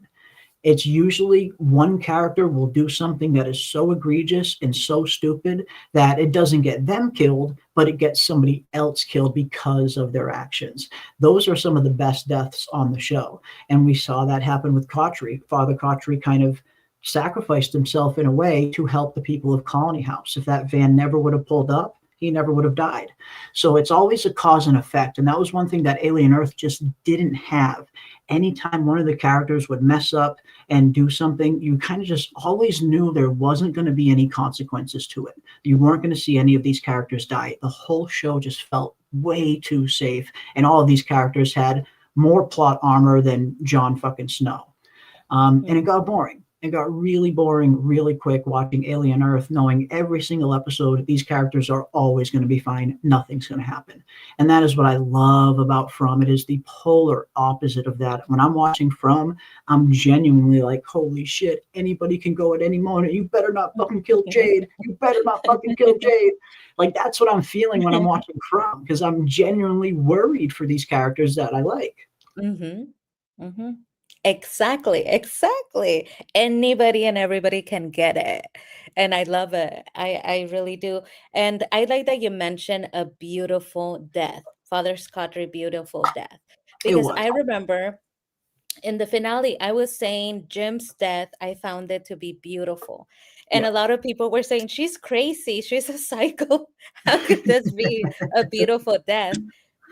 It's usually one character will do something that is so egregious and so stupid that it doesn't get them killed, but it gets somebody else killed because of their actions. Those are some of the best deaths on the show. And we saw that happen with Kotri. Father Kotri kind of sacrificed himself in a way to help the people of Colony House. If that van never would have pulled up, he never would have died. So it's always a cause and effect. And that was one thing that Alien Earth just didn't have. Anytime one of the characters would mess up and do something, you kind of just always knew there wasn't going to be any consequences to it. You weren't going to see any of these characters die. The whole show just felt way too safe. And all of these characters had more plot armor than Jon fucking Snow. And it got boring. It got really boring really quick watching Alien Earth, knowing every single episode these characters are always going to be fine. Nothing's going to happen. And that is what I love about From. It is the polar opposite of that. When I'm watching From, I'm genuinely like, holy shit, anybody can go at any moment. You better not fucking kill Jade. You better not fucking kill Jade. Like, that's what I'm feeling when I'm watching From, because I'm genuinely worried for these characters that I like. Mm-hmm. Mm-hmm. Exactly. Anybody and everybody can get it. And I love it. I really do. And I like that you mentioned a beautiful death, Father Scottry, beautiful death. It Because was. I remember in the finale, I was saying Jim's death, I found it to be beautiful. And Yeah. a lot of people were saying, she's crazy. She's a psycho. How could this be a beautiful death?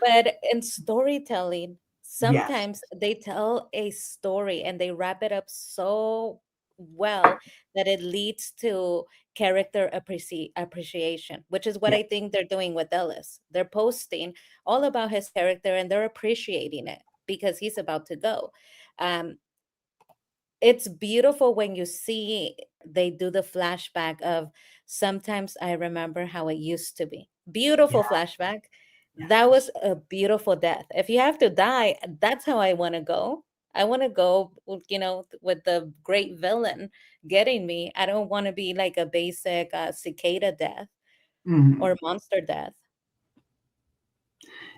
But in storytelling, Yes. sometimes they tell a story and they wrap it up so well that it leads to character appreciation, which is what Yeah. I think they're doing with Ellis. They're posting all about his character and they're appreciating it because he's about to go. Um, it's beautiful when you see they do the flashback of sometimes I remember how it used to be. Beautiful Yeah. flashback. That was a beautiful death. If you have to die, that's how I want to go. I want to go, with the great villain getting me. I don't want to be like a basic cicada death Mhm. or monster death.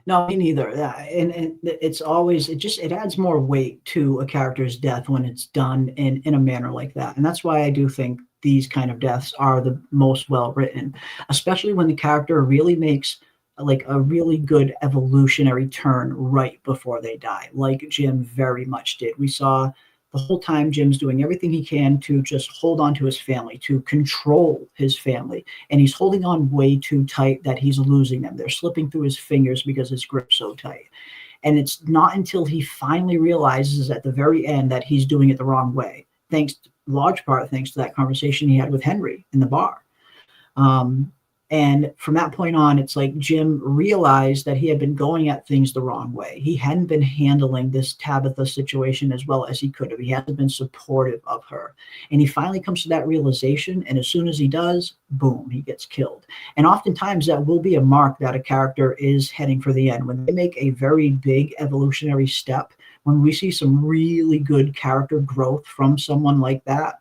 No, me neither. And it's always it adds more weight to a character's death when it's done in a manner like that. And that's why I do think these kind of deaths are the most well written, especially when the character really makes like a really good evolutionary turn right before they die, like Jim very much did. We saw the whole time Jim's doing everything he can to just hold on to his family, to control his family, and he's holding on way too tight that he's losing them. They're slipping through his fingers because his grip's so tight. And it's not until he finally realizes at the very end that he's doing it the wrong way, thanks large part thanks to that conversation he had with Henry in the bar. Um, and from that point on, it's like Jim realized that he had been going at things the wrong way. He hadn't been handling this Tabitha situation as well as he could have. He hadn't been supportive of her. And he finally comes to that realization. And as soon as he does, boom, he gets killed. And oftentimes that will be a mark that a character is heading for the end. When they make a very big evolutionary step, when we see some really good character growth from someone like that,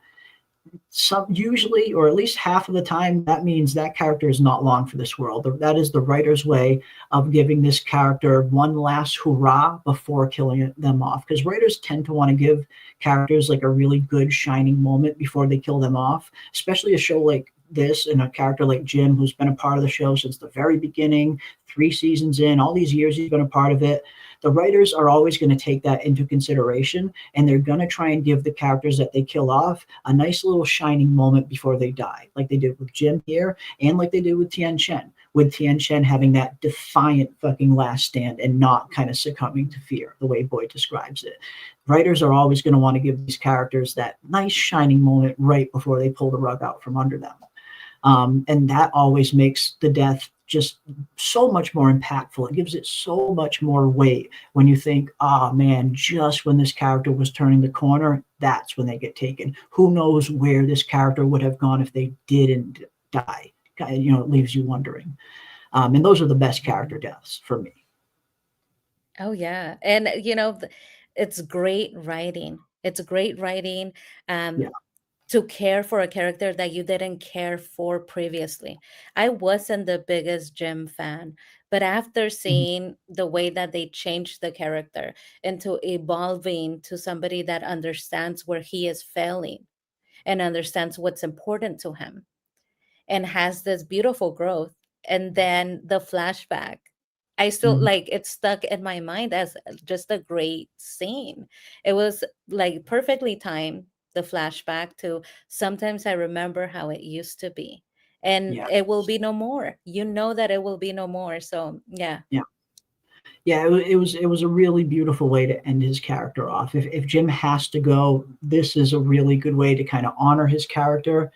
some usually, or at least half of the time, that means that character is not long for this world. That is the writer's way of giving this character one last hurrah before killing them off. Because writers tend to want to give characters like a really good shining moment before they kill them off, especially a show like this and a character like Jim, who's been a part of the show since the very beginning, 3 seasons in, all these years he's been a part of it. The writers are always going to take that into consideration, and they're going to try and give the characters that they kill off a nice little shining moment before they die, like they did with Jim here and like they did with Tien Chen, with Tien Chen having that defiant fucking last stand and not kind of succumbing to fear, the way Boyd describes it. Writers are always going to want to give these characters that nice shining moment right before they pull the rug out from under them. And that always makes the death just so much more impactful. It gives it so much more weight when you think, oh man, just when this character was turning the corner, that's when they get taken. Who knows where this character would have gone if they didn't die? It leaves you wondering. And those are the best character deaths for me. Oh yeah. And it's great writing. It's great writing. Yeah. To care for a character that you didn't care for previously. I wasn't the biggest Jim fan, but after seeing the way that they changed the character into evolving to somebody that understands where he is failing and understands what's important to him and has this beautiful growth, and then the flashback, I still like it stuck in my mind as just a great scene. It was like perfectly timed, the flashback to sometimes I remember how it used to be. And Yeah. it will be no more. You know that it will be no more. So yeah. Yeah. Yeah, it was a really beautiful way to end his character off. If Jim has to go, this is a really good way to kind of honor his character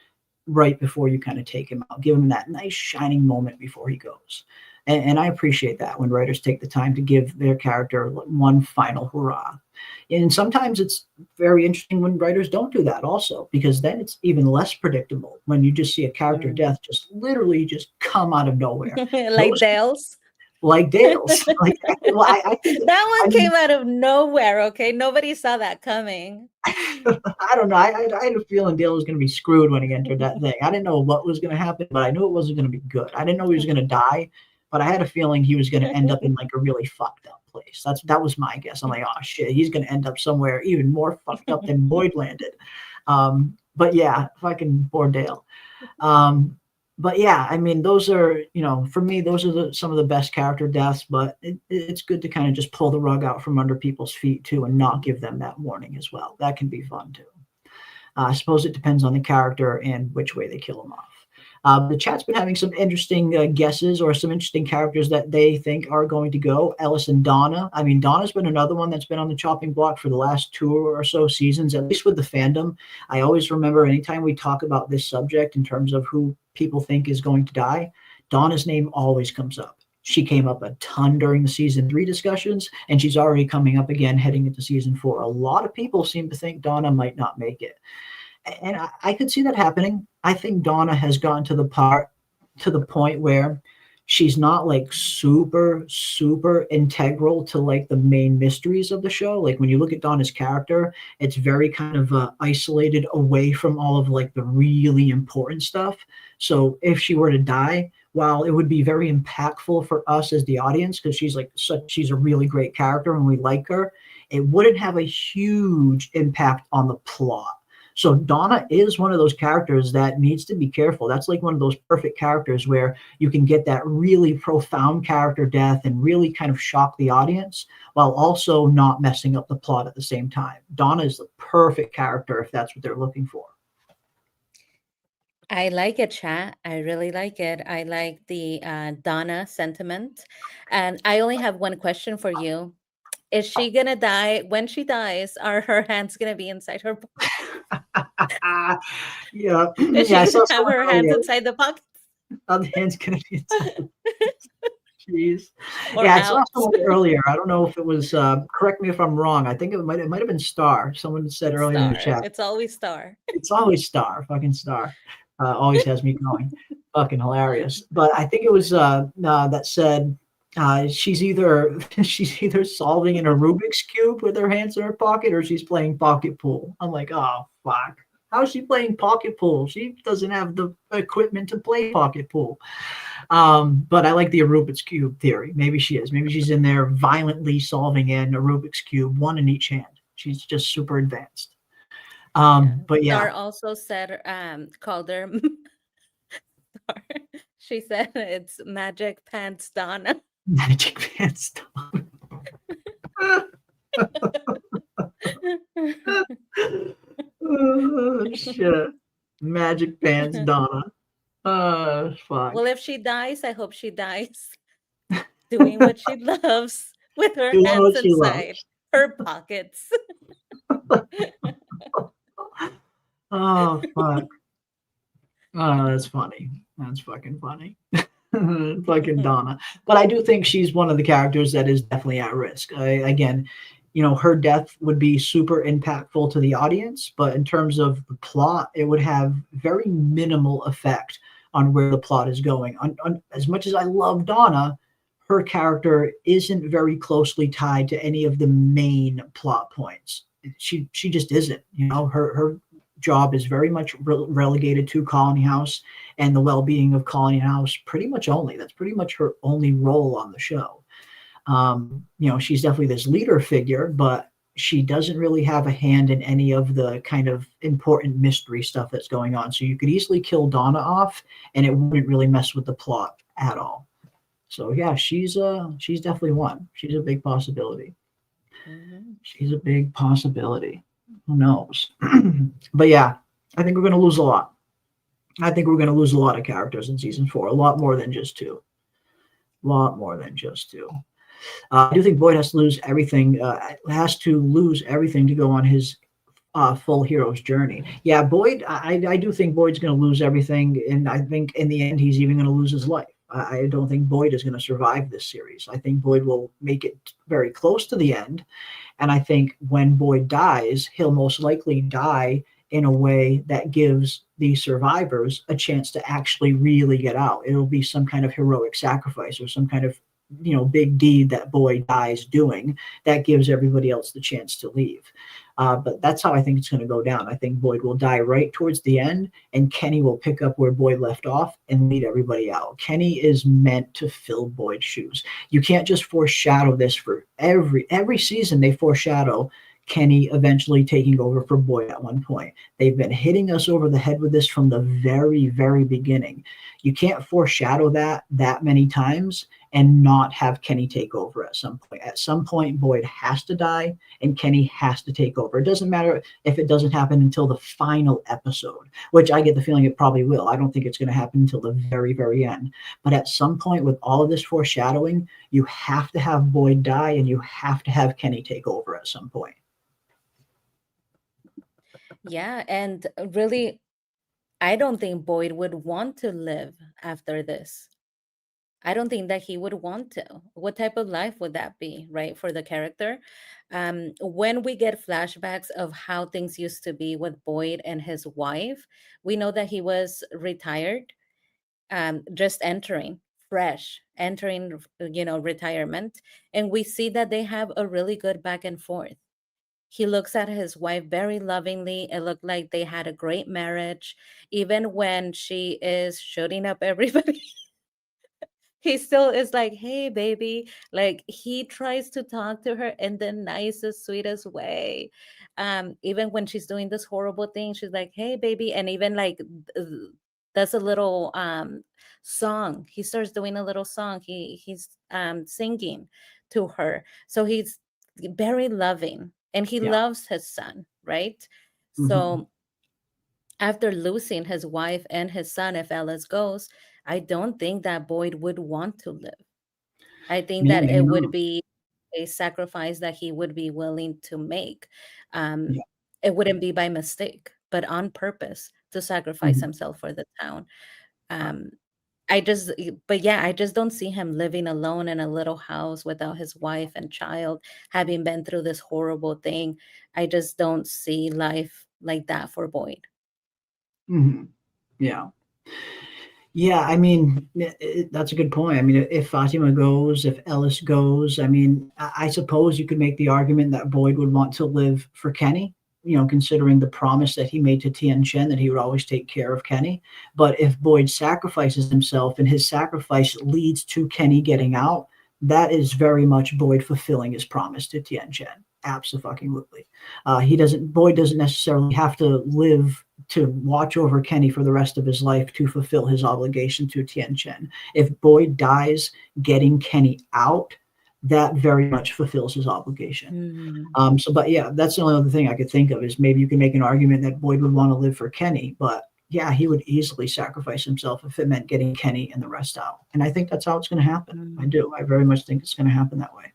right before you kind of take him out. Give him that nice shining moment before he goes. And I appreciate that when writers take the time to give their character one final hurrah. And sometimes it's very interesting when writers don't do that also, because then it's even less predictable when you just see a character death just literally just come out of nowhere. Like Those- Dale's. like Dale's. I think That one came out of nowhere, okay? Nobody saw that coming. I don't know. I had a feeling Dale was going to be screwed when he entered that thing. I didn't know what was going to happen, but I knew it wasn't going to be good. I didn't know he was going to die, but I had a feeling he was going to end up in like a really fucked up place. That was my guess. I'm like, oh shit, he's going to end up somewhere even more fucked up than Boyd landed. But yeah, fucking poor Dale. But yeah, I mean, those are, for me, those are some of the best character deaths, but it's good to kind of just pull the rug out from under people's feet too and not give them that warning as well. That can be fun too. I suppose it depends on the character and which way they kill them off. The chat's been having some interesting guesses or some interesting characters that they think are going to go. Ellis and Donna. I mean, Donna's been another one that's been on the chopping block for the last 2 or so seasons, at least with the fandom. I always remember anytime we talk about this subject in terms of who people think is going to die, Donna's name always comes up. She came up a ton during the season 3 discussions, and she's already coming up again heading into season 4. A lot of people seem to think Donna might not make it. And I could see that happening. I think Donna has gotten to the point where she's not like super integral to like the main mysteries of the show. Like when you look at Donna's character, it's very kind of isolated away from all of like the really important stuff. So if she were to die, while it would be very impactful for us as the audience, because she's a really great character and we like her, it wouldn't have a huge impact on the plot. So Donna is one of those characters that needs to be careful. That's like one of those perfect characters where you can get that really profound character death and really kind of shock the audience while also not messing up the plot at the same time. Donna is the perfect character if that's what they're looking for. I like it, chat. I really like it. I like the Donna sentiment. And I only have one question for you. Is she going to die? When she dies, are her hands going to be inside her pocket? Yeah. Is she I going saw to have her hands inside the pocket? The hand's going to be inside. Jeez. Or Yeah, I saw out? someone earlier. I don't know if it was, correct me if I'm wrong. I think it might have been Star. Someone said earlier in the Star. chat. It's always Star. It's always Star, fucking Star. Always has me going. Fucking hilarious. But I think it was that said she's either solving in a Rubik's Cube with her hands in her pocket or she's playing pocket pool. I'm like, oh, fuck. How is she playing pocket pool? She doesn't have the equipment to play pocket pool. But I like the Rubik's Cube theory. Maybe she is. Maybe she's in there violently solving in a Rubik's Cube, one in each hand. She's just super advanced. But yeah. Star also said, called her Star. She said it's Magic Pants Donna. Magic Pants Donna. Oh, shit. Magic Pants Donna. Fuck. Well, if she dies, I hope she dies doing what she loves with her Doing hands what she inside loves. her pockets. Oh, fuck. Oh, that's funny. That's fucking funny. Fucking Donna. But I do think she's one of the characters that is definitely at risk. Again, her death would be super impactful to the audience, but in terms of the plot, it would have very minimal effect on where the plot is going. As much as I love Donna, her character isn't very closely tied to any of the main plot points. She just isn't. Her job is very much relegated to Colony House and the well-being of Colony House pretty much only. That's pretty much her only role on the show. She's definitely this leader figure, but she doesn't really have a hand in any of the kind of important mystery stuff that's going on. So you could easily kill Donna off and it wouldn't really mess with the plot at all. So yeah, she's definitely one. She's a big possibility. Mm-hmm. She's a big possibility. Who knows? But yeah, I think we're going to lose a lot. I think we're going to lose a lot of characters in season 4. A lot more than just 2. A lot more than just 2. I do think Boyd has to lose everything. To go on his full hero's journey. Yeah, Boyd. I do think Boyd's going to lose everything, and I think in the end he's even going to lose his life. I don't think Boyd is going to survive this series. I think Boyd will make it very close to the end, and I think when Boyd dies, he'll most likely die in a way that gives the survivors a chance to actually really get out. It'll be some kind of heroic sacrifice or some kind of big deed that Boyd dies doing that gives everybody else the chance to leave. But that's how I think it's going to go down. I think Boyd will die right towards the end, and Kenny will pick up where Boyd left off and lead everybody out. Kenny is meant to fill Boyd's shoes. You can't just foreshadow this for every season. They foreshadow Kenny eventually taking over for Boyd at one point. They've been hitting us over the head with this from the very, very beginning. You can't foreshadow that many times and not have Kenny take over at some point. At some point, Boyd has to die and Kenny has to take over. It doesn't matter if it doesn't happen until the final episode, which I get the feeling it probably will. I don't think it's going to happen until the very, very end. But at some point, with all of this foreshadowing, you have to have Boyd die and you have to have Kenny take over at some point. Yeah, and really, I don't think Boyd would want to live after this. I don't think that he would want to. What type of life would that be, right, for the character? When we get flashbacks of how things used to be with Boyd and his wife, we know that he was retired, just entering fresh, entering, retirement. And we see that they have a really good back and forth. He looks at his wife very lovingly. It looked like they had a great marriage. Even when she is shooting up everybody, he still is like, hey, baby. Like, he tries to talk to her in the nicest, sweetest way. Even when she's doing this horrible thing, she's like, hey, baby. And even like, does a little song. He starts doing a little song. He's singing to her. So he's very loving and he Yeah. loves his son, right? Mhm. So after losing his wife and his son, if Ellis goes, I don't think that Boyd would want to live. I think Yeah, that maybe it would not. be a sacrifice that he would be willing to make. Um, Yeah. it wouldn't be by mistake, but on purpose to sacrifice Mhm. himself for the town. Um, but yeah, I just don't see him living alone in a little house without his wife and child, having been through this horrible thing. I just don't see life like that for Boyd. Mhm. Yeah. Yeah, I mean, that's a good point. I mean, if Fatima goes, if Ellis goes, I mean, I suppose you could make the argument that Boyd would want to live for Kenny, considering the promise that he made to Tien Chen that he would always take care of Kenny. But if Boyd sacrifices himself and his sacrifice leads to Kenny getting out, that is very much Boyd fulfilling his promise to Tien Chen. Absolutely. Boyd doesn't necessarily have to live to watch over Kenny for the rest of his life to fulfill his obligation to Tien Chen. If Boyd dies getting Kenny out, that very much fulfills his obligation. But yeah, that's the only other thing I could think of is maybe you can make an argument that Boyd would want to live for Kenny, but yeah, he would easily sacrifice himself if it meant getting Kenny and the rest out. And I think that's how it's going to happen. I do. I very much think it's going to happen that way.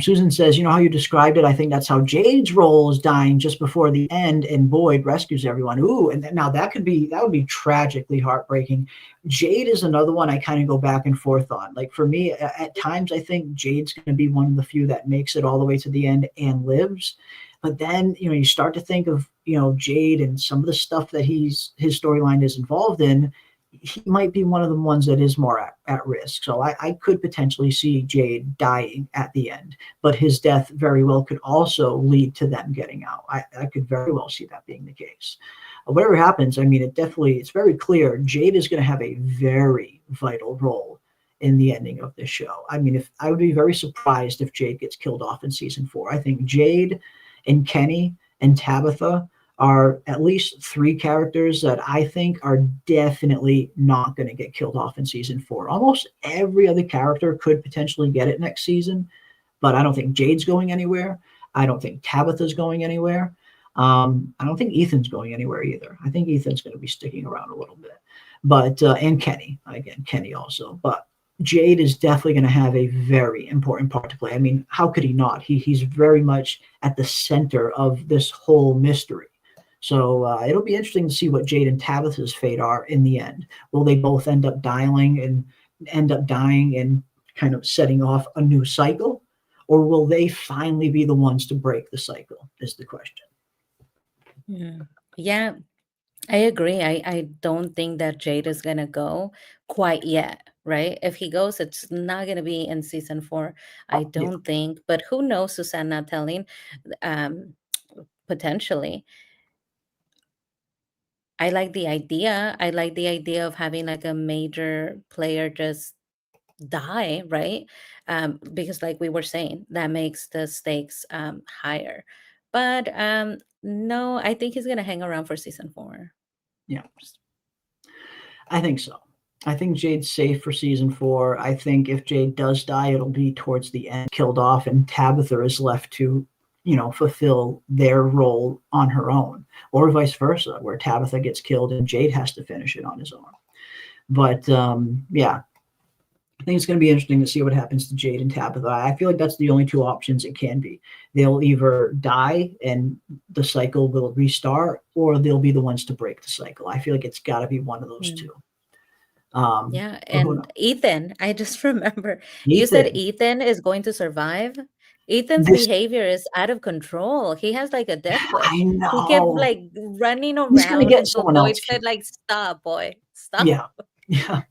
Susan says, how you described it, I think that's how Jade's role is dying just before the end and Boyd rescues everyone. Ooh, and now that would be tragically heartbreaking. Jade is another one I kind of go back and forth on. Like for me, at times I think Jade's going to be one of the few that makes it all the way to the end and lives. But then, you start to think of, Jade and some of the stuff that his storyline is involved in. He might be one of the ones that is more at risk. So I could potentially see Jade dying at the end, but his death very well could also lead to them getting out. I could very well see that being the case. Whatever happens, I mean, it's very clear Jade is going to have a very vital role in the ending of this show. I mean, if I would be very surprised if Jade gets killed off in season 4. I think Jade and Kenny and Tabitha are at least 3 characters that I think are definitely not going to get killed off in season 4. Almost every other character could potentially get it next season, but I don't think Jade's going anywhere. I don't think Tabitha's going anywhere. I don't think Ethan's going anywhere either. I think Ethan's going to be sticking around a little bit, but and Kenny also, but Jade is definitely going to have a very important part to play. I mean, how could he not? He's very much at the center of this whole mystery. So it'll be interesting to see what Jade and Tabitha's fate are in the end. Will they both end up dying and kind of setting off a new cycle? Or will they finally be the ones to break the cycle is the question. Yeah, I agree. I don't think that Jade is going to go quite yet, right? If he goes, it's not going to be in season 4. I don't think. But who knows, Susanna telling, potentially. I like the idea. I like the idea of having like a major player just die, right? Because like we were saying, that makes the stakes higher. But no, I think he's gonna hang around for season 4. Yeah, I think so. I think Jade's safe for season 4. I think if Jade does die, it'll be towards the end, killed off, and Tabitha is left to, fulfill their role on her own, or vice versa, where Tabitha gets killed and Jade has to finish it on his own. But yeah, I think it's going to be interesting to see what happens to Jade and Tabitha. I feel like that's the only two options it can be. They'll either die and the cycle will restart, or they'll be the ones to break the cycle. I feel like it's got to be one of those two. Yeah, but who and knows? Ethan, I just remember you said Ethan is going to survive. Ethan's This behavior is out of control. He has like a death I wish. He kept know. like running He's going to around get until someone Boyd else said killed. like, "Stop, boy, stop." Yeah. Yeah.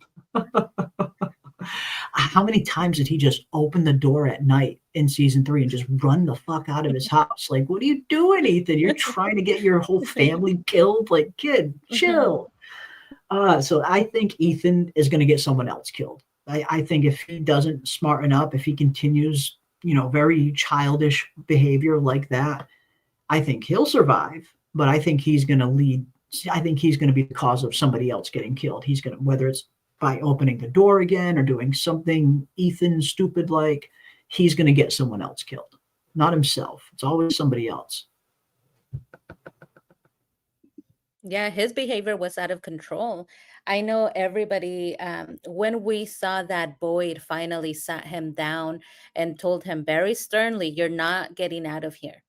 How many times did he just open the door at night in season 3 and just run the fuck out of his house? Like, what are you doing, Ethan? You're trying to get your whole family killed? Like, kid, chill. So I think Ethan is going to get someone else killed. I think if he doesn't smarten up, if he continues, very childish behavior like that, I think he'll survive. But I think he's going to lead. I think he's going to be the cause of somebody else getting killed. He's going to, whether it's by opening the door again or doing something Ethan stupid like, he's going to get someone else killed, not himself. It's always somebody else. Yeah, his behavior was out of control. I know everybody, when we saw that Boyd finally sat him down and told him very sternly, "You're not getting out of here.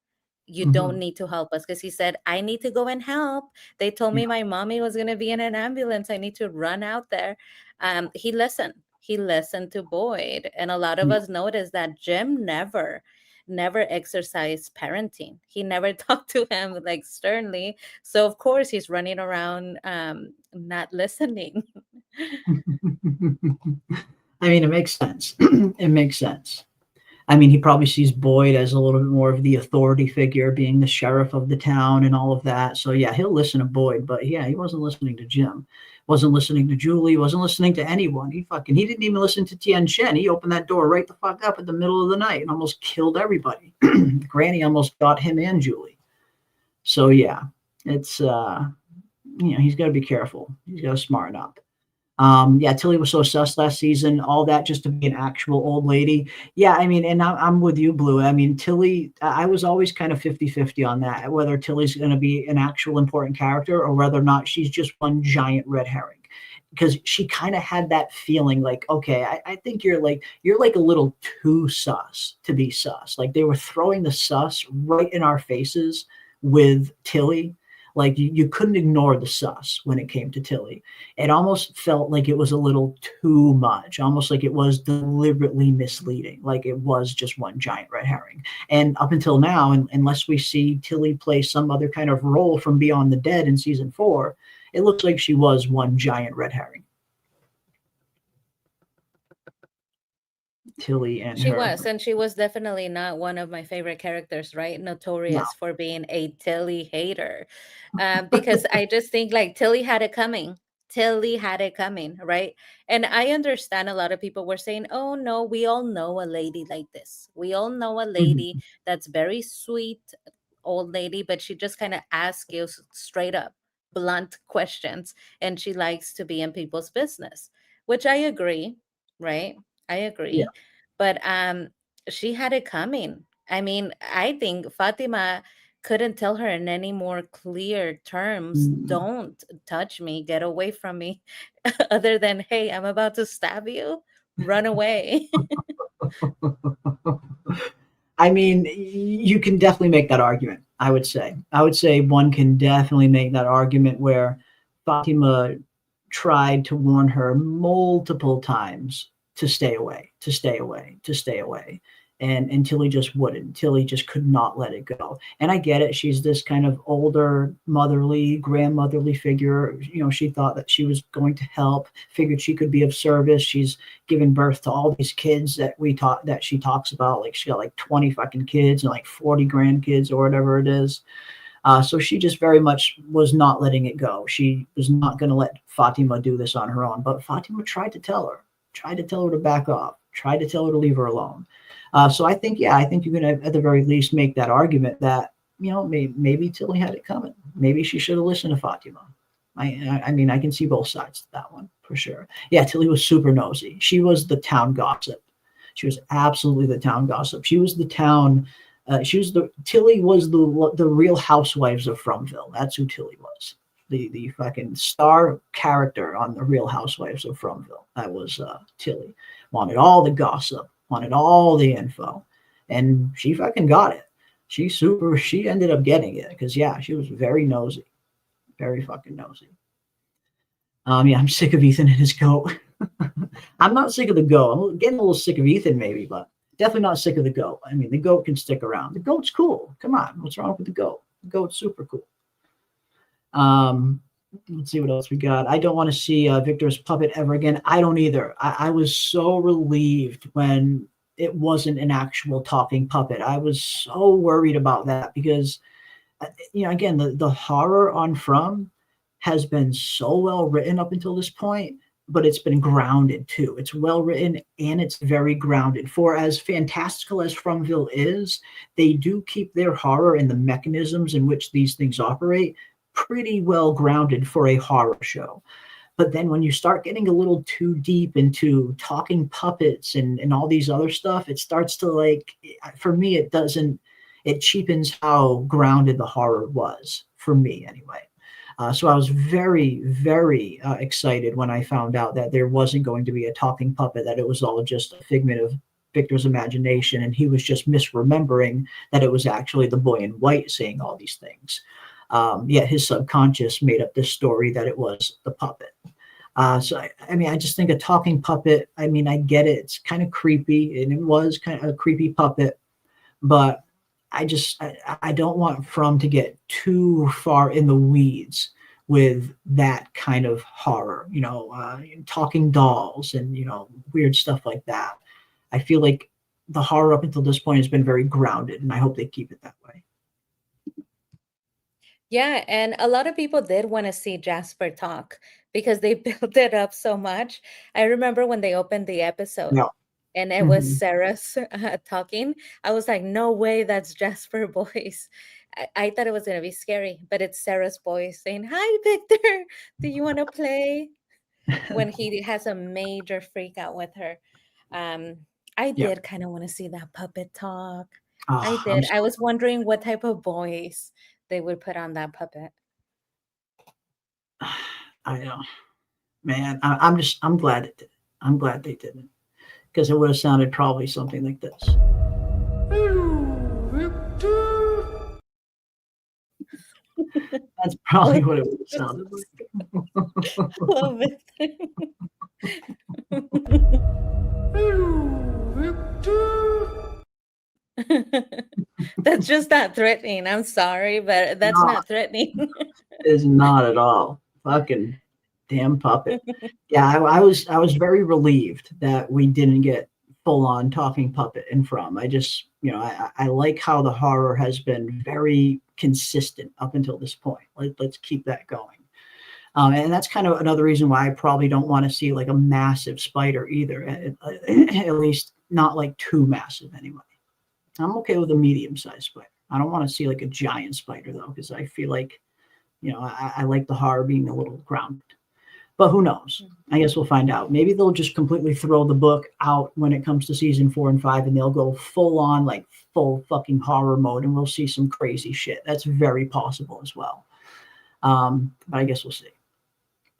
You don't need to help us." Because he said, "I need to go and help. They told me my mommy was going to be in an ambulance. I need to run out there." He listened. He listened to Boyd. And a lot of us noticed that Jim never exercised parenting. He never talked to him like sternly. So of course he's running around not listening. I mean, it makes sense. It makes sense. I mean, he probably sees Boyd as a little bit more of the authority figure, being the sheriff of the town and all of that. So yeah, he'll listen to Boyd, but yeah, he wasn't listening to Jim, wasn't listening to Julie, wasn't listening to anyone. He didn't even listen to Tien Shen. He opened that door right the fuck up at the middle of the night and almost killed everybody. Granny almost got him and Julie. So yeah, it's he's got to be careful. He's got to smarten up. Yeah, Tilly was so sus last season, all that just to be an actual old lady. Yeah, I mean, and I'm with you, Blue. I mean, Tilly, I was always kind of 50-50 on that, whether Tilly's going to be an actual important character or whether or not she's just one giant red herring. Because she kind of had that feeling like, okay, I think you're like a little too sus to be sus. Like they were throwing the sus right in our faces with Tilly. Like you couldn't ignore the sus when it came to Tilly. It almost felt like it was a little too much, almost like it was deliberately misleading, like it was just one giant red herring. And up until now, unless we see Tilly play some other kind of role from Beyond the Dead in season 4, it looks like she was one giant red herring. Tilly and She her. was, and she was definitely not one of my favorite characters, right? Notorious for being a Tilly hater. Because I just think like Tilly had it coming. Tilly had it coming, right? And I understand a lot of people were saying, "Oh no, we all know a lady like this. We all know a lady that's very sweet, old lady, but she just kind of asks you straight up, blunt questions, and she likes to be in people's business," which I agree, right? I agree. Yeah. But she had it coming. I mean, I think Fatima couldn't tell her in any more clear terms, "Don't touch me, get away from me," other than, "Hey, I'm about to stab you, run away." I mean, you can definitely make that argument, I would say. I would say one can definitely make that argument where Fatima tried to warn her multiple times to stay away, to stay away, to stay away. And Tilly just wouldn't. Tilly just could not let it go. And I get it. She's this kind of older, motherly, grandmotherly figure. She thought that she was going to help, figured she could be of service. She's given birth to all these kids that she talks about. Like she got like 20 fucking kids and like 40 grandkids or whatever it is. So she just very much was not letting it go. She was not going to let Fatima do this on her own. But Fatima tried to tell her to back off, tried to tell her to leave her alone. So I think you can at the very least make that argument that, maybe Tilly had it coming. Maybe she should have listened to Fatima. I mean, I can see both sides of that one for sure. Yeah, Tilly was super nosy. She was the town gossip. She was absolutely the town gossip. She was the town. Tilly was the Real Housewives of Fromville. That's who Tilly was. The fucking star character on the Real Housewives of Fromville. That was Tilly. Wanted all the gossip. Wanted all the info, and she fucking got it. She ended up getting it because yeah, she was very nosy, very fucking nosy. Yeah, I'm sick of Ethan and his goat. I'm not sick of the goat. I'm getting a little sick of Ethan, maybe, but definitely not sick of the goat. I mean, the goat can stick around. The goat's cool. Come on, what's wrong with the goat? The goat's super cool. Let's see what else we got. I don't want to see Victor's puppet ever again. I don't either. I was so relieved when it wasn't an actual talking puppet. I was so worried about that because, again, the horror on From has been so well written up until this point, but it's been grounded too. It's well written and it's very grounded. For as fantastical as Fromville is, they do keep their horror and the mechanisms in which these things operate pretty well grounded for a horror show. But then when you start getting a little too deep into talking puppets and all these other stuff, it starts to for me, it cheapens how grounded the horror was, for me anyway. So I was very, very excited when I found out that there wasn't going to be a talking puppet, that it was all just a figment of Victor's imagination, and he was just misremembering that it was actually the boy in white saying all these things. Yet his subconscious made up this story that it was the puppet. So, I just think a talking puppet, I get it. It's kind of creepy, and it was kind of a creepy puppet, but I don't want From to get too far in the weeds with that kind of horror, talking dolls and, weird stuff like that. I feel like the horror up until this point has been very grounded, and I hope they keep it that way. Yeah, and a lot of people did want to see Jasper talk because they built it up so much. I remember when they opened the episode No. and it was Sarah's talking. I was like, no way, that's Jasper voice. I thought it was going to be scary, but it's Sarah's voice saying, hi, Victor, do you want to play? When he has a major freak out with her. I did kind of want to see that puppet talk. I did. I was wondering what type of voice they would put on that puppet. I know, man. I'm glad it did. I'm glad they didn't, because it would have sounded probably something like this. That's probably what it would have sounded like. Love it. That's just not threatening. I'm sorry, but that's not threatening. It's not at all. Fucking damn puppet. Yeah, I was very relieved that we didn't get full on talking puppet in From. I just, I like how the horror has been very consistent up until this point. Let's keep that going. And that's kind of another reason why I probably don't want to see like a massive spider either. At least not like too massive anyway. I'm okay with a medium-sized spider. I don't want to see like a giant spider though, because I feel like, I like the horror being a little grounded. But who knows? I guess we'll find out. Maybe they'll just completely throw the book out when it comes to season 4 and 5, and they'll go full on, like full fucking horror mode, and we'll see some crazy shit. That's very possible as well. But I guess we'll see.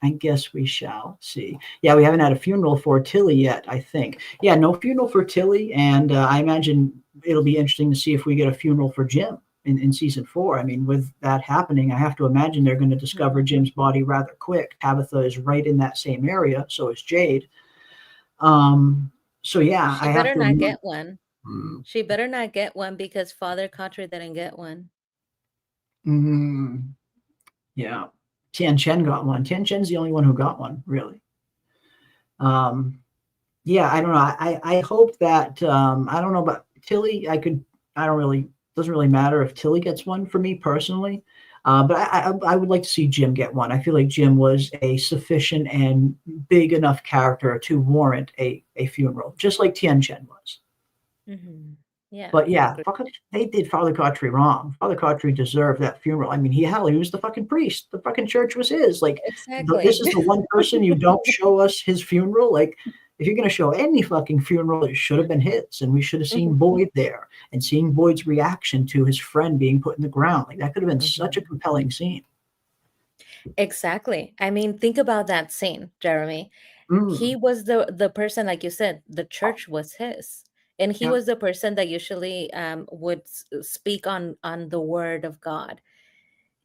I guess we shall see. Yeah, we haven't had a funeral for Tilly yet, I think. Yeah, no funeral for Tilly, and I imagine it'll be interesting to see if we get a funeral for Jim in season 4. I mean, with that happening, I have to imagine they're going to discover Jim's body rather quick. Tabitha is right in that same area, so is Jade. So yeah, she better not get one. She better not get one because Father Cotter didn't get one. Yeah. Tian Chen got one. Tian Chen's the only one who got one, really. Yeah, I don't know. I hope that I don't know about Tilly. Doesn't really matter if Tilly gets one for me personally. But I would like to see Jim get one. I feel like Jim was a sufficient and big enough character to warrant a funeral, just like Tian Chen was. Yeah, But I yeah, agree. they did Father Cautry wrong. Father Cautry deserved that funeral. I mean, he was the fucking priest. The fucking church was his. Like, this Exactly. is the one person you don't show us his funeral. Like, if you're gonna show any fucking funeral, it should have been his, and we should have seen Mhm, Boyd there and seeing Boyd's reaction to his friend being put in the ground. Like, that could have been such a mhm. compelling scene. Exactly. I mean, think about that scene, Jeremy. He Mm, was the person, like you said, the church was his, and he yeah, was the person that usually would speak on the word of God.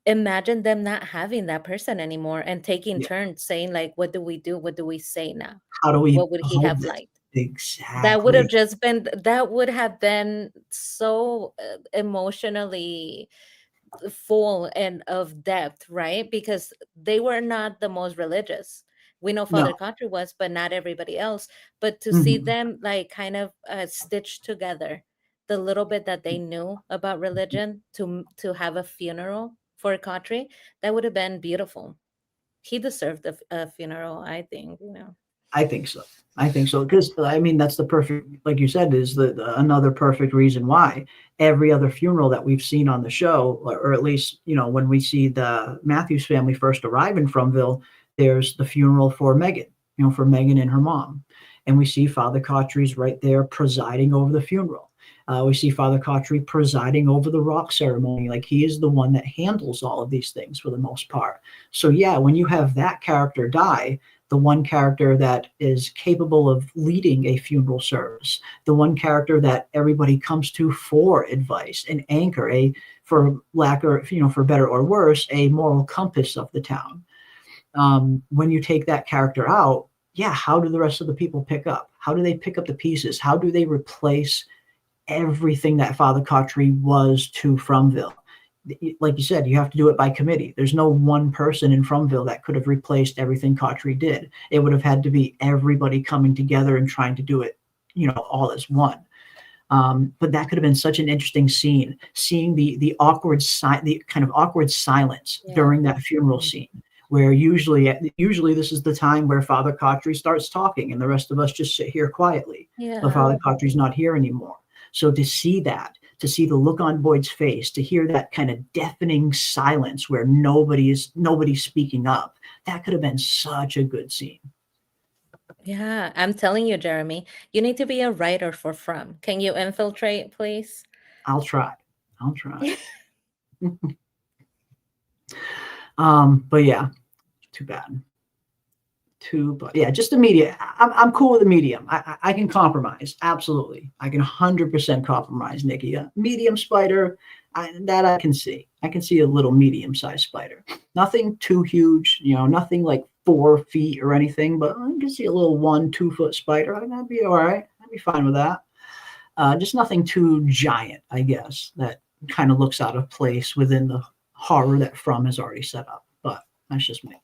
Imagine them not having that person anymore and taking yeah. turns saying like, "What do we do? What do we say now? How do we What would he hold have this? liked?" Exactly. That would have been so emotionally full and of depth, right? Because they were not the most religious. We know No. Father Cotter was, but not everybody else. But to see Mhm. them like kind of stitched together the little bit that they knew about religion to have a funeral for Kotri, that would have been beautiful. He deserved a funeral, I think, you know. I think so. I think so because I mean that's the perfect, like you said, is another perfect reason why every other funeral that we've seen on the show, or at least when we see the Matthews family first arrive in Fromville, there's the funeral for Megan, for Megan and her mom, and we see Father Cautry's right there presiding over the funeral. We see Father Cautry presiding over the rock ceremony, like he is the one that handles all of these things for the most part. So yeah, when you have that character die, the one character that is capable of leading a funeral service, the one character that everybody comes to for advice, an anchor, for lack or for better or worse, a moral compass of the town. When you take that character out, yeah, how do the rest of the people pick up? How do they pick up the pieces? How do they replace everything that Father Cautry was to Fromville? Like you said, you have to do it by committee. There's no one person in Fromville that could have replaced everything Cautry did. It would have had to be everybody coming together and trying to do it, all as one. But that could have been such an interesting scene, seeing the kind of awkward silence Yeah. during that funeral Mhm. scene, where usually this is the time where Father Cautry starts talking, and the rest of us just sit here quietly. But Yeah. Father Cautry's not here anymore. So to see the look on Boyd's face, to hear that kind of deafening silence where nobody's speaking up, that could have been such a good scene. Yeah, I'm telling you, Jeremy, you need to be a writer for From. Can you infiltrate, please? I'll try. I'll try. But yeah, too bad. But yeah, just the medium. I'm cool with the medium. I can compromise. Absolutely. I can 100% compromise, Nikki. Medium spider, that I can see. I can see a little medium sized spider. Nothing too huge, nothing like 4 feet or anything, but I can see a little 1-2 foot spider. That'd be all right. I'd be fine with that. Just nothing too giant, I guess, that kind of looks out of place within the horror that From has already set up. But that's just me.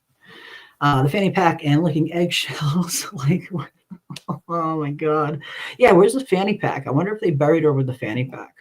The fanny pack and licking eggshells. Like, oh my God. Yeah, where's the fanny pack? I wonder if they buried her with the fanny pack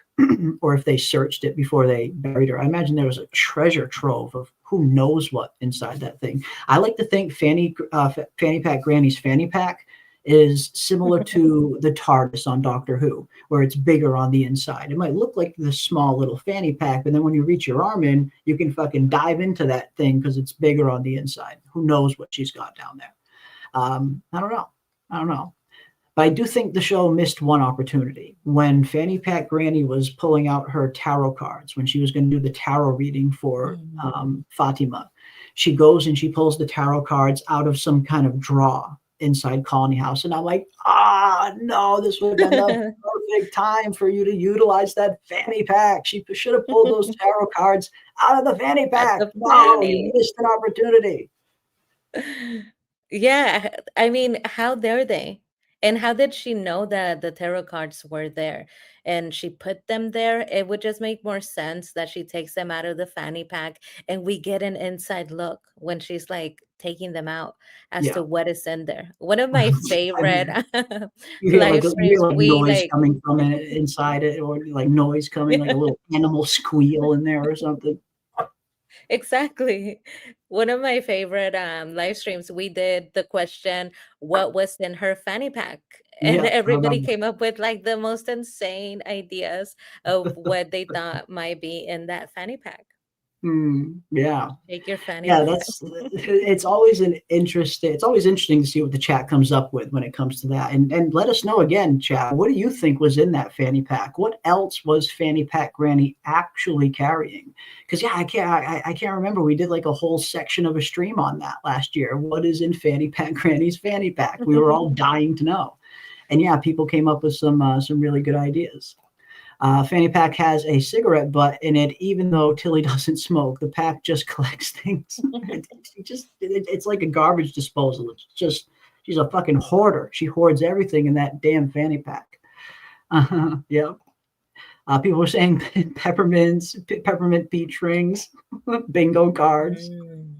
or if they searched it before they buried her. I imagine there was a treasure trove of who knows what inside that thing. I like to think fanny pack Granny's fanny pack is similar to the TARDIS on Doctor Who, where it's bigger on the inside. It might look like this small little fanny pack, but then when you reach your arm in, you can fucking dive into that thing because it's bigger on the inside. Who knows what she's got down there? I don't know. But I do think the show missed one opportunity. When Fanny Pack Granny was pulling out her tarot cards, when she was going to do the tarot reading for Fatima, she goes and she pulls the tarot cards out of some kind of drawer inside Colony House. And I'm like, no, this would have been the perfect time for you to utilize that fanny pack. She should have pulled those tarot cards out of the fanny pack. The No, you fanny. missed an opportunity. Yeah, I mean, how dare they? And how did she know that the tarot cards were there? And she put them there. It would just make more sense that she takes them out of the fanny pack and we get an inside look when she's like taking them out as Yeah. to what is in there. One of my I favorite mean, you live hear streams, like we noise like coming from inside it, or like noise coming, like a little animal squeal in there or something. Exactly. One of my favorite live streams, we did the question, what was in her fanny pack? And Yeah, I everybody remember. came up with like the most insane ideas of what they thought might be in that fanny pack. Yeah. Shake your fanny Yeah, pack. that's it's always interesting to see what the chat comes up with when it comes to that. And let us know again, chat, what do you think was in that fanny pack? What else was Fanny Pack Granny actually carrying? Because yeah, I can't remember. We did like a whole section of a stream on that last year. What is in Fanny Pack Granny's fanny pack? We were all dying to know. And yeah, people came up with some really good ideas. Fanny pack has a cigarette butt in it, even though Tilly doesn't smoke. The pack just collects things. It's like a garbage disposal. It's just, she's a fucking hoarder. She hoards everything in that damn fanny pack. Yeah. People were saying peppermints, peppermint peach rings, bingo cards. Mm.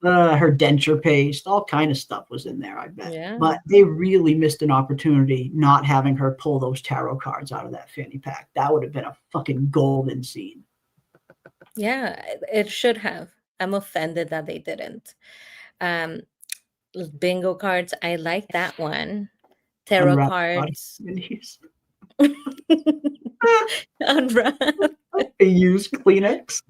Her denture paste, all kind of stuff was in there, I bet. Yeah. But they really missed an opportunity not having her pull those tarot cards out of that fanny pack. That would have been a fucking golden scene. Yeah, it should have. I'm offended that they didn't. Bingo cards, I like that one. Tarot Unwrap cards. bodies. Unwrap. They use Kleenex.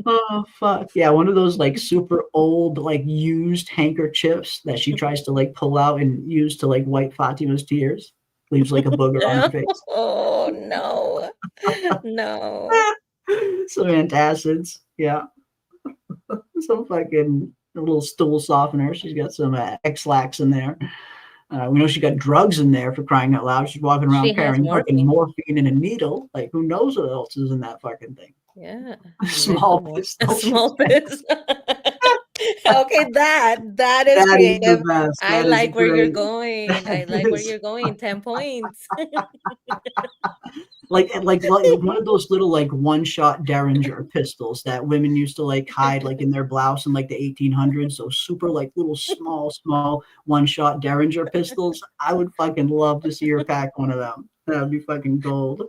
Oh fuck yeah, one of those like super old like used handkerchiefs that she tries to like pull out and use to like wipe Fatima's tears, leaves like a booger on her face. Oh no. No. Some antacids, yeah. Some fucking little stool softener. She's got some X-Lax in there. We know she got drugs in there, for crying out loud. She's walking around She has carrying fucking morphine. morphine and a needle. Like, who knows what else is in that fucking thing? Yeah. Small A pistol. small pistol. Okay, that is That is the creative. best. I That is like where you're great. going. I That like where is- you're going. 10 points. like one of those little like one-shot Derringer pistols that women used to like hide like in their blouse in like the 1800s. Those super like little small one-shot Derringer pistols. I would fucking love to see her pack one of them. That would be fucking gold.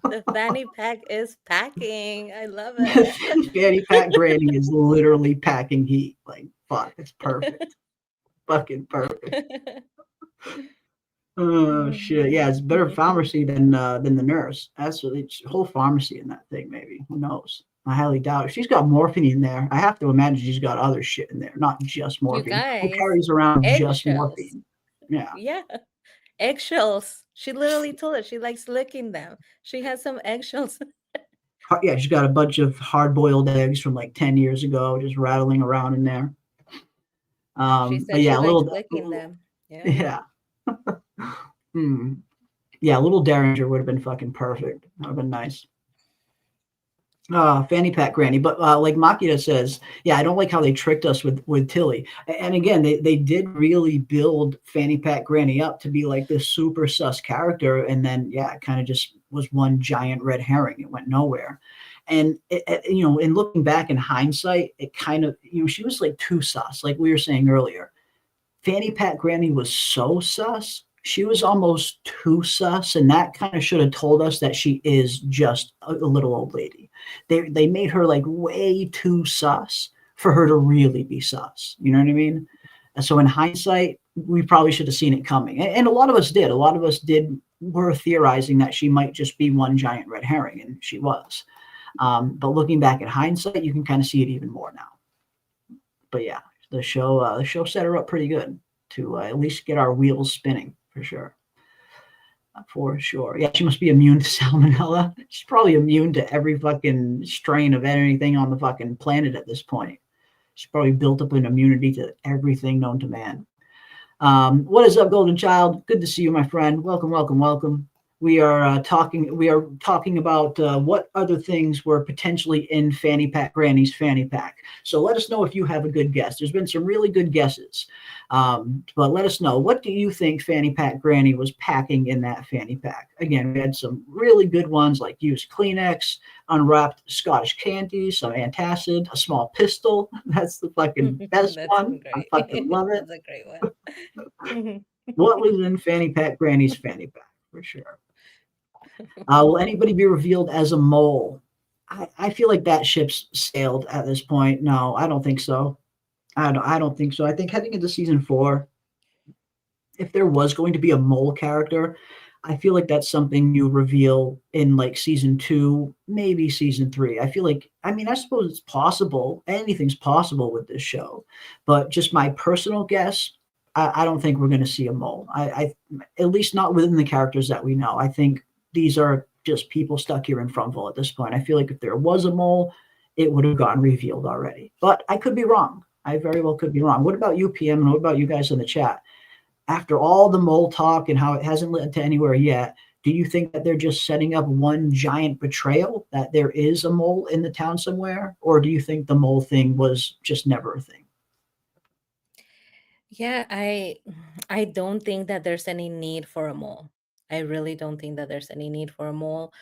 The fanny pack is packing. I love it. Fanny Pack Granny is literally packing heat. Like fuck, it's perfect. Fucking perfect. Oh shit! Yeah, it's better pharmacy than the nurse. That's it's a whole pharmacy in that thing. Maybe, who knows? I highly doubt it. She's got morphine in there. I have to imagine she's got other shit in there, not just morphine. Who guys, carries around just eggshells. morphine? Yeah. Yeah. Eggshells. She literally told us she likes licking them. She has some eggshells. Yeah, she's got a bunch of hard-boiled eggs from like 10 years ago, just rattling around in there. She said But yeah, she a likes little licking them. Yeah. Yeah. Yeah, a little Derringer would have been fucking perfect. That would have been nice. Fanny Pack Granny. But like Makita says, yeah, I don't like how they tricked us with Tilly. And again, they did really build Fanny Pack Granny up to be like this super sus character. And then, yeah, it kind of just was one giant red herring. It went nowhere. And, you know, in looking back in hindsight, it kind of, you know, she was like too sus, like we were saying earlier. Fanny Pack Granny was so sus. She was almost too sus, and that kind of should have told us that she is just a little old lady. They made her like way too sus for her to really be sus. You know what I mean? And so in hindsight, we probably should have seen it coming. And a lot of us did. A lot of us were theorizing that she might just be one giant red herring, and she was. But looking back in hindsight, you can kind of see it even more now. But yeah, the show set her up pretty good to at least get our wheels spinning. For sure. For sure. Yeah, she must be immune to salmonella. She's probably immune to every fucking strain of anything on the fucking planet at this point. She's probably built up an immunity to everything known to man. What is up, Golden Child? Good to see you, my friend. Welcome, welcome, welcome. We are talking about what other things were potentially in Fanny Pack Granny's fanny pack. So let us know if you have a good guess. There's been some really good guesses. But let us know, what do you think Fanny Pack Granny was packing in that fanny pack? Again, we had some really good ones like used Kleenex, unwrapped Scottish candy, some antacid, a small pistol. That's the fucking best one. Great. I fucking love it. That's a great one. What was in Fanny Pack Granny's fanny pack? For sure. Will anybody be revealed as a mole? I feel like that ship's sailed at this point. No, I don't think so. I don't think so. I think heading into season 4, if there was going to be a mole character, I feel like that's something you reveal in like season 2, maybe season 3. I feel like, I mean, I suppose it's possible. Anything's possible with this show, but just my personal guess, I don't think we're going to see a mole. I at least not within the characters that we know. I think these are just people stuck here in Frontville at this point. I feel like if there was a mole, it would have gotten revealed already. But I could be wrong. I very well could be wrong. What about you, PM? And what about you guys in the chat? After all the mole talk and how it hasn't led to anywhere yet, do you think that they're just setting up one giant betrayal, that there is a mole in the town somewhere? Or do you think the mole thing was just never a thing? Yeah, I don't think that there's any need for a mole. I really don't think that there's any need for a mole,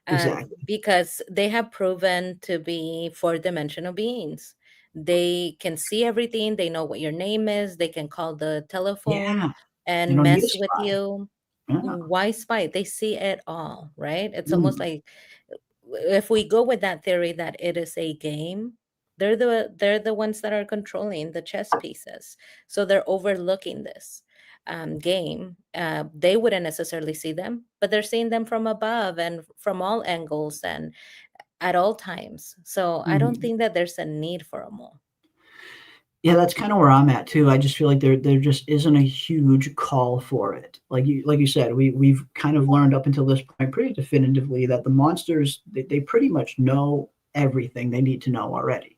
Exactly. because they have proven to be four-dimensional beings. They can see everything. They know what your name is. They can call the telephone Yeah. You and don't need a mess with spy. you. Yeah. Why spy? They see it all, right? It's almost Mm. like if we go with that theory that it is a game, they're the ones that are controlling the chess pieces, so they're overlooking this game. They wouldn't necessarily see them, but they're seeing them from above and from all angles and at all times. So I don't Mhm. think that there's a need for a mole. Yeah, that's kind of where I'm at too. I just feel like there just isn't a huge call for it. Like you said, we've kind of learned up until this point pretty definitively that the monsters they pretty much know everything they need to know already.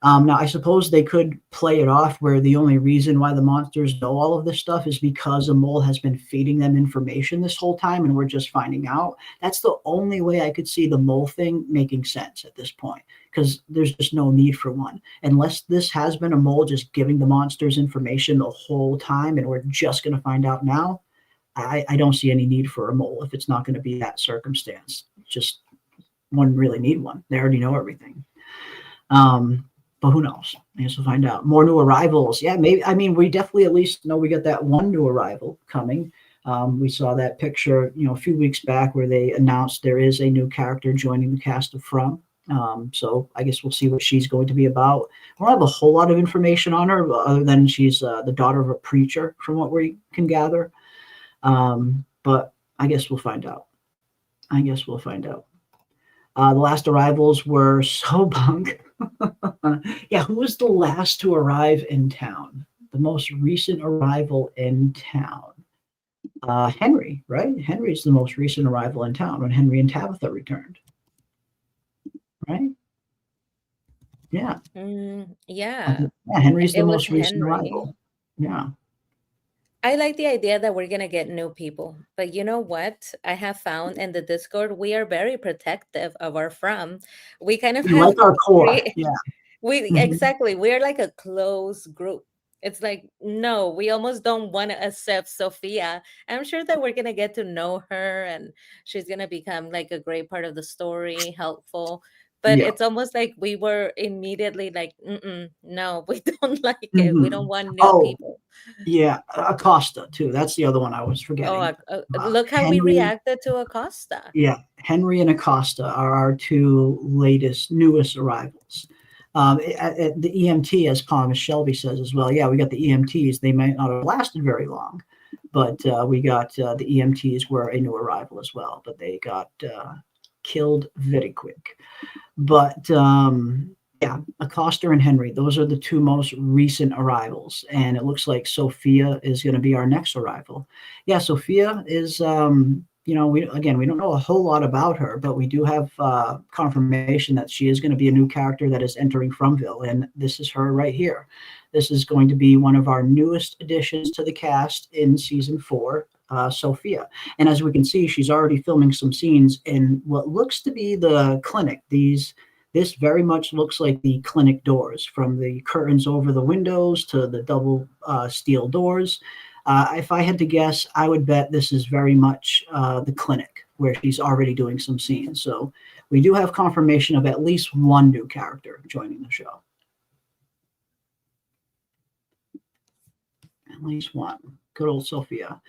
Now, I suppose they could play it off where the only reason why the monsters know all of this stuff is because a mole has been feeding them information this whole time and we're just finding out. That's the only way I could see the mole thing making sense at this point, because there's just no need for one. Unless this has been a mole just giving the monsters information the whole time and we're just going to find out now, I don't see any need for a mole if it's not going to be that circumstance. Just wouldn't really need one. They already know everything. But who knows? I guess we'll find out. More new arrivals. Yeah, maybe. I mean, we definitely at least know we got that one new arrival coming. We saw that picture, a few weeks back where they announced there is a new character joining the cast of From. So I guess we'll see what she's going to be about. We don't have a whole lot of information on her other than she's the daughter of a preacher, from what we can gather. But I guess we'll find out. The last arrivals were Sobunk. Yeah, who was the last to arrive in town? The most recent arrival in town. Henry, right? Henry's the most recent arrival in town when Henry and Tabitha returned. Right? Yeah. Yeah. Yeah, Henry's the It was most recent Henry. arrival. Yeah. I like the idea that we're going to get new people. But you know what? I have found in the Discord, we are very protective of our From. We kind of We have like our core. Yeah. we Mhm. exactly. We're like a close group. It's like, no, we almost don't want to accept Sophia. I'm sure that we're going to get to know her and she's going to become like a great part of the story, helpful. But Yeah. it's almost like we were immediately like, no, we don't like it. We don't Mhm. want new Oh, people. yeah. Acosta, too. That's the other one I was Oh, forgetting. look how we Henry. reacted to Acosta. Yeah, Henry and Acosta are our two newest arrivals. At the EMT, as Thomas Shelby says as well. Yeah, we got the EMTs. They might not have lasted very long, but we got the EMTs were a new arrival as well, but they got killed very quick. But yeah, Acosta and Henry, those are the two most recent arrivals, and it looks like Sophia is going to be our next arrival. Yeah, Sophia is. We don't know a whole lot about her, but we do have confirmation that she is going to be a new character that is entering Fromville, and this is her right here. This is going to be one of our newest additions to the cast in season 4, Sophia. And as we can see, she's already filming some scenes in what looks to be the clinic. This very much looks like the clinic doors, from the curtains over the windows to the double steel doors. If I had to guess, I would bet this is very much the clinic where she's already doing some scenes. So we do have confirmation of at least one new character joining the show. At least one. Good old Sophia.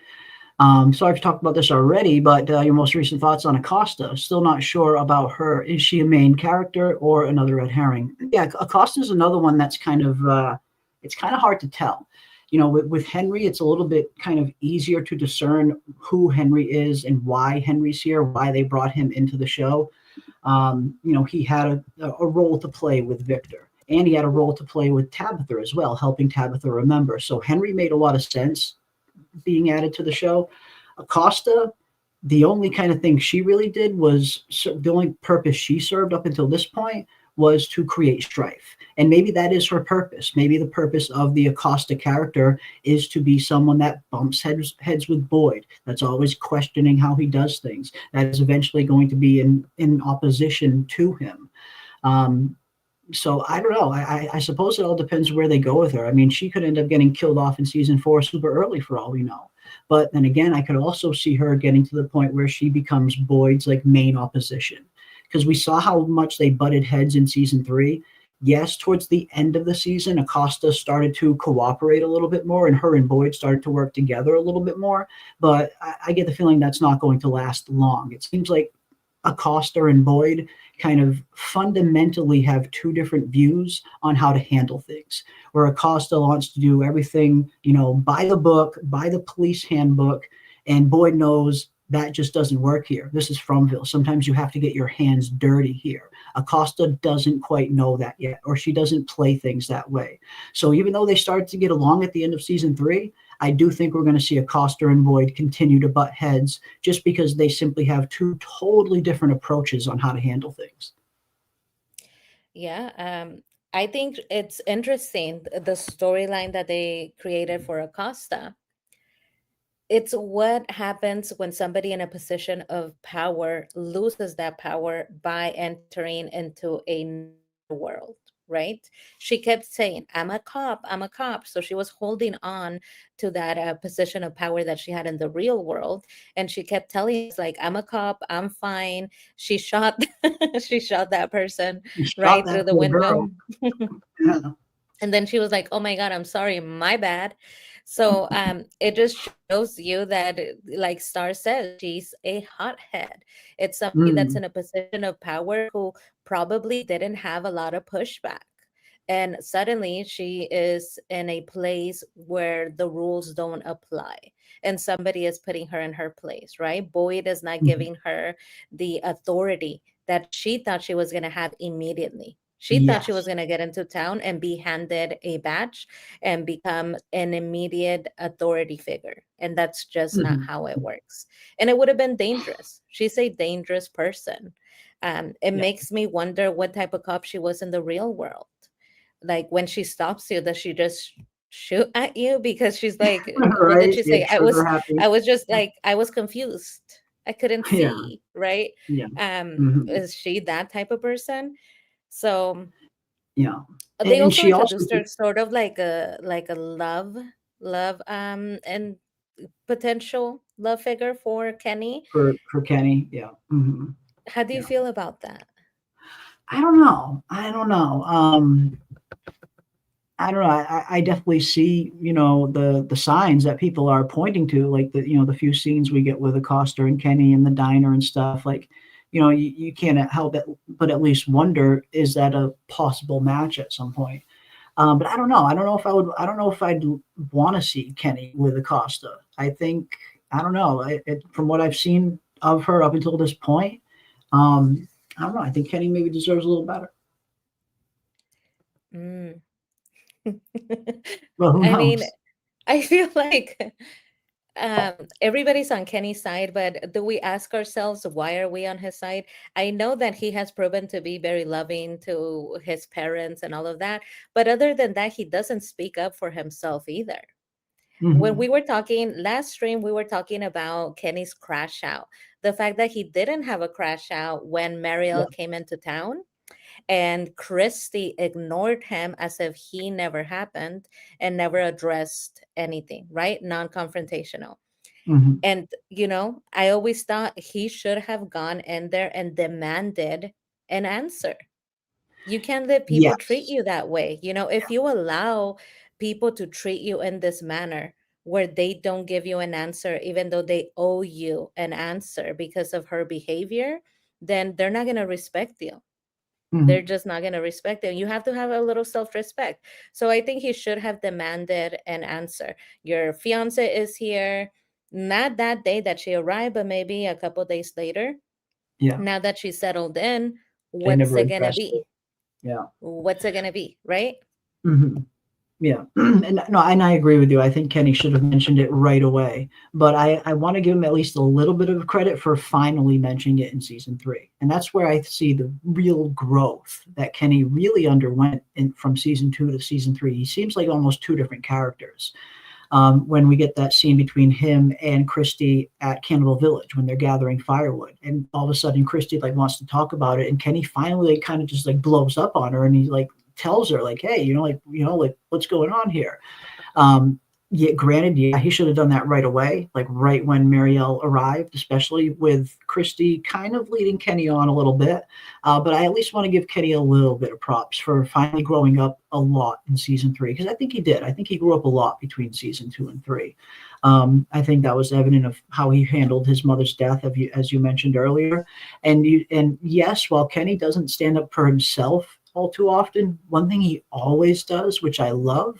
So I've talked about this already, but your most recent thoughts on Acosta? Still not sure about her. Is she a main character or another red herring? Yeah, Acosta is another one that's kind of it's kind of hard to tell. You know, with Henry, it's a little bit kind of easier to discern who Henry is and why Henry's here, why they brought him into the show. You know, he had a role to play with Victor, and he had a role to play with Tabitha as well, helping Tabitha remember. So Henry made a lot of sense being added to the show. Acosta, the only kind of thing she really did was the only purpose she served up until this point was to create strife. And maybe that is her purpose. Maybe the purpose of the Acosta character is to be someone that bumps heads with Boyd, that's always questioning how he does things, that is eventually going to be in opposition to him. So I don't know. I suppose it all depends where they go with her. I mean, she could end up getting killed off in season 4 super early for all we know. But then again, I could also see her getting to the point where she becomes Boyd's like main opposition, because we saw how much they butted heads in season 3. Yes, towards the end of the season, Acosta started to cooperate a little bit more, and her and Boyd started to work together a little bit more. But I get the feeling that's not going to last long. It seems like Acosta and Boyd kind of fundamentally have two different views on how to handle things, where Acosta wants to do everything, you know, by the book, by the police handbook, and Boyd knows that just doesn't work here. This is Fromville. Sometimes you have to get your hands dirty here. Acosta doesn't quite know that yet, or she doesn't play things that way. So even though they started to get along at the end of season 3, I do think we're going to see Acosta and Boyd continue to butt heads, just because they simply have two totally different approaches on how to handle things. Yeah, I think it's interesting the storyline that they created for Acosta. It's what happens when somebody in a position of power loses that power by entering into a new world, right? She kept saying, I'm a cop, I'm a cop. So she was holding on to that position of power that she had in the real world. And she kept telling us, like, I'm a cop, I'm fine. She shot, she shot that person You shot right that through the poor window. girl. Yeah. And then she was like, oh my God, I'm sorry, my bad. So it just shows you that, like Star says, she's a hothead. It's somebody that's Mm, in a position of power who probably didn't have a lot of pushback. And suddenly she is in a place where the rules don't apply. And somebody is putting her in her place, right? Boyd is not mhm. giving her the authority that she thought she was going to have immediately. She thought she was Yes. going to get into town and be handed a badge and become an immediate authority figure. And that's just not Mhm. how it works. And it would have been dangerous. She's a dangerous person. It Yeah. makes me wonder what type of cop she was in the real world. Like when she stops you, does she just shoot at you? Because she's like, what did Right. she Make say? sure they're happy. I was just like, I was confused. I couldn't Yeah. see, right? Yeah. Mhm. Is she that type of person? So Yeah. they And also she also introduced her sort of like a love and potential love figure for Kenny. for Kenny. Yeah. Mhm. How do you Yeah. feel about that? I don't know. I don't know. I don't know. I definitely see, you know, the signs that people are pointing to, like the, you know, the few scenes we get with Acosta and Kenny in the diner and stuff. Like, you know, you can't help it but at least wonder, is that a possible match at some point? But I don't know. I don't know if I would. I don't know if I'd want to see Kenny with Acosta. I think I don't know. From what I've seen of her up until this point, I don't know. I think Kenny maybe deserves a little better. Mm. Well, who I mean, knows? I feel like everybody's on Kenny's side, but do we ask ourselves why are we on his side? I know that he has proven to be very loving to his parents and all of that, but other than that, he doesn't speak up for himself either. When Hmm. we were talking last stream, we were talking about Kenny's crash out. The fact that he didn't have a crash out when Yeah. Mariel came into town and Christy ignored him as if he never happened and never addressed anything, right? Non confrontational. Hmm. And, you know, I always thought he should have gone in there and demanded an answer. You can't let people treat Yes. you that way. You know, if you allow people to treat you in this manner, where they don't give you an answer, even though they owe you an answer because of her behavior, then they're not going to respect you. They're just not going to respect it. You have to have a little self-respect. So I think he should have demanded an answer. Your fiance is here, not that day that she arrived, but maybe a couple days later. Yeah. Now that she's settled in, They what's never it going to addressed be? it. Yeah. What's it going to be, right? Yeah. And no, and I agree with you. I think Kenny should have mentioned it right away. But I want to give him at least a little bit of credit for finally mentioning it in season 3. And that's where I see the real growth that Kenny really underwent from season 2 to season 3. He seems like almost 2 different characters. When we get that scene between him and Christy at Cannibal Village when they're gathering firewood, and all of a sudden Christy like wants to talk about it, and Kenny finally like, kind of just like blows up on her, and he like tells her like, hey, like what's going on here. Yeah, granted, yeah, he should have done that right away, like right when Marielle arrived, especially with Christy kind of leading Kenny on a little bit. But I at least want to give Kenny a little bit of props for finally growing up a lot in season 3, because I think he did. I think he grew up a lot between season 2 and 3. I think that was evident of how he handled his mother's death, as you mentioned earlier. And yes, while Kenny doesn't stand up for himself all too often, one thing he always does, which I love,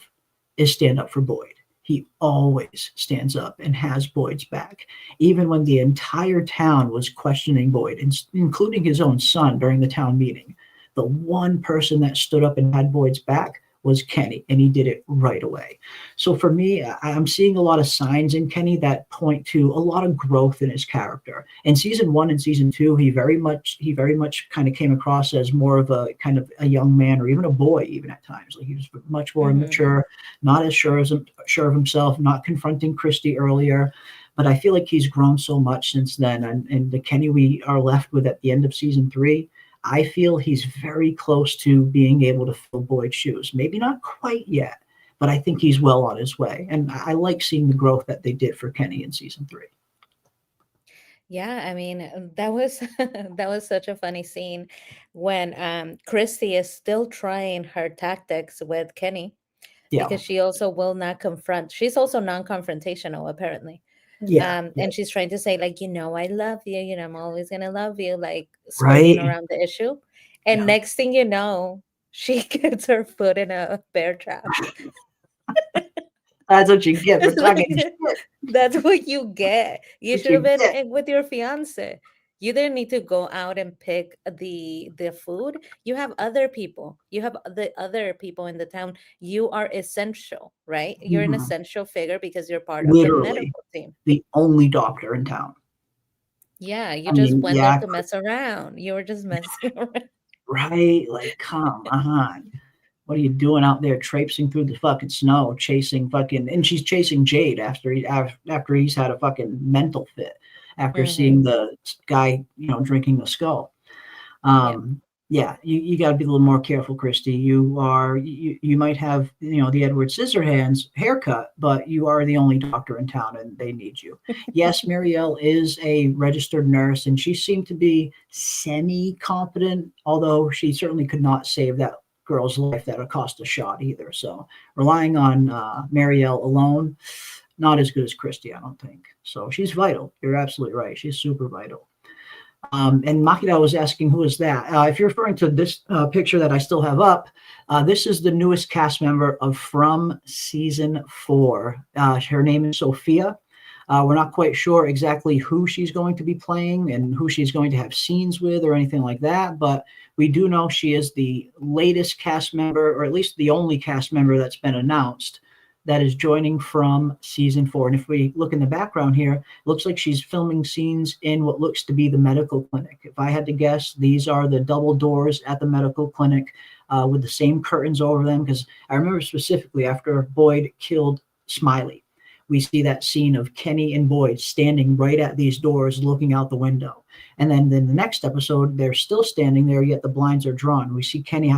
is stand up for Boyd. He always stands up and has Boyd's back, even when the entire town was questioning Boyd, including his own son during the town meeting. The one person that stood up and had Boyd's back was Kenny, and he did it right away. So for me, I'm seeing a lot of signs in Kenny that point to a lot of growth in his character. In season 1 and season 2, he very much kind of came across as more of a kind of a young man, or even a boy, even at times. Like he was much more immature, not as sure of himself, not confronting Christy earlier. But I feel like he's grown so much since then, and the Kenny we are left with at the end of season 3, I feel he's very close to being able to fill Boyd's shoes. Maybe not quite yet, but I think he's well on his way. And I like seeing the growth that they did for Kenny in season 3. Yeah, I mean, that was that was such a funny scene when Christy is still trying her tactics with Kenny, Yeah. because she also will not confront. She's also non-confrontational, apparently. Yeah. And she's trying to say, like, I love you, I'm always gonna love you, like Right. skirting around the issue. And next thing you know, she gets her foot in a bear trap. That's what you get for That's talking what- shit. That's what you get. You What should have you been get. with your fiance. You didn't need to go out and pick the food. You have other people. You have the other people in the town. You are essential, right? You're an Mhm. essential figure because you're part of the Literally medical team. the only doctor in town. Yeah, you I just mean, went yeah, there to mess around. You were just messing around. right? Like, come on. What are you doing out there traipsing through the fucking snow, and she's chasing Jade after he's had a fucking mental fit after seeing the guy, drinking the skull. Yeah, you got to be a little more careful, Christy. You might have, the Edward Scissorhands haircut, but you are the only doctor in town and they need you. Yes, Marielle is a registered nurse and she seemed to be semi-competent, although she certainly could not save that girl's life that would cost a shot either. So relying on Marielle alone, not as good as Christy, I don't think. So she's vital. You're absolutely right. She's super vital. And Makida was asking, who is that? If you're referring to this picture that I still have up, this is the newest cast member of From season 4. Her name is Sophia. We're not quite sure exactly who she's going to be playing and who she's going to have scenes with or anything like that, but we do know she is the latest cast member, or at least the only cast member that's been announced that is joining from season 4. And if we look in the background here, it looks like she's filming scenes in what looks to be the medical clinic. If I had to guess, these are the double doors at the medical clinic with the same curtains over them, because I remember specifically after Boyd killed Smiley, we see that scene of Kenny and Boyd standing right at these doors looking out the window. And then in the next episode, they're still standing there, yet the blinds are drawn. We see Kenny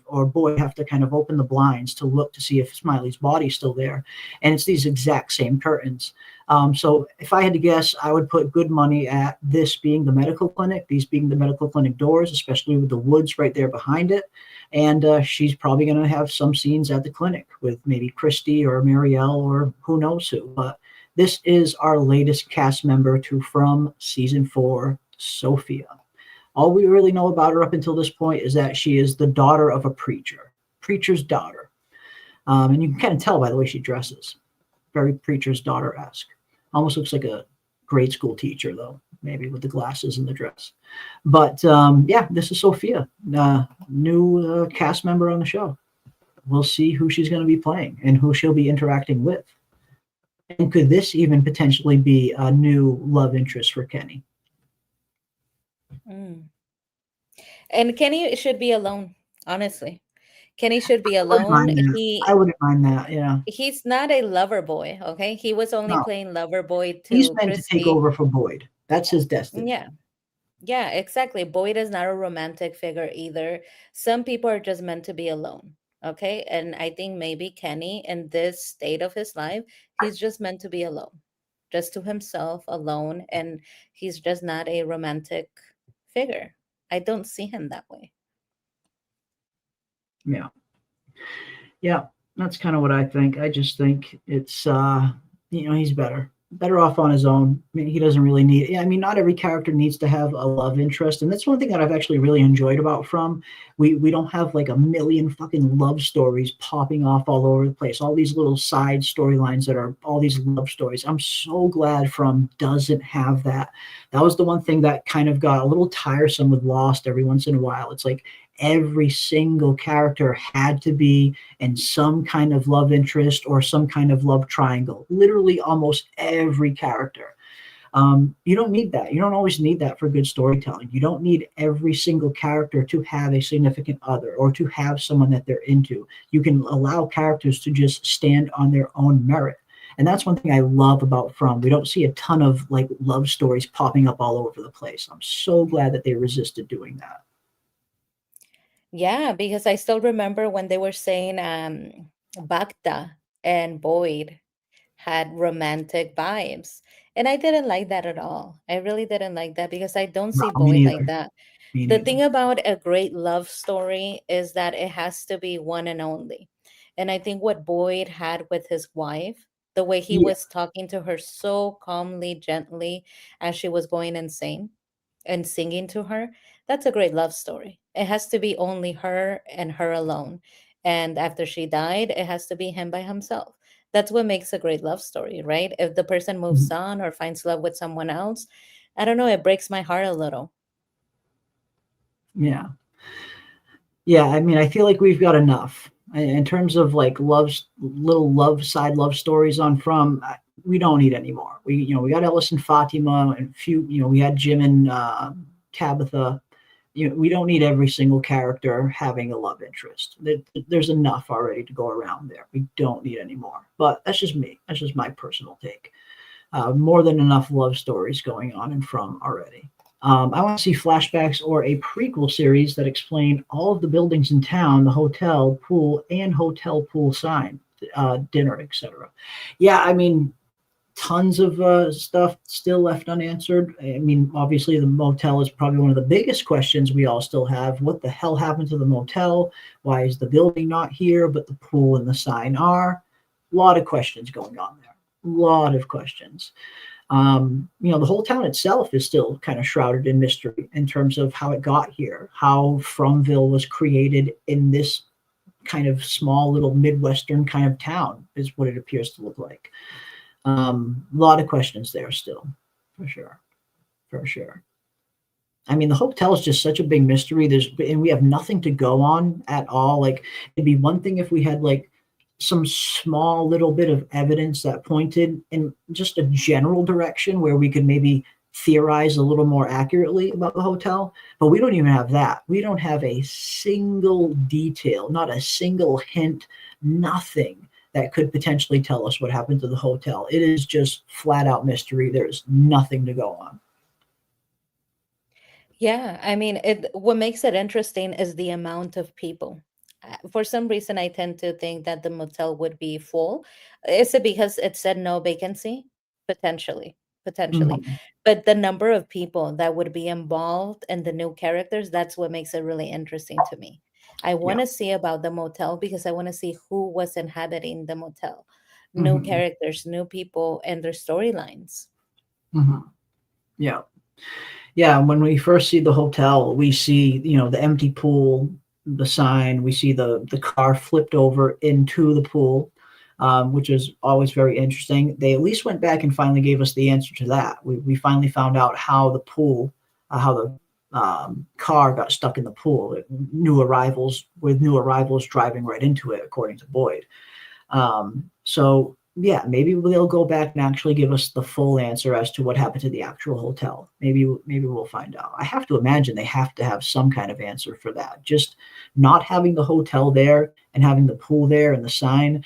or Boyd have to kind of open the blinds to look to see if Smiley's body's still there. And it's these exact same curtains. So if I had to guess, I would put good money at this being the medical clinic, these being the medical clinic doors, especially with the woods right there behind it. And she's probably going to have some scenes at the clinic with maybe Christy or Marielle or who knows who. But this is our latest cast member to from season 4, Sophia. All we really know about her up until this point is that she is the daughter of a preacher's daughter. And you can kind of tell by the way she dresses. Very preacher's daughter-esque. Almost looks like a grade school teacher, though, maybe with the glasses and the dress. But yeah, this is Sophia, new cast member on the show. We'll see who she's going to be playing and who she'll be interacting with. And could this even potentially be a new love interest for Kenny? Mm. And Kenny should be alone, honestly. Kenny should be I wouldn't alone. mind that. I wouldn't mind that, yeah. He's not a lover boy, okay? He was only No. playing lover boy He's to meant to take Christy. over for Boyd. That's his destiny. Yeah. Yeah, exactly. Boyd is not a romantic figure either. Some people are just meant to be alone, okay? And I think maybe Kenny, in this state of his life, he's just meant to be alone, just to himself, alone, and he's just not a romantic figure. I don't see him that way. Yeah. Yeah, that's kind of what I think. I just think it's he's better off on his own. I mean, he doesn't really need, I mean, not every character needs to have a love interest. And that's one thing that I've actually really enjoyed about From. We don't have like a million fucking love stories popping off all over the place. All these little side storylines that are all these love stories. I'm so glad From doesn't have that. That was the one thing that kind of got a little tiresome with Lost every once in a while. It's like every single character had to be in some kind of love interest or some kind of love triangle. Literally almost every character. You don't need that. You don't always need that for good storytelling. You don't need every single character to have a significant other or to have someone that they're into. You can allow characters to just stand on their own merit. And that's one thing I love about From. We don't see a ton of like love stories popping up all over the place. I'm so glad that they resisted doing that. Yeah, because I still remember when they were saying Bacta and Boyd had romantic vibes. And I didn't like that at all. I really didn't like that because I don't see No, me Boyd like neither. that. Me The neither. thing about a great love story is that it has to be one and only. And I think what Boyd had with his wife, the way he Yeah. was talking to her so calmly, gently, as she was going insane and singing to her, that's a great love story. It has to be only her and her alone. And after she died, it has to be him by himself. That's what makes a great love story, right? If the person moves on or finds love with someone else, I don't know, it breaks my heart a little. Yeah. Yeah, I mean, I feel like we've got enough in terms of like little side love stories on From. We don't need any more. We got Ellis and Fatima and few. We had Jim and Tabitha. We don't need every single character having a love interest. There's enough already to go around there. We don't need any more. But that's just me. That's just my personal take. More than enough love stories going on in From already. I want to see flashbacks or a prequel series that explain all of the buildings in town, the hotel, pool, and hotel pool sign, dinner, etc. Yeah, I mean, tons of stuff still left unanswered. I mean, obviously, the motel is probably one of the biggest questions we all still have. What the hell happened to the motel? Why is the building not here, but the pool and the sign are? A lot of questions going on there. A lot of questions. The whole town itself is still kind of shrouded in mystery in terms of how it got here, how Fromville was created in this kind of small little Midwestern kind of town is what it appears to look like. A lot of questions there still, for sure. I mean, the hotel is just such a big mystery. And we have nothing to go on at all. Like, it'd be one thing if we had like some small little bit of evidence that pointed in just a general direction where we could maybe theorize a little more accurately about the hotel, but we don't even have that. We don't have a single detail, not a single hint, nothing that could potentially tell us what happened to the hotel. It is just flat out mystery. There's nothing to go on. Yeah, I mean, what makes it interesting is the amount of people. For some reason, I tend to think that the motel would be full. Is it because it said no vacancy? potentially, potentially. Mhm. But the number of people that would be involved and the new characters, that's what makes it really interesting to me. I Yeah. want to see about the motel because I want to see who was inhabiting the motel, new Mhm. characters, new people, and their storylines. Mhm. Yeah. Yeah, when we first see the hotel, we see, the empty pool, the sign, we see the car flipped over into the pool, which is always very interesting. They at least went back and finally gave us the answer to that. We finally found out how the pool, how the car got stuck in the pool. New arrivals driving right into it, according to Boyd. So yeah, maybe they'll go back and actually give us the full answer as to what happened to the actual hotel. Maybe we'll find out. I have to imagine they have to have some kind of answer for that. Just not having the hotel there and having the pool there and the sign.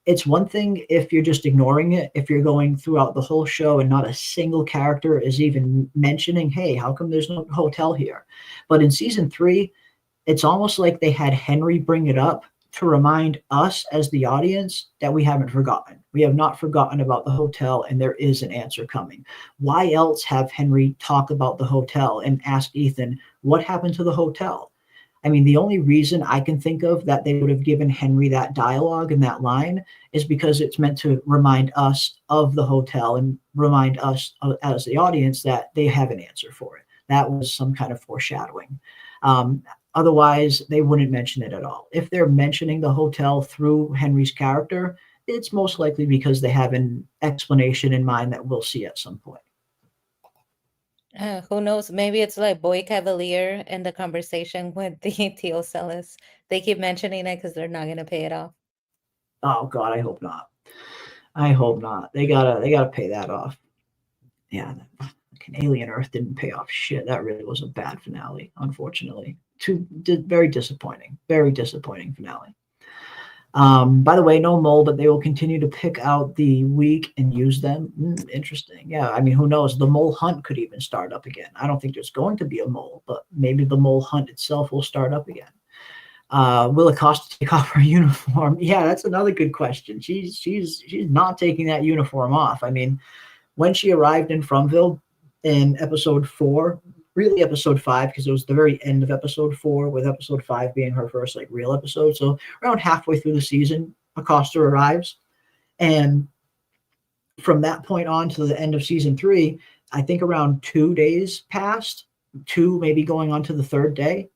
It's one thing if you're just ignoring it, if you're going throughout the whole show and not a single character is even mentioning, hey, how come there's no hotel here? But in season 3, it's almost like they had Henry bring it up to remind us as the audience that we haven't forgotten. We have not forgotten about the hotel and there is an answer coming. Why else have Henry talk about the hotel and ask Ethan, what happened to the hotel? I mean, the only reason I can think of that they would have given Henry that dialogue and that line is because it's meant to remind us of the hotel and remind us as the audience that they have an answer for it. That was some kind of foreshadowing. Um, Otherwise, they wouldn't mention it at all. If they're mentioning the hotel through Henry's character, it's most likely because they have an explanation in mind that we'll see at some point. Who knows? Maybe it's like Boy Cavalier in the conversation with the Theo Celis. They keep mentioning it because they're not going to pay it off. Oh God, I hope not. I hope not. They gotta pay that off. Yeah, Alien Earth didn't pay off shit. That really was a bad finale, unfortunately. Very disappointing. Very disappointing finale. By the way, no mole, but they will continue to pick out the weak and use them. Interesting. Yeah, I mean, who knows? The mole hunt could even start up again. I don't think there's going to be a mole, but maybe the mole hunt itself will start up again. Will Acosta take off her uniform? Yeah, that's another good question. She's not taking that uniform off. I mean, when she arrived in Fromville in episode 4, really episode 5, because it was the very end of episode 4, with episode 5 being her first like real episode. So around halfway through the season, Acosta arrives, and from that point on to the end of season 3, I think around 2 days passed, 2 maybe going on to the 3rd day.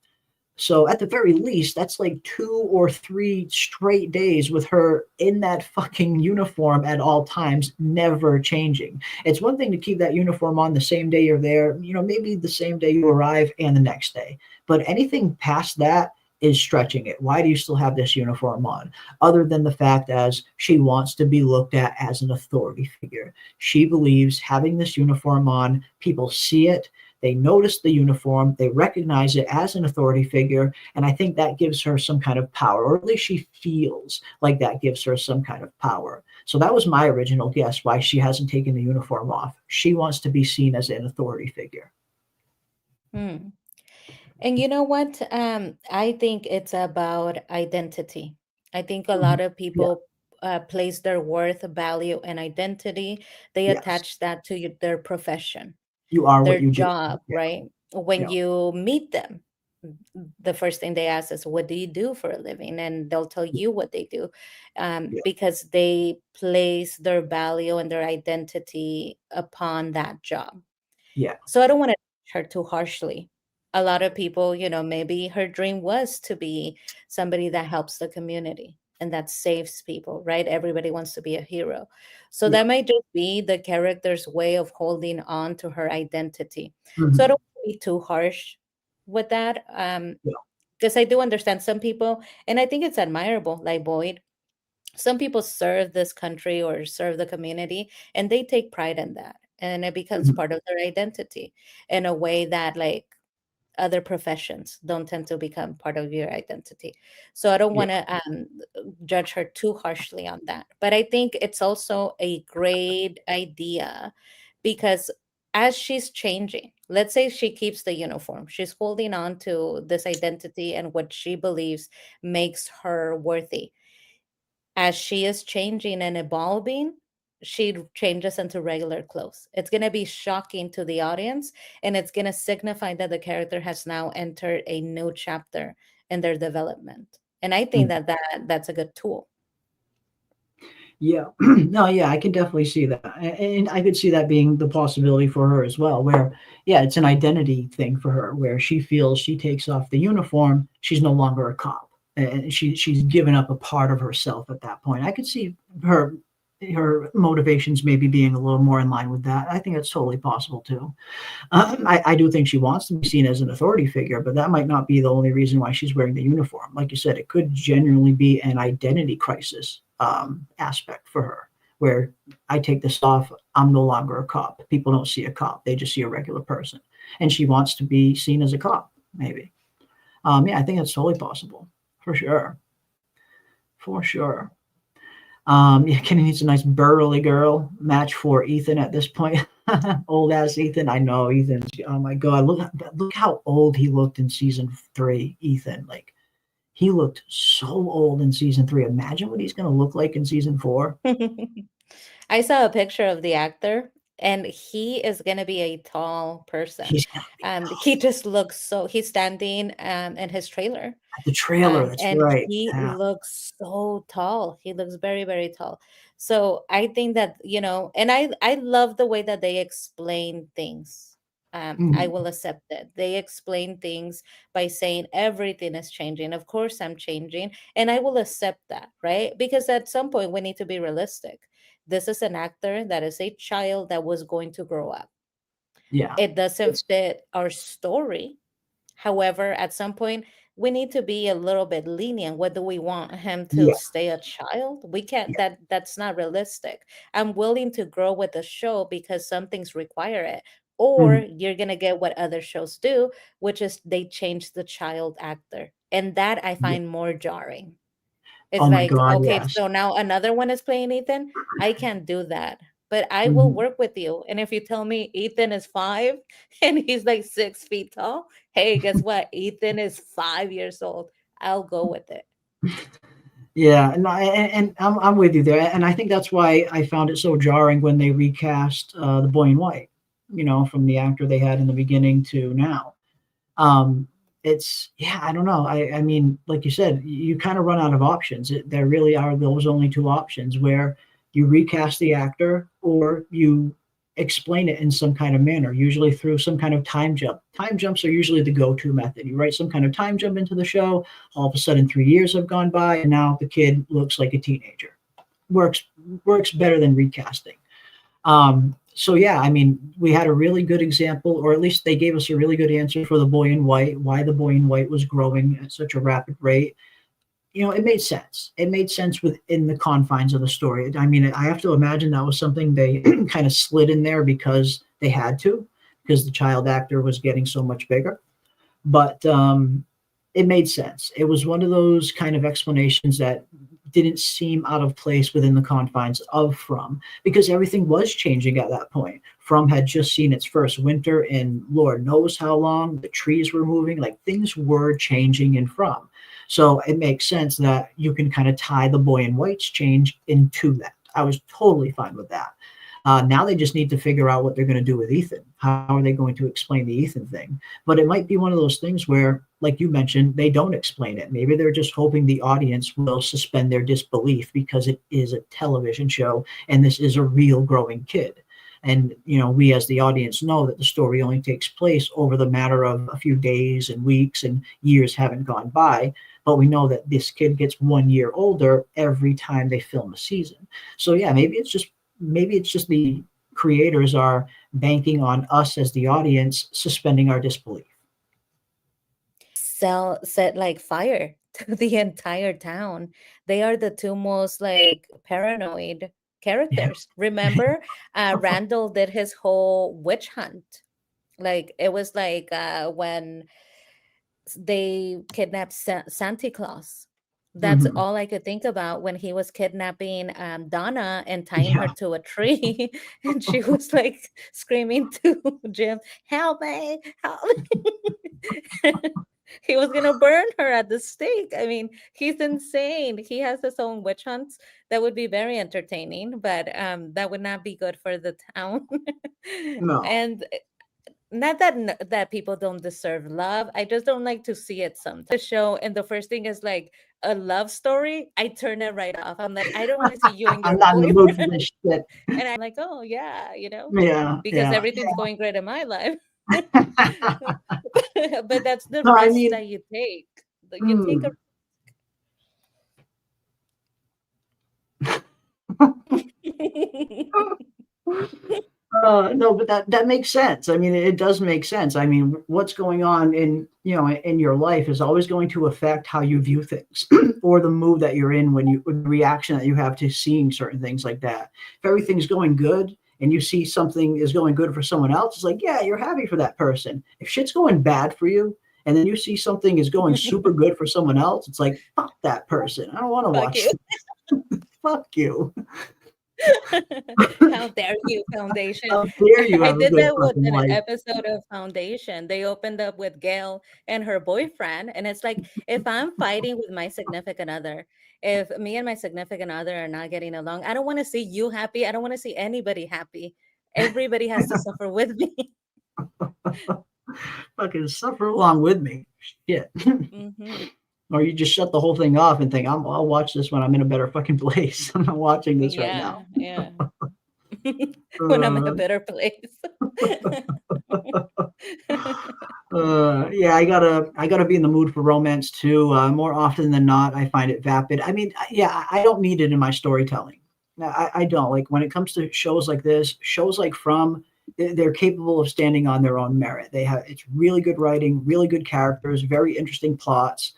So at the very least, that's like 2 or 3 straight days with her in that fucking uniform at all times, never changing. It's one thing to keep that uniform on the same day you're there, maybe the same day you arrive and the next day. But anything past that is stretching it. Why do you still have this uniform on? Other than the fact as she wants to be looked at as an authority figure. She believes having this uniform on, people see it, they notice the uniform, they recognize it as an authority figure, and I think that gives her some kind of power, or at least she feels like that gives her some kind of power. So that was my original guess why she hasn't taken the uniform off. She wants to be seen as an authority figure. Hmm. And you know what? I think it's about identity. I think a Mhm. lot of Yeah. people place their worth, value, and identity. They Yes. attach that to their profession, You are what their you do. job, Yeah. right? When Yeah. you meet them, the first thing they ask is, "What do you do for a living?" And they'll tell Yeah. you what they do, Yeah. because they place their value and their identity upon that job. Yeah. So I don't want to judge her too harshly. A lot of people, maybe her dream was to be somebody that helps the community and that saves people, right? Everybody wants to be a hero. So Yeah. that might just be the character's way of holding on to her identity. So I Mhm. don't want to be too harsh with that. Yeah. Because I do understand some people, and I think it's admirable, like Boyd. Some people serve this country or serve the community, and they take pride in that. And it becomes Mhm. part of their identity in a way that, like, other professions don't tend to become part of your identity. So I don't Yeah. want to judge her too harshly on that. But I think it's also a great idea because as she's changing, let's say she keeps the uniform, she's holding on to this identity and what she believes makes her worthy. As she is changing and evolving, she changes into regular clothes. It's going to be shocking to the audience, and it's going to signify that the character has now entered a new chapter in their development. And I think that's a good tool. Yeah. No, yeah, I can definitely see that. And I could see that being the possibility for her as well, where, yeah, it's an identity thing for her, where she feels she takes off the uniform, she's no longer a cop. And she's given up a part of herself at that point. I could see her motivations maybe being a little more in line with that. I think that's totally possible too. I do think she wants to be seen as an authority figure, but that might not be the only reason why she's wearing the uniform. Like you said, it could genuinely be an identity crisis aspect for her, where I take this off, I'm no longer a cop. People don't see a cop, they just see a regular person. And she wants to be seen as a cop, maybe. Yeah, I think that's totally possible, for sure. For sure. Yeah, Kenny needs a nice burly girl match for Ethan at this point. Old ass Ethan. I know Ethan's. Oh my god, look how old he looked in season 3. Ethan, like, he looked so old in season 3. Imagine what he's gonna look like in season 4. I saw a picture of the actor, and he is going to be a tall person. He's gonna be tall. He just looks so. He's standing in his trailer. The trailer. That's and right. he Yeah. looks so tall. He looks very, very tall. So I think that, and I love the way that they explain things. I will accept it. They explain things by saying everything is changing. Of course, I'm changing, and I will accept that, right? Because at some point we need to be realistic. This is an actor that is a child that was going to grow up. Yeah. It doesn't fit our story. However, at some point, we need to be a little bit lenient. What do we want him to Yeah. stay a child? We can't. That's not realistic. I'm willing to grow with the show because some things require it. Or you're gonna get what other shows do, which is they change the child actor, and that I find more jarring. It's Oh my like, god, okay, yes. so now another one is playing Ethan. I can't do that. But I will work with you. And if you tell me Ethan is 5 and he's like 6 feet tall, hey, guess what? Ethan is 5 years old. I'll go with it. Yeah, and I'm with you there, and I think that's why I found it so jarring when they recast the boy in white, from the actor they had in the beginning to now. I don't know. I mean, like you said, you kind of run out of options. There really are those only 2 options, where you recast the actor or you explain it in some kind of manner, usually through some kind of time jump. Time jumps are usually the go-to method. You write some kind of time jump into the show, all of a sudden 3 years have gone by, and now the kid looks like a teenager. Works better than recasting. So yeah, I mean, we had a really good example, or at least they gave us a really good answer for the boy in white, why the boy in white was growing at such a rapid rate. It made sense. It made sense within the confines of the story. I mean, I have to imagine that was something they kind of slid in there because they had to, because the child actor was getting so much bigger. But it made sense. It was one of those kind of explanations that didn't seem out of place within the confines of From, because everything was changing at that point. From had just seen its first winter in Lord knows how long. The trees were moving, like things were changing in From. So it makes sense that you can kind of tie the boy in white's change into that. I was totally fine with that. Now they just need to figure out what they're going to do with Ethan. How are they going to explain the Ethan thing? But it might be one of those things where, like you mentioned, they don't explain it. Maybe they're just hoping the audience will suspend their disbelief because it is a television show and this is a real growing kid. And, we as the audience know that the story only takes place over the matter of a few days and weeks, and years haven't gone by. But we know that this kid gets 1 year older every time they film a season. So yeah, maybe it's just the creators are banking on us as the audience suspending our disbelief. Set like fire to the entire town. They are the 2 most like paranoid characters. Remember, Randall did his whole witch hunt. Like it was like when they kidnapped Santa Claus. That's all I could think about when he was kidnapping Donna and tying her to a tree. And she was like screaming to Jim, help me, help me. He was gonna burn her at the stake. I mean, he's insane. He has his own witch hunts that would be very entertaining, but that would not be good for the town. No. And not that that people don't deserve love. I just don't like to see it sometimes. The show, and the first thing is like a love story. I turn it right off. I'm like, I don't want to see you and I'm your not in the mood for boyfriend. this shit. And I'm like, oh yeah, Yeah, because yeah. everything's going great in my life. But that's the No, I risk mean, that you take. You take a no, but that makes sense. I mean, it does make sense. I mean, what's going on in your life is always going to affect how you view things or the mood that you're in when the reaction that you have to seeing certain things like that. If everything's going good and you see something is going good for someone else, it's like, yeah, you're happy for that person. If shit's going bad for you and then you see something is going super good for someone else, it's like, fuck that person. I don't want to fuck watch you. this. Fuck you. How dare you, Foundation? How dare you I have a did good that with fucking an life. episode of Foundation. They opened up with Gail and her boyfriend, and it's like, if I'm fighting with my significant other, if me and my significant other are not getting along, I don't want to see you happy. I don't want to see anybody happy. Everybody has to suffer with me. Fucking suffer along with me. Shit. Mhm. Or you just shut the whole thing off and think, I'll watch this when I'm in a better fucking place. I'm not watching this right now. Yeah. When I'm in a Uh, better place. yeah, I gotta be in the mood for romance too. More often than not, I find it vapid. I mean, yeah, I don't need it in my storytelling. I don't. Like when it comes to shows like this, shows like From, they're capable of standing on their own merit. It's really good writing, really good characters, very interesting plots.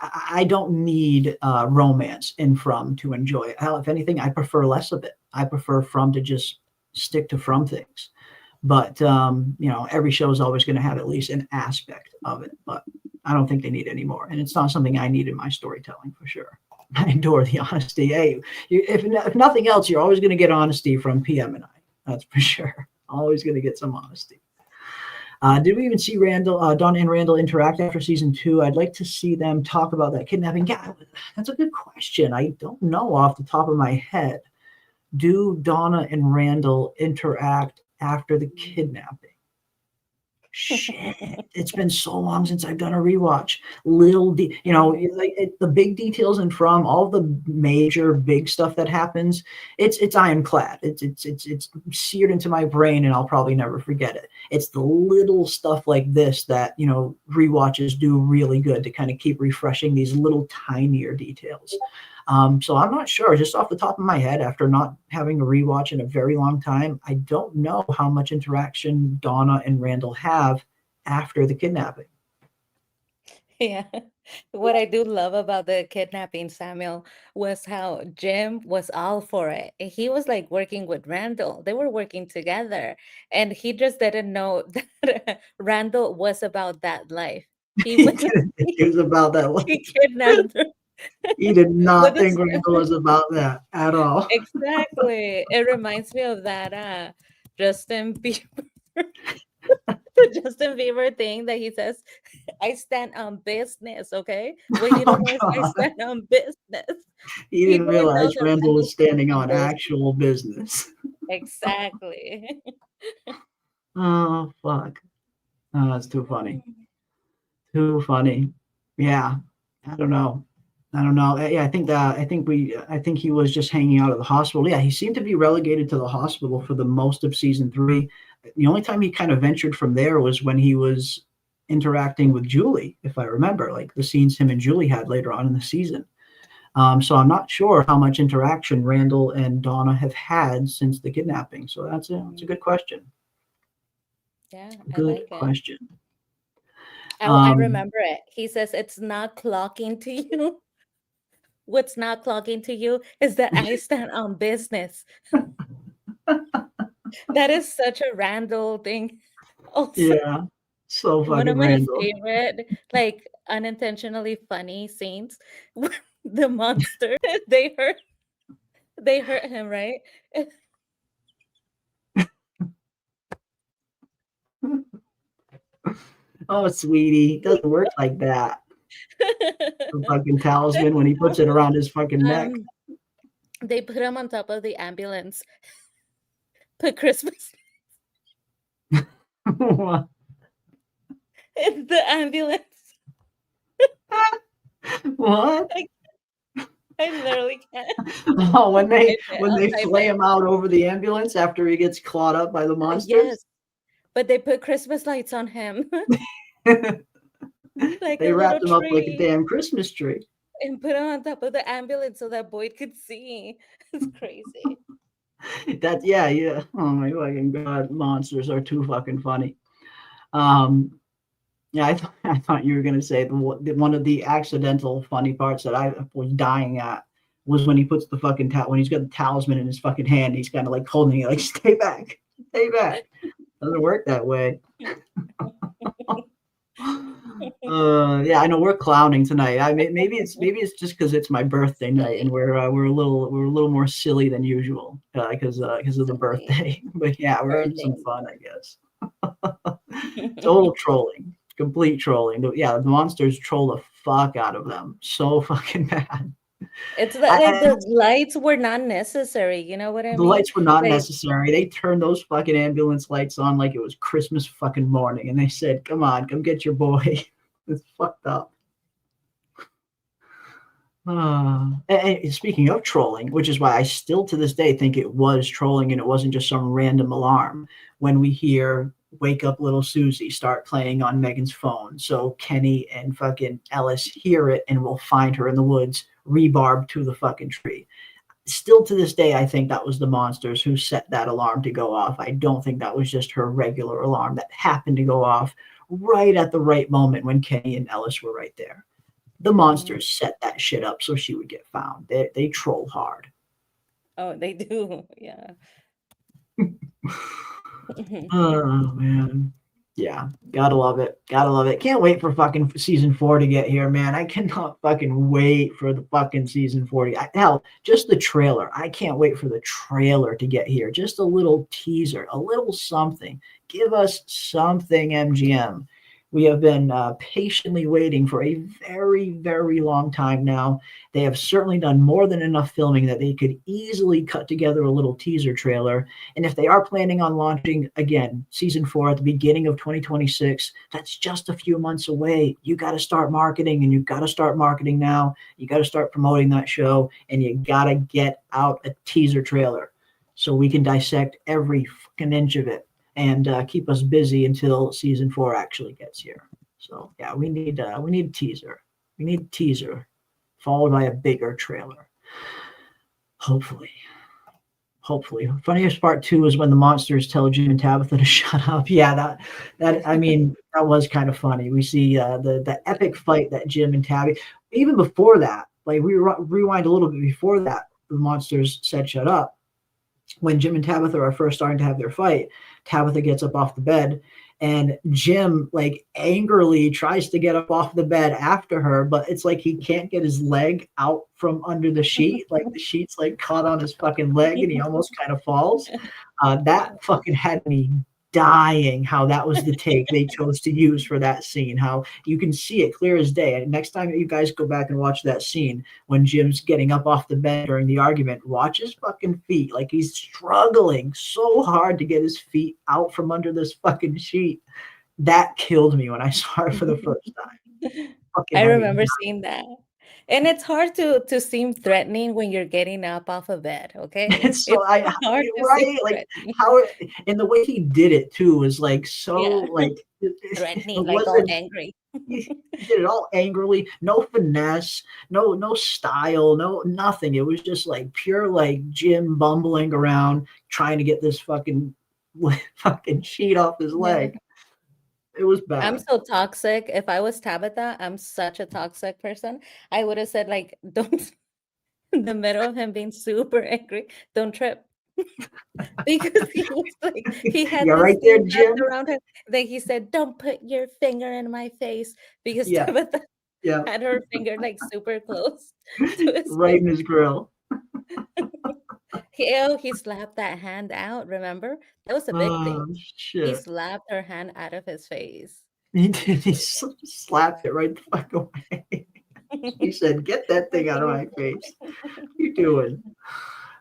I don't need romance in From to enjoy it. Hell, if anything, I prefer less of it. I prefer From to just stick to From things. But every show is always going to have at least an aspect of it. But I don't think they need any more, and it's not something I need in my storytelling for sure. I adore the honesty. Hey, if nothing else, you're always going to get honesty from PM and I. That's for sure. Always going to get some honesty. Did we even see Donna and Randall interact after season 2? I'd like to see them talk about that kidnapping. Yeah, that's a good question. I don't know off the top of my head. Do Donna and Randall interact after the kidnapping? Shit, it's been so long since I've done a rewatch. The big details in From, all the major big stuff that happens, it's ironclad. It's seared into my brain, and I'll probably never forget it. It's the little stuff like this that rewatches do really good to kind of keep refreshing these little tinier details. So I'm not sure, just off the top of my head, after not having a rewatch in a very long time, I don't know how much interaction Donna and Randall have after the kidnapping. Yeah. What I do love about the kidnapping, Samuel, was how Jim was all for it. He was like working with Randall. They were working together. And he just didn't know that Randall was about that life. He went He was about that life. he kidnapped her. He did not But think Randall was about that at all. exactly. It reminds me of that Justin Bieber. The Justin Bieber thing that he says, I stand on business, okay? What you don't know is I God. stand on business. He didn't People realize know that Randall was standing on business. actual business. Exactly. Oh, fuck. Oh, that's too funny. Too funny. Yeah. I don't know. Yeah, I think he was just hanging out at the hospital. Yeah, he seemed to be relegated to the hospital for the most of season 3. The only time he kind of ventured from there was when he was interacting with Julie, if I remember, like the scenes him and Julie had later on in the season. So I'm not sure how much interaction Randall and Donna have had since the kidnapping. So that's a good question. Yeah, Good I like it. question. I remember it. He says it's not clocking to you. What's not clocking to you is that I stand on business. That is such a Randall thing. Also, Yeah. So one fucking of my Randall. favorite, like unintentionally funny scenes, the monster, they hurt him, right? Oh, sweetie, it doesn't work like that. The fucking talisman when he puts it around his fucking neck. They put him on top of the ambulance. Put Christmas What? in the ambulance. What? I literally can't. Oh, when they I'll type flay it. him out over the ambulance after he gets clawed up by the monsters. Yes, but they put Christmas lights on him, like They a wrapped little him up like a tree, damn Christmas tree. and put him on top of the ambulance so that Boyd could see. It's crazy. Yeah. Oh my fucking god, monsters are too fucking funny. Yeah, I thought you were gonna say one of the accidental funny parts that I was dying at was when he puts the fucking when he's got the talisman in his fucking hand. He's kind of like holding it, like stay back. Doesn't work that way. Yeah, I know we're clowning tonight. Maybe it's just because it's my birthday night and we're a little more silly than usual because of the birthday. But yeah, we're having some fun, I guess. Total trolling, complete trolling. Yeah, the monsters troll the fuck out of them so fucking bad. It's like the lights were not necessary. You know what I mean? The lights were not Like, necessary. They turned those fucking ambulance lights on like it was Christmas fucking morning, and they said, "Come on, come get your boy." It's fucked up. And speaking of trolling, which is why I still to this day think it was trolling and it wasn't just some random alarm, when we hear "Wake Up Little Susie" start playing on Megan's phone. So Kenny and fucking Ellis hear it and will find her in the woods, rebarb to the fucking tree. Still to this day, I think that was the monsters who set that alarm to go off. I don't think that was just her regular alarm that happened to go off right at the right moment when Kenny and Ellis were right there. The monsters set that shit up so she would get found. They troll hard. oh, they do. Yeah. Oh man. Yeah, gotta love it. Gotta love it. Can't wait for fucking season 4 to get here, man. I cannot fucking wait for the fucking season 40. Hell, just the trailer. I can't wait for the trailer to get here. Just a little teaser, a little something. Give us something, MGM. We have been patiently waiting for a very, very long time now. They have certainly done more than enough filming that they could easily cut together a little teaser trailer. And if they are planning on launching, again, season 4 at the beginning of 2026, that's just a few months away. You got to start marketing, and you got to start marketing now. You got to start promoting that show, and you got to get out a teaser trailer so we can dissect every fucking inch of it and keep us busy until season 4 actually gets here. So yeah, we need a teaser. We need a teaser followed by a bigger trailer. Hopefully. Funniest part too is when the monsters tell Jim and Tabitha to shut up. Yeah, that I mean that was kind of funny. We see the epic fight that Jim and Tabby. Even before that, like we rewind a little bit before that, the monsters said shut up. When Jim and Tabitha are first starting to have their fight, Tabitha gets up off the bed and Jim like angrily tries to get up off the bed after her, but it's like he can't get his leg out from under the sheet. Like the sheet's like caught on his fucking leg and he almost kind of falls. That fucking had me dying how that was the take they chose to use for that scene. How you can see it clear as day. And next time you guys go back and watch that scene when Jim's getting up off the bed during the argument, watch his fucking feet. Like he's struggling so hard to get his feet out from under this fucking sheet. That killed me when I saw it for the first time. I remember seeing that. And it's hard to seem threatening when you're getting up off a bed, okay? It's so hard to seem like threatening. how and the way he did it too was like so like Threatening, it like all wasn't- angry. he did it all angrily, no finesse, no style, no nothing. It was just like pure like Jim bumbling around trying to get this fucking sheet off his leg. It was bad. I'm so toxic. If I was Tabitha, I'm such a toxic person. I would have said, like, don't, in the middle of him being super angry, don't trip. Because he was like, he had You're this right there, thing Jim. wrapped around him. Then he said, don't put your finger in my face. Because Yeah. Tabitha Yeah, had her finger like super close to his right in his grill. he slapped that hand out, remember? That was a big thing. Oh He shit. slapped her hand out of his face. He did. He slapped it right the fuck away. He said, "Get that thing out of my face." What you doing?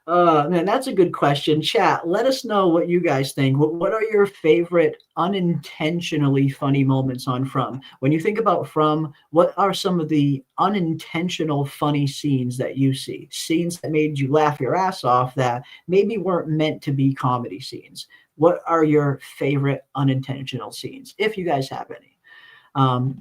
Man, that's a good question. Chat, let us know what you guys think. What are your favorite unintentionally funny moments on From? When you think about From, what are some of the unintentional funny scenes that you see? Scenes that made you laugh your ass off that maybe weren't meant to be comedy scenes. What are your favorite unintentional scenes, if you guys have any?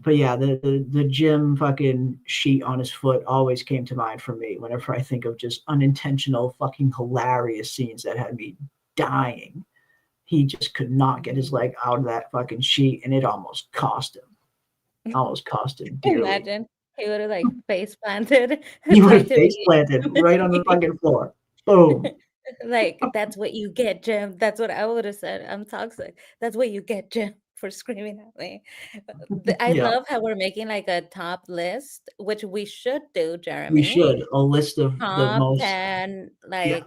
But yeah, the gym fucking sheet on his foot always came to mind for me whenever I think of just unintentional fucking hilarious scenes that had me dying. He just could not get his leg out of that fucking sheet, and it almost cost him. Almost cost him dearly. Imagine he would have like face planted. He would tried have to face be- planted right on the fucking floor. Boom. Like, that's what you get, Jim. That's what I would have said. I'm toxic. That's what you get, Jim, for screaming at me. I Yeah, love how we're making like a top list, which we should do, we Jeremy. should. A list of the Top most. 10 Yeah, like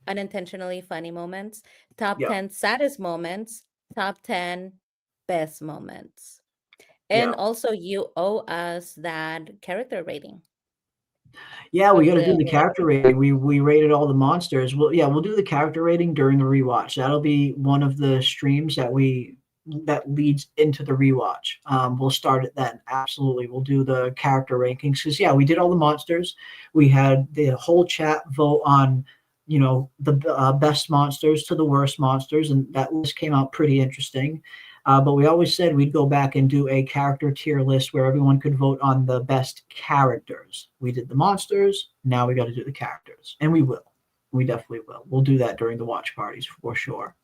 unintentionally funny moments, top yeah, 10 saddest moments, top 10 best moments. And yeah. also, you owe us that character rating Yeah, we from got to do the the character rating. We rated all the monsters. Well, yeah, we'll do the character rating during the rewatch. That'll be one of the streams that leads into the rewatch. We'll start it then. Absolutely, we'll do the character rankings because yeah, we did all the monsters. We had the whole chat vote on the best monsters to the worst monsters, and that list came out pretty interesting. But we always said we'd go back and do a character tier list where everyone could vote on the best characters. We did the monsters. Now we got to do the characters. And we will. We definitely will. We'll do that during the watch parties for sure.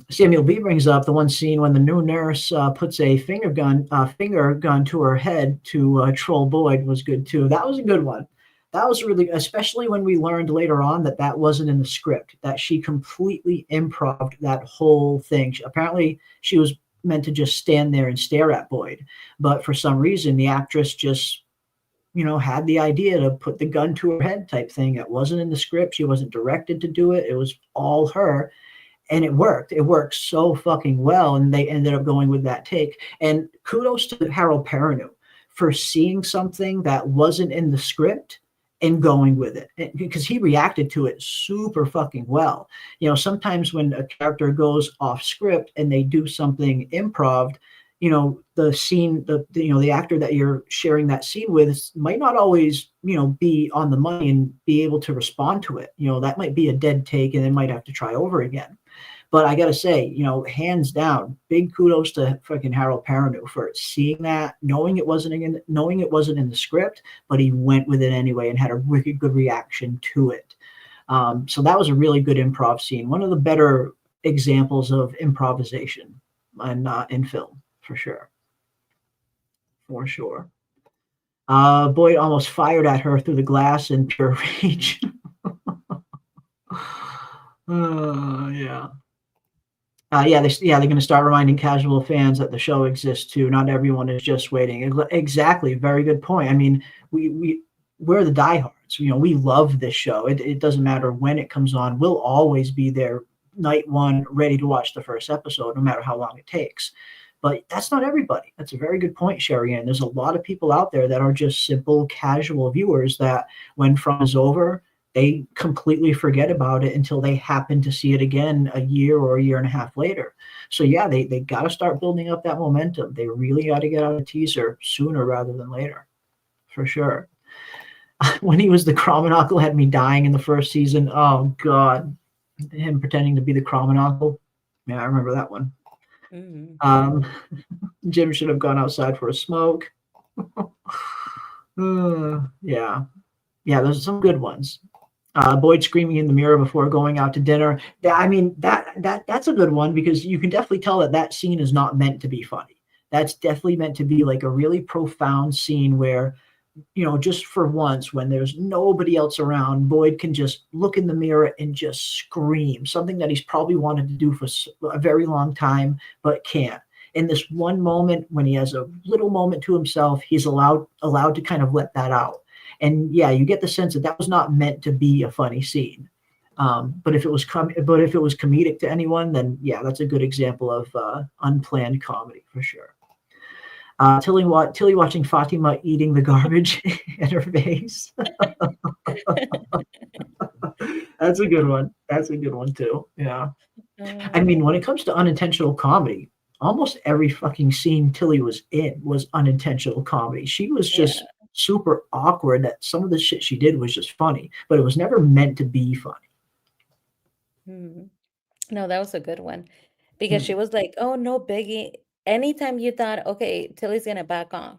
Samuel B brings up the one scene when the new nurse puts a finger gun to her head to troll Boyd was good too. That was a good one. That was really, especially when we learned later on that wasn't in the script, that she completely improv'd that whole thing. Apparently, she was meant to just stand there and stare at Boyd, but for some reason, the actress just, had the idea to put the gun to her head type thing. It wasn't in the script. She wasn't directed to do it. It was all her, and it worked. It worked so fucking well, and they ended up going with that take. And kudos to Harold Perrineau for seeing something that wasn't in the script and going with it, because he reacted to it super fucking well. Sometimes when a character goes off script and they do something improv, the scene, the actor that you're sharing that scene with might not always, be on the money and be able to respond to it. That might be a dead take and they might have to try over again. But I got to say, hands down, big kudos to fucking Harold Perrineau for seeing that, knowing it wasn't in the script, but he went with it anyway and had a really good reaction to it. So that was a really good improv scene. One of the better examples of improvisation in film, for sure. For sure. Boyd almost fired at her through the glass in pure rage. Yeah. They're going to start reminding casual fans that the show exists too. Not everyone is just waiting. Exactly. Very good point. I mean, we're the diehards. We love this show. It doesn't matter when it comes on. We'll always be there night one, ready to watch the first episode, no matter how long it takes. But that's not everybody. That's a very good point, Sherry Ann. There's a lot of people out there that are just simple, casual viewers that when From is over, they completely forget about it until they happen to see it again a year or a year and a half later. So yeah, they got to start building up that momentum. They really got to get out a teaser sooner rather than later, for sure. When he was the Cromanoncle had me dying in the first season. Oh God, him pretending to be the Cromanoncle. Yeah, I remember that one. Mm-hmm. Jim should have gone outside for a smoke. Yeah, those are some good ones. Boyd screaming in the mirror before going out to dinner. I mean, that's a good one because you can definitely tell that scene is not meant to be funny. That's definitely meant to be like a really profound scene where, just for once when there's nobody else around, Boyd can just look in the mirror and just scream, something that he's probably wanted to do for a very long time, but can't. In this one moment when he has a little moment to himself, he's allowed to kind of let that out. And yeah, you get the sense that was not meant to be a funny scene. But if it was comedic to anyone, then yeah, that's a good example of unplanned comedy for sure. Tilly watching Fatima eating the garbage in her face. That's a good one. That's a good one too. Yeah. I mean, when it comes to unintentional comedy, almost every fucking scene Tilly was in was unintentional comedy. She was just super awkward that some of the shit she did was just funny, but it was never meant to be funny. No, that was a good one because she was like, "Oh, no biggie." Anytime you thought, "Okay, Tilly's gonna back off,"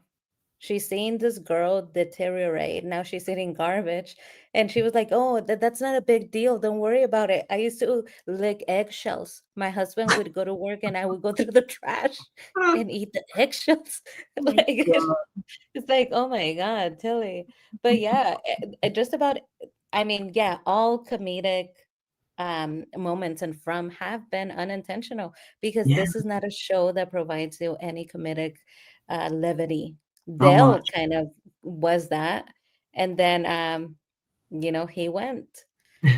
she's seeing this girl deteriorate. Now she's eating garbage, and she was like, "Oh, that's not a big deal. Don't worry about it. I used to lick eggshells. My husband would go to work, and I would go through the trash and eat the eggshells." Like it's like, oh my God, Tilly. But yeah, just about. I mean, yeah, all comedic moments and from have been unintentional because Yeah, this is not a show that provides you any comedic levity. so Dale much. kind of was that, and then he went.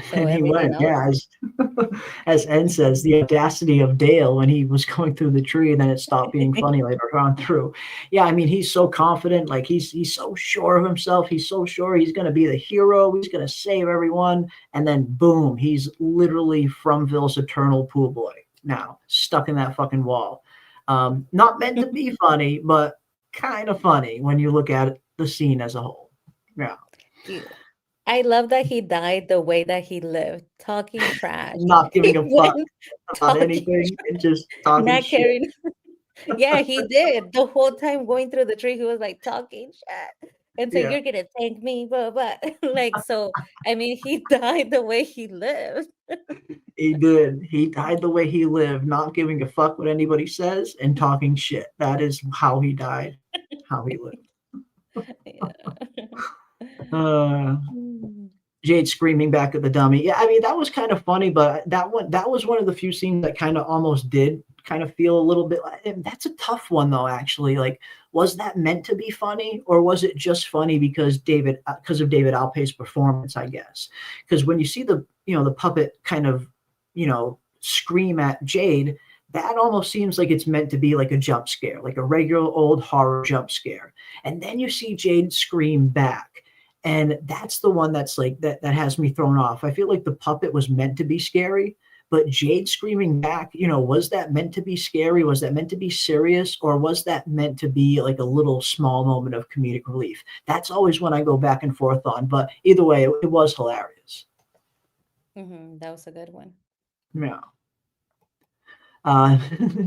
So And he everything went, else, yeah, as N says, the audacity of Dale when he was going through the tree and then it stopped being funny later on through. Yeah, I mean, he's so confident, like he's so sure of himself. He's so sure he's gonna be the hero, he's gonna save everyone, and then boom, he's literally Fromville's eternal pool boy now, stuck in that fucking wall. Not meant to be funny, but kind of funny when you look at the scene as a whole. Yeah. I love that he died the way that he lived, talking trash. Not He giving a fuck went about talking anything and just talking not shit. caring. Yeah, he did. The whole time going through the tree, he was like talking shit. And so Yeah, you're gonna thank me, but like so I mean he died the way he lived. he did. He died the way he lived, not giving a fuck what anybody says and talking shit. That is how he died, how he lived. Yeah. Uh, Mm. Jade screaming back at the dummy. Yeah, I mean that was kind of funny, but that was one of the few scenes that kind of almost did kind of feel a little bit like and that's a tough one though, actually. Like, was that meant to be funny or was it just funny because of David Alpay's performance, I guess? Because when you see the puppet kind of, scream at Jade, that almost seems like it's meant to be like a jump scare, like a regular old horror jump scare. And then you see Jade scream back. And that's the one that's like that has me thrown off. I feel like the puppet was meant to be scary, but Jade screaming back, was that meant to be scary? Was that meant to be serious? Or was that meant to be like a little small moment of comedic relief? That's always when I go back and forth on. But either way, it was hilarious. That was a good one. Yeah.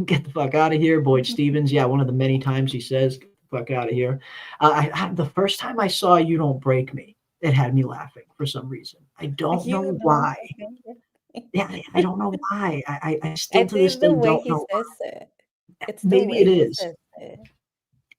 Get the fuck out of here, Boyd Stevens. Yeah, one of the many times he says, "Get the fuck out of here." The first time I saw "You Don't Break Me," it had me laughing for some reason. I don't You know don't why. think Yeah, I don't know why. I still I to this think day the way don't he know. says it. It's the Maybe way it he is. says it.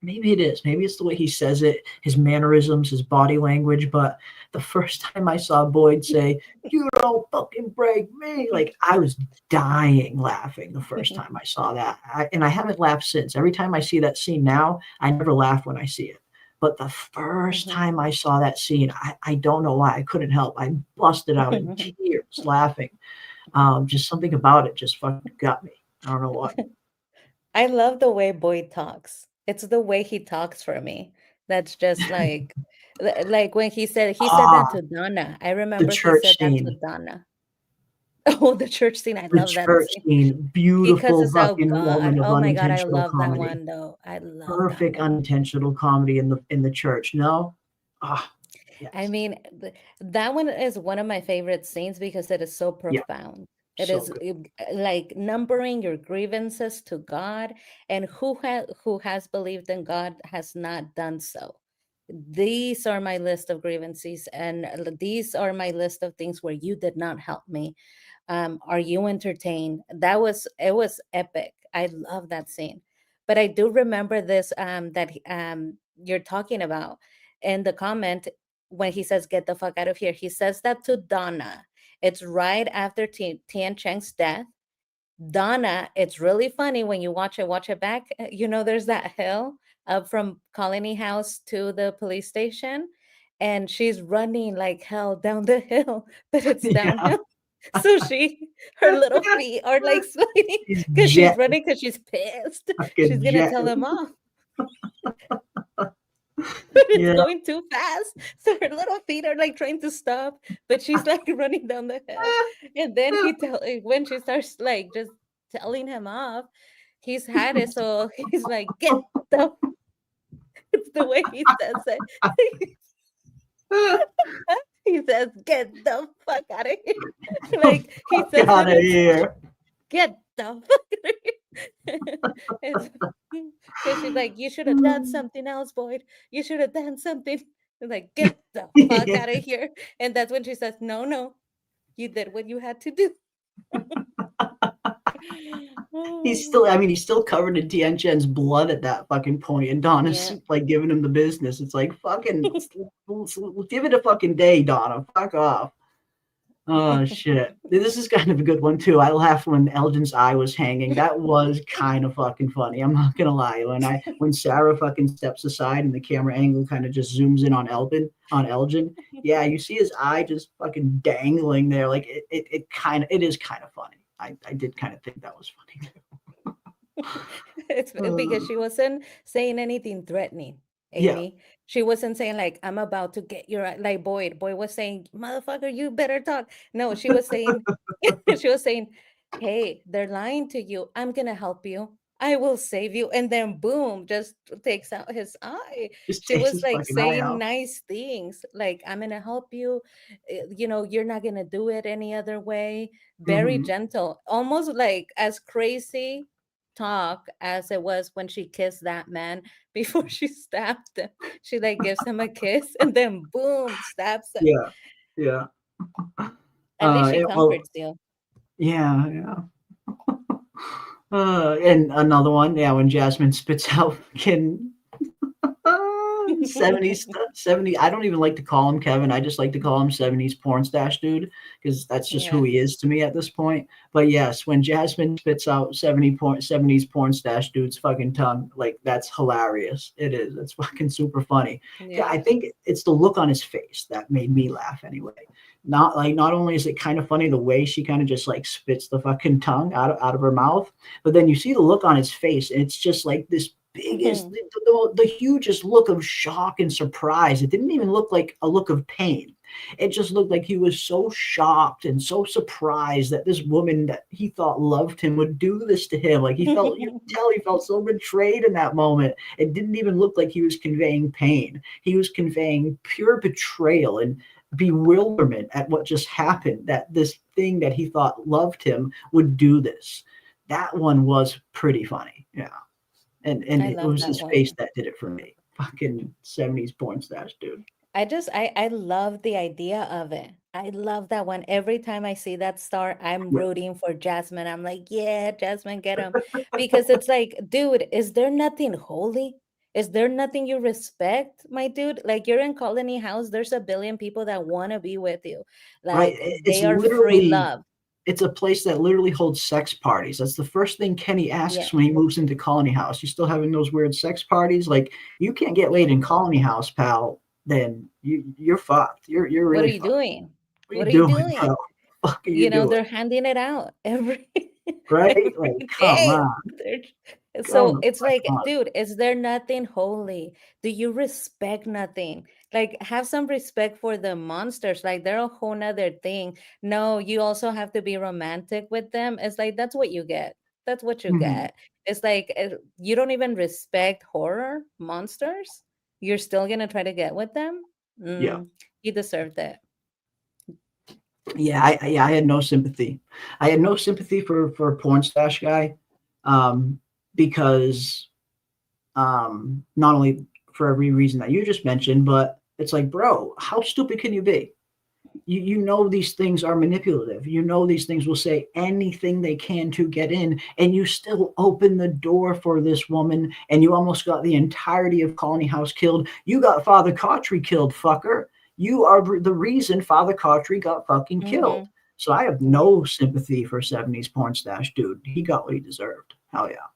Maybe it is. Maybe it's the way he says it, his mannerisms, his body language. But the first time I saw Boyd say, "You don't fucking break me," like I was dying laughing the first time I saw that. And I haven't laughed since. Every time I see that scene now, I never laugh when I see it. But the first time I saw that scene, I don't know why. I couldn't help. I busted out in tears laughing. Just something about it just fucking got me. I don't know what. I love the way Boyd talks. It's the way he talks for me. That's just like when he said that Ah, to Donna. I the remember he said church that to scene. Donna. Oh, the church scene. I The love that church scene. scene, He beautiful cusses out fucking God. moment of Oh my God, I unintentional love that comedy. one though. I love that Perfect one. unintentional comedy in the church. No? Ah, I yes. mean, that one is one of my favorite scenes because it is so Yeah, profound. It so is good. like numbering your grievances to God, and who has believed in God has not done so. These are my list of grievances, and these are my list of things where you did not help me. Are you entertained? It was epic. I love that scene. But I do remember this that you're talking about in the comment when he says get the fuck out of here. He says that to Donna. It's right after Tian Cheng's death. Donna, it's really funny when you watch it back. There's that hill up from Colony House to the police station, and she's running like hell down the hill, but it's Yeah, downhill. So her little feet are like sliding He's because she's jet, running because she's pissed. She's fucking gonna jet. tell him off. But it's Yeah. going too fast. So her little feet are like trying to stop, but she's like running down the hill. And then when she starts like just telling him off, he's had it. So he's like, get the it's the way he says it. He says, get the fuck out of here. Like he Fuck says out it of in here. get the fuck out of here. Because she's like, you should have done something else, Boyd. You should have done something. And like, get the fuck out of here. And that's when she says, no, you did what you had to do. He's still covered in Tien Chen's blood at that fucking point, and Donna's Yeah. like giving him the business. It's like fucking give it a fucking day, Donna. Fuck off. Oh shit. This is kind of a good one too. I laughed when Elgin's eye was hanging. That was kind of fucking funny. I'm not gonna lie. When Sarah fucking steps aside and the camera angle kind of just zooms in on Elgin. Yeah, you see his eye just fucking dangling there. Like it is kind of funny. I did kind of think that was funny. It's because she wasn't saying anything threatening, Yeah. Amy. She wasn't saying like, I'm about to get your like Boyd. Boyd was saying, motherfucker, you better talk. No, she was saying, she was saying, hey, they're lying to you. I'm gonna help you. I will save you. And then boom, just takes out his eye. Just She takes was his like fucking eye saying out. nice things, like, I'm gonna help you. You're not gonna do it any other way. Very Mhm. gentle, almost like as crazy talk as it was when she kissed that man before she stabbed him. She like gives him a kiss and then boom, stabs him. Yeah. Yeah. At least she Well, comforts you. yeah. And another one, yeah, when Jasmine spits out fucking 70s, 70. I don't even like to call him Kevin. I just like to call him 70s porn stash dude because that's just who Yeah. he is to me at this point. But yes, when Jasmine spits out 70s porn stash dude's fucking tongue, like that's hilarious. It is. It's fucking super funny. Yeah, I Yeah. think it's the look on his face that made me laugh anyway. Not only is it kind of funny the way she kind of just like spits the fucking tongue out of her mouth, but then you see the look on his face, and it's just like this biggest, the hugest look of shock and surprise. It didn't even look like a look of pain. It just looked like he was so shocked and so surprised that this woman that he thought loved him would do this to him. Like you could tell he felt so betrayed in that moment. It didn't even look like he was conveying pain. He was conveying pure betrayal and bewilderment at what just happened, that this thing that he thought loved him would do this. That one was pretty funny. Yeah. And I it love was that his one. face that did it for me. Fucking 70s porn stash dude. I love the idea of it. I love that one. Every time I see that star, I'm Yeah. rooting for Jasmine. I'm like, yeah, Jasmine, get him. Because it's like, dude, is there nothing holy? Is there nothing you respect, my dude? Like you're in Colony House, there's a billion people that want to be with you. Right. Like It's they are free literally, love. it's a place that literally holds sex parties. That's the first thing Kenny asks Yeah. when he moves into Colony House. You still having those weird sex parties? Like you can't get laid in Colony House, pal. Then you're fucked. You're What are really you fucked. doing? What What are are you you doing, doing? bro? Fuck are you doing? They're handing it out every Right? every Like, come day. on. So Come it's the fuck like, on. dude, is there nothing holy? Do you respect nothing? Like, have some respect for the monsters. Like, they're a whole nother thing. No, you also have to be romantic with them. It's like, that's what you get. That's what you Mhm. get. It's like, you don't even respect horror monsters. You're still going to try to get with them? Yeah. You deserve that. Yeah, I had no sympathy. I had no sympathy for porn stash guy, because not only for every reason that you just mentioned, but it's like, bro, how stupid can you be? You know these things are manipulative. You know these things will say anything they can to get in, and you still open the door for this woman, and you almost got the entirety of Colony House killed. You got Father Cautry killed, fucker. You are the reason Father Cautry got fucking killed. Mhm. So I have no sympathy for 70s porn stash dude. He got what he deserved. Hell yeah.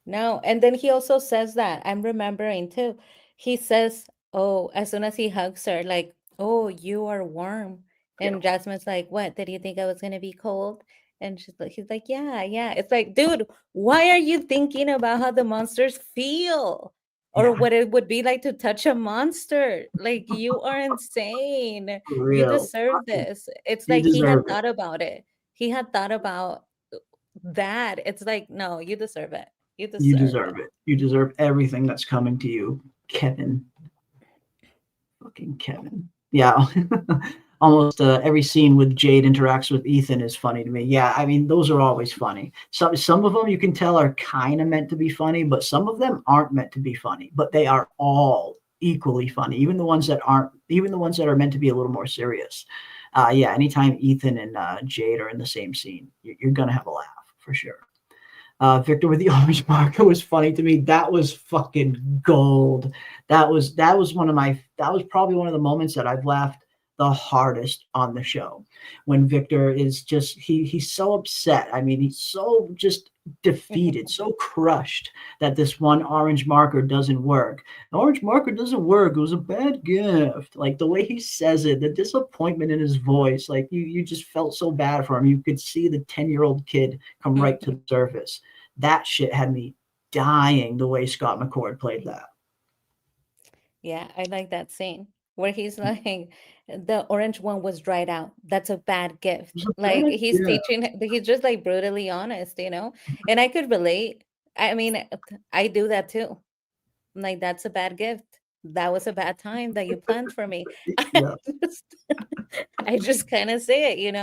No, and then he also says that I'm remembering too. He says, "Oh, as soon as he hugs her, like, oh, you are warm. And Jasmine's like, "What? Did you think I was gonna be cold?" And he's like, "Yeah, yeah." It's like, dude, why are you thinking about how the monsters feel or Yeah, what it would be like to touch a monster? Like, you are insane. for You real. deserve this. It's You like he had deserve it. thought about it. He had thought about that. It's like, no, you deserve it. You You deserve it. deserve it. You deserve everything that's coming to you, Kevin. Fucking Kevin. Yeah. Almost every scene with Jade interacts with Ethan is funny to me. Yeah, I mean those are always funny. Some of them you can tell are kind of meant to be funny, but some of them aren't meant to be funny. But they are all equally funny. Even the ones that aren't. Even the ones that are meant to be a little more serious. Yeah. Anytime Ethan and Jade are in the same scene, you're gonna have a laugh for sure. Victor with the orange marker was funny to me. That was fucking gold. That was probably one of the moments that I've laughed the hardest on the show. When Victor is just he's so upset. I mean, he's so just defeated, so crushed that this one orange marker doesn't work. The orange marker doesn't work. It was a bad gift. Like the way he says it, the disappointment in his voice, like you just felt so bad for him. You could see the 10-year-old kid come right to the surface. That shit had me dying the way Scott McCord played that. Yeah, I like that scene where he's like, the orange one was dried out. That's a bad gift. Like he's Yeah. teaching, he's just like brutally honest, And I could relate. I mean, I do that too. Like, that's a bad gift. That was a bad time that you planned for me. Yeah. just, I just kind of say it.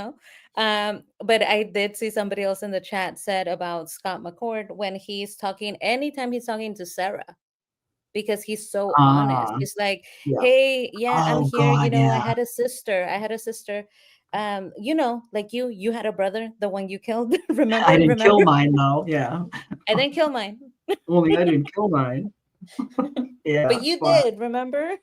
But I did see somebody else in the chat said about Scott McCord when he's talking, anytime he's talking to Sarah, because he's so honest. He's like, Yeah. "Hey, yeah, I'm Oh here. God, I yeah. had a sister. Like you had a brother, the one you killed. Remember? I didn't Remember? kill mine though. Yeah. I didn't kill mine, Only I didn't kill mine. Yeah. but you Fuck. did. Remember?"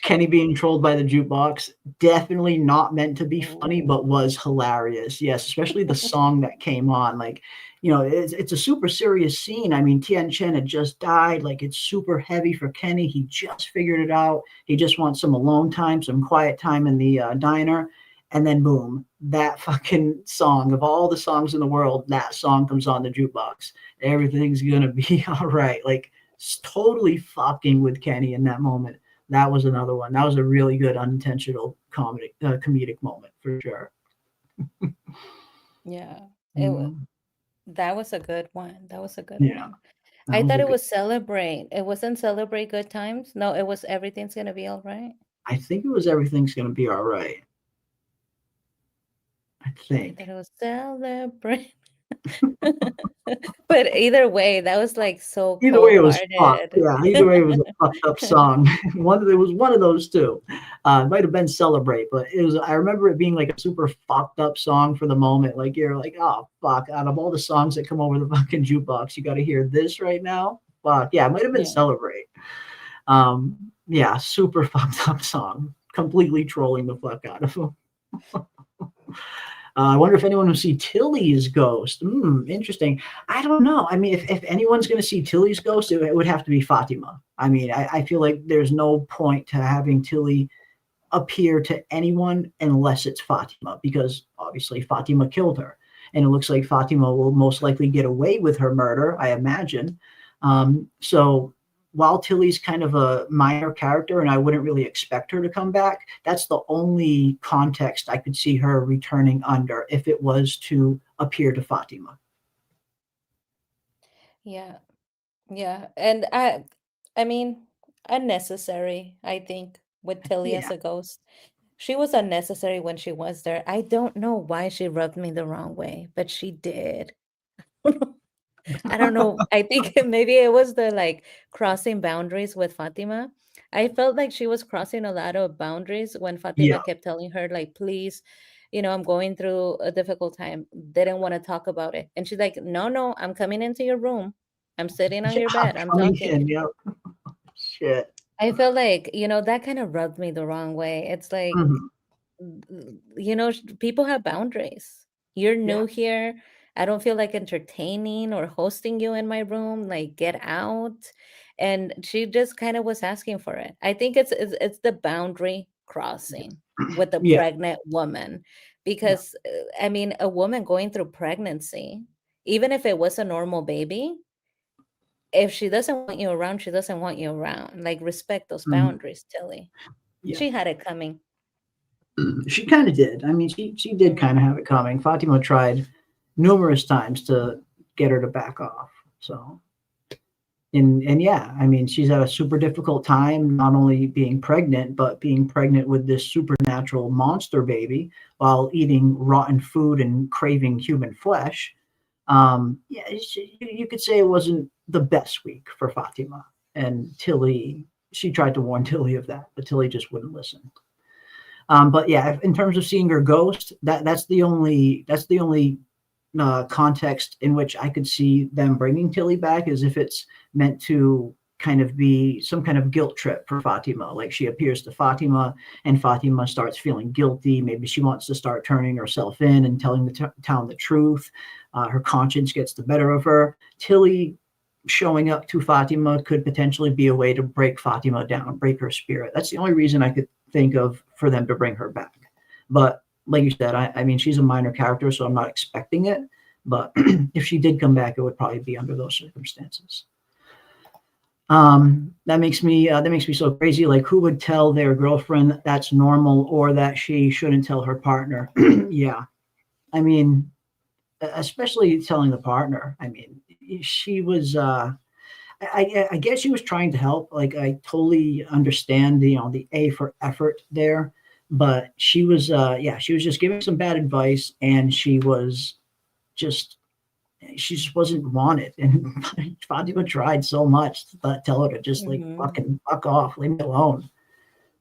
Kenny being trolled by the jukebox, definitely not meant to be funny, but was hilarious. Yes, especially the song that came on. Like, it's a super serious scene. I mean, Tien Chen had just died. Like, it's super heavy for Kenny. He just figured it out. He just wants some alone time, some quiet time in the diner. And then, boom, that fucking song, of all the songs in the world, that song comes on the jukebox. Everything's going to be all right. Like, totally fucking with Kenny in that moment. That was another one. That was a really good unintentional comedic moment for sure. Yeah, Mm, that was a good one. That was a good yeah, one. that I was thought a it good. was Celebrate. It wasn't Celebrate Good Times. No, it was Everything's Gonna Be All Right. I think it was Everything's Gonna Be All Right. I I think. thought it was Celebrate. But either way, that was like so Either way, it was fucked. cold-hearted. Yeah, either way, it was a fucked up song. It was one of those two. It might have been Celebrate, but it was. I remember it being like a super fucked up song for the moment. Like you're like, oh fuck! Out of all the songs that come over the fucking jukebox, you got to hear this right now. Fuck yeah, it might have been Yeah. Celebrate. Yeah, super fucked up song. Completely trolling the fuck out of him. I wonder if anyone will see Tilly's ghost. Interesting. I don't know. I mean, if anyone's going to see Tilly's ghost, it would have to be Fatima. I mean, I feel like there's no point to having Tilly appear to anyone unless it's Fatima, because obviously Fatima killed her. And it looks like Fatima will most likely get away with her murder, I imagine. So while Tilly's kind of a minor character and I wouldn't really expect her to come back, that's the only context I could see her returning under if it was to appear to Fatima. Yeah. Yeah. And I mean, unnecessary, I think, with Tilly as Yeah. a ghost. She was unnecessary when she was there. I don't know why she rubbed me the wrong way, but she did. I don't know. I think maybe it was the like crossing boundaries with Fatima. I felt like she was crossing a lot of boundaries when Fatima Yeah. kept telling her, like, please, I'm going through a difficult time. Didn't want to talk about it. And she's like, no, no, I'm coming into your room. I'm sitting on your bed. I'm Coming talking. in, yep. Shit. I feel like, that kind of rubbed me the wrong way. It's like, Mhm. people have boundaries. You're Yeah. new here. I don't feel like entertaining or hosting you in my room. Like, get out. And she just kind of was asking for it. I think it's the boundary crossing with the Yeah. pregnant woman, because I mean, a woman going through pregnancy, even if it was a normal baby, if she doesn't want you around, she doesn't want you around. Like, respect those Mhm. boundaries, Tilly. Yeah. She had it coming. She kind of did. I mean, she did kind of have it coming. Fatima tried numerous times to get her to back off. So, and yeah, I mean, she's had a super difficult time, not only being pregnant, but being pregnant with this supernatural monster baby while eating rotten food and craving human flesh. Yeah, you could say it wasn't the best week for Fatima. And Tilly, she tried to warn Tilly of that, but Tilly just wouldn't listen. But yeah, in terms of seeing her ghost, that's the only context in which I could see them bringing Tilly back, is if it's meant to kind of be some kind of guilt trip for Fatima. Like, she appears to Fatima and Fatima starts feeling guilty. Maybe she wants to start turning herself in and telling the town the truth. Her conscience gets the better of her. Tilly showing up to Fatima could potentially be a way to break Fatima down, break her spirit. That's the only reason I could think of for them to bring her back. But like you said, I mean, she's a minor character, so I'm not expecting it. But if she did come back, it would probably be under those circumstances. That makes me so crazy. Like, who would tell their girlfriend that's normal, or that she shouldn't tell her partner? Yeah, I mean, especially telling the partner. I mean, she was. I guess she was trying to help. Like, I totally understand the A for effort there, but she was she was just giving some bad advice, and she just wasn't wanted. And Fatima tried so much to tell her to just like fucking fuck off, leave me alone.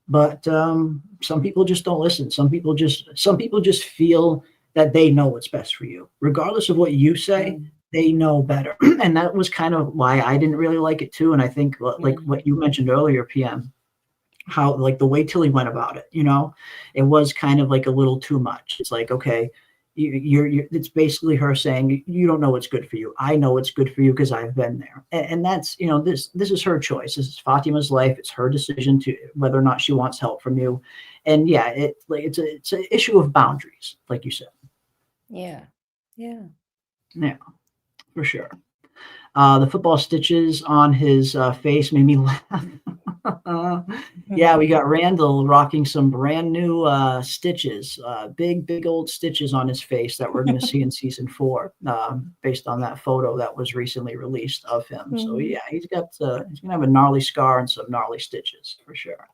But some people just don't listen. Some people just feel that they know what's best for you, regardless of what you say. They know better. And that was kind of why I didn't really like it too. And I think like what you mentioned earlier, PM, how like the way Tilly went about it, it was kind of like a little too much. It's like, okay, you're it's basically her saying, you don't know what's good for you. I know what's good for you because I've been there. And that's, this is her choice. This is Fatima's life. It's her decision to whether or not she wants help from you. And yeah, it's an issue of boundaries, like you said. Yeah. Yeah, for sure. The football stitches on his face made me laugh. Yeah, we got Randall rocking some brand new stitches, big old stitches on his face that we're going to see in season 4, based on that photo that was recently released of him. So yeah, he's going to have a gnarly scar and some gnarly stitches for sure.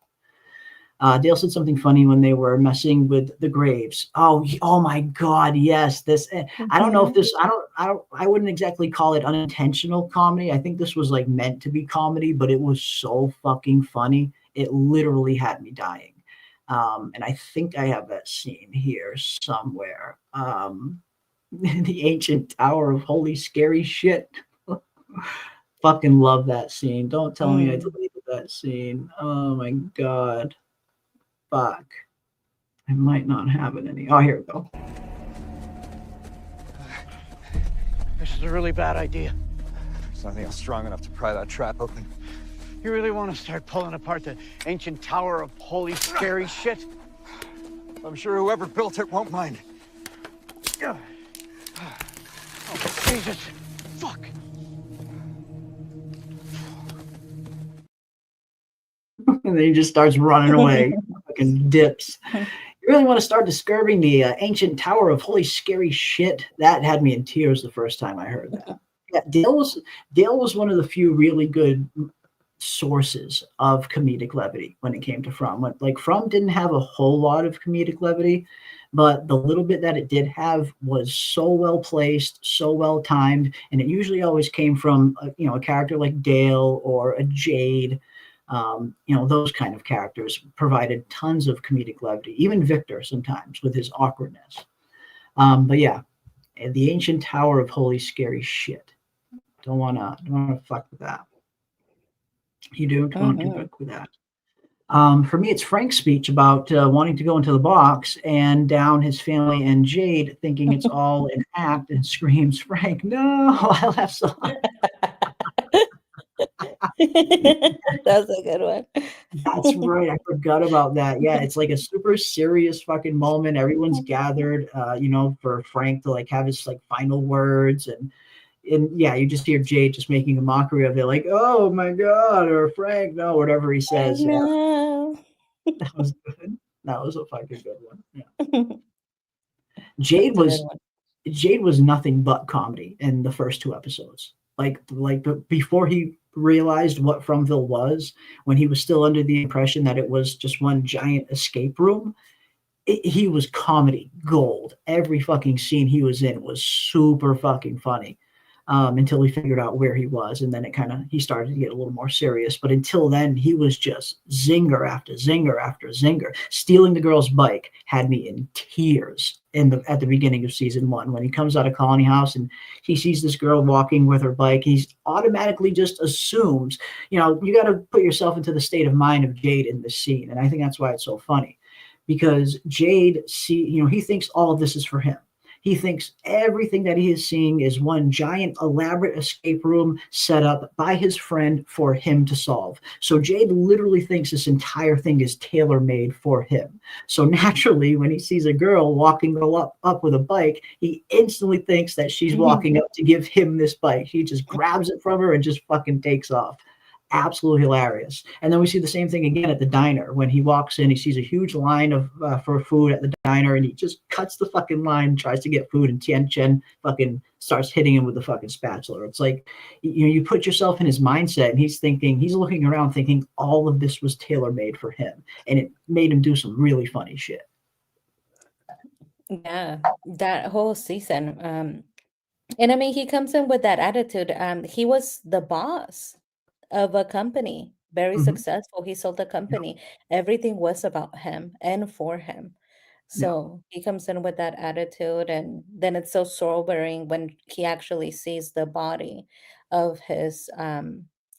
Dale said something funny when they were messing with the graves. Oh my God, yes. This I don't know if this I wouldn't exactly call it unintentional comedy. I think this was like meant to be comedy, but it was so fucking funny. It literally had me dying. And I think I have that scene here somewhere. The ancient tower of holy scary shit. Fucking love that scene. Don't tell me I deleted that scene. Oh my God. Fuck. I might not have it any. Oh, here we go. This is a really bad idea. There's nothing else strong enough to pry that trap open. You really want to start pulling apart the ancient tower of holy scary shit? I'm sure whoever built it won't mind. Oh, Jesus. Fuck. And then he just starts running away. Fucking dips. You really want to start disturbing the ancient tower of holy scary shit? That had me in tears the first time I heard that. Yeah, Dale was one of the few really good sources of comedic levity when it came to From. Like, From didn't have a whole lot of comedic levity, but the little bit that it did have was so well placed, so well timed, and it usually always came from a character like Dale or a Jade. Those kind of characters provided tons of comedic levity. Even Victor sometimes with his awkwardness. But yeah, the ancient tower of holy scary shit. Don't wanna fuck with that. You don't want to fuck with that. For me, it's Frank's speech about wanting to go into the box and down his family and Jade thinking it's all an act and screams, Frank, no, I'll have some. That's a good one. That's right. I forgot about that. Yeah, it's like a super serious fucking moment. Everyone's gathered, for Frank to like have his like final words, and yeah, you just hear Jade just making a mockery of it, like, "Oh my God," or "Frank, no," whatever he says. Yeah, No. that was good. That was a fucking good one. Yeah. Jade That's a good was one. Jade was nothing but comedy in the first 2 episodes. Before he realized what Fromville was, when he was still under the impression that it was just one giant escape room, he was comedy gold. Every fucking scene he was in was super fucking funny. Until he figured out where he was, and then he started to get a little more serious. But until then, he was just zinger after zinger after zinger. Stealing the girl's bike had me in tears at the beginning of season 1 when he comes out of Colony House and he sees this girl walking with her bike. He's automatically just assumes, you got to put yourself into the state of mind of Jade in this scene, and I think that's why it's so funny, because Jade he thinks all of this is for him. He thinks everything that he is seeing is one giant elaborate escape room set up by his friend for him to solve. So Jade literally thinks this entire thing is tailor-made for him. So naturally, when he sees a girl walking up with a bike, he instantly thinks that she's walking up to give him this bike. He just grabs it from her and just fucking takes off. Absolutely hilarious. And then we see the same thing again at the diner. When he walks in, he sees a huge line for food at the diner, and he just cuts the fucking line, tries to get food, and Tien Chen fucking starts hitting him with the fucking spatula. It's like, you put yourself in his mindset, and he's looking around thinking all of this was tailor-made for him, and it made him do some really funny shit. Yeah, that whole season. And I mean, he comes in with that attitude. He was the boss of a company, very successful. He sold the company. Everything was about him and for him. So he comes in with that attitude, and then it's so sobering when he actually sees the body of his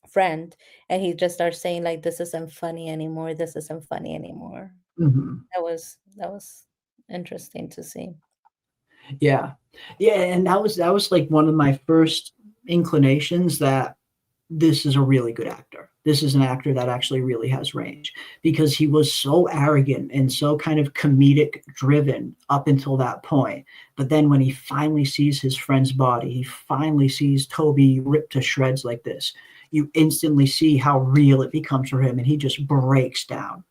friend, and he just starts saying like, "This isn't funny anymore. This isn't funny anymore." Mm-hmm. That was interesting to see. Yeah, and that was like one of my first inclinations that this is a really good actor. This is an actor that actually really has range, because he was so arrogant and so kind of comedic driven up until that point. But then when he finally sees his friend's body, he finally sees Toby ripped to shreds like this, you instantly see how real it becomes for him, and he just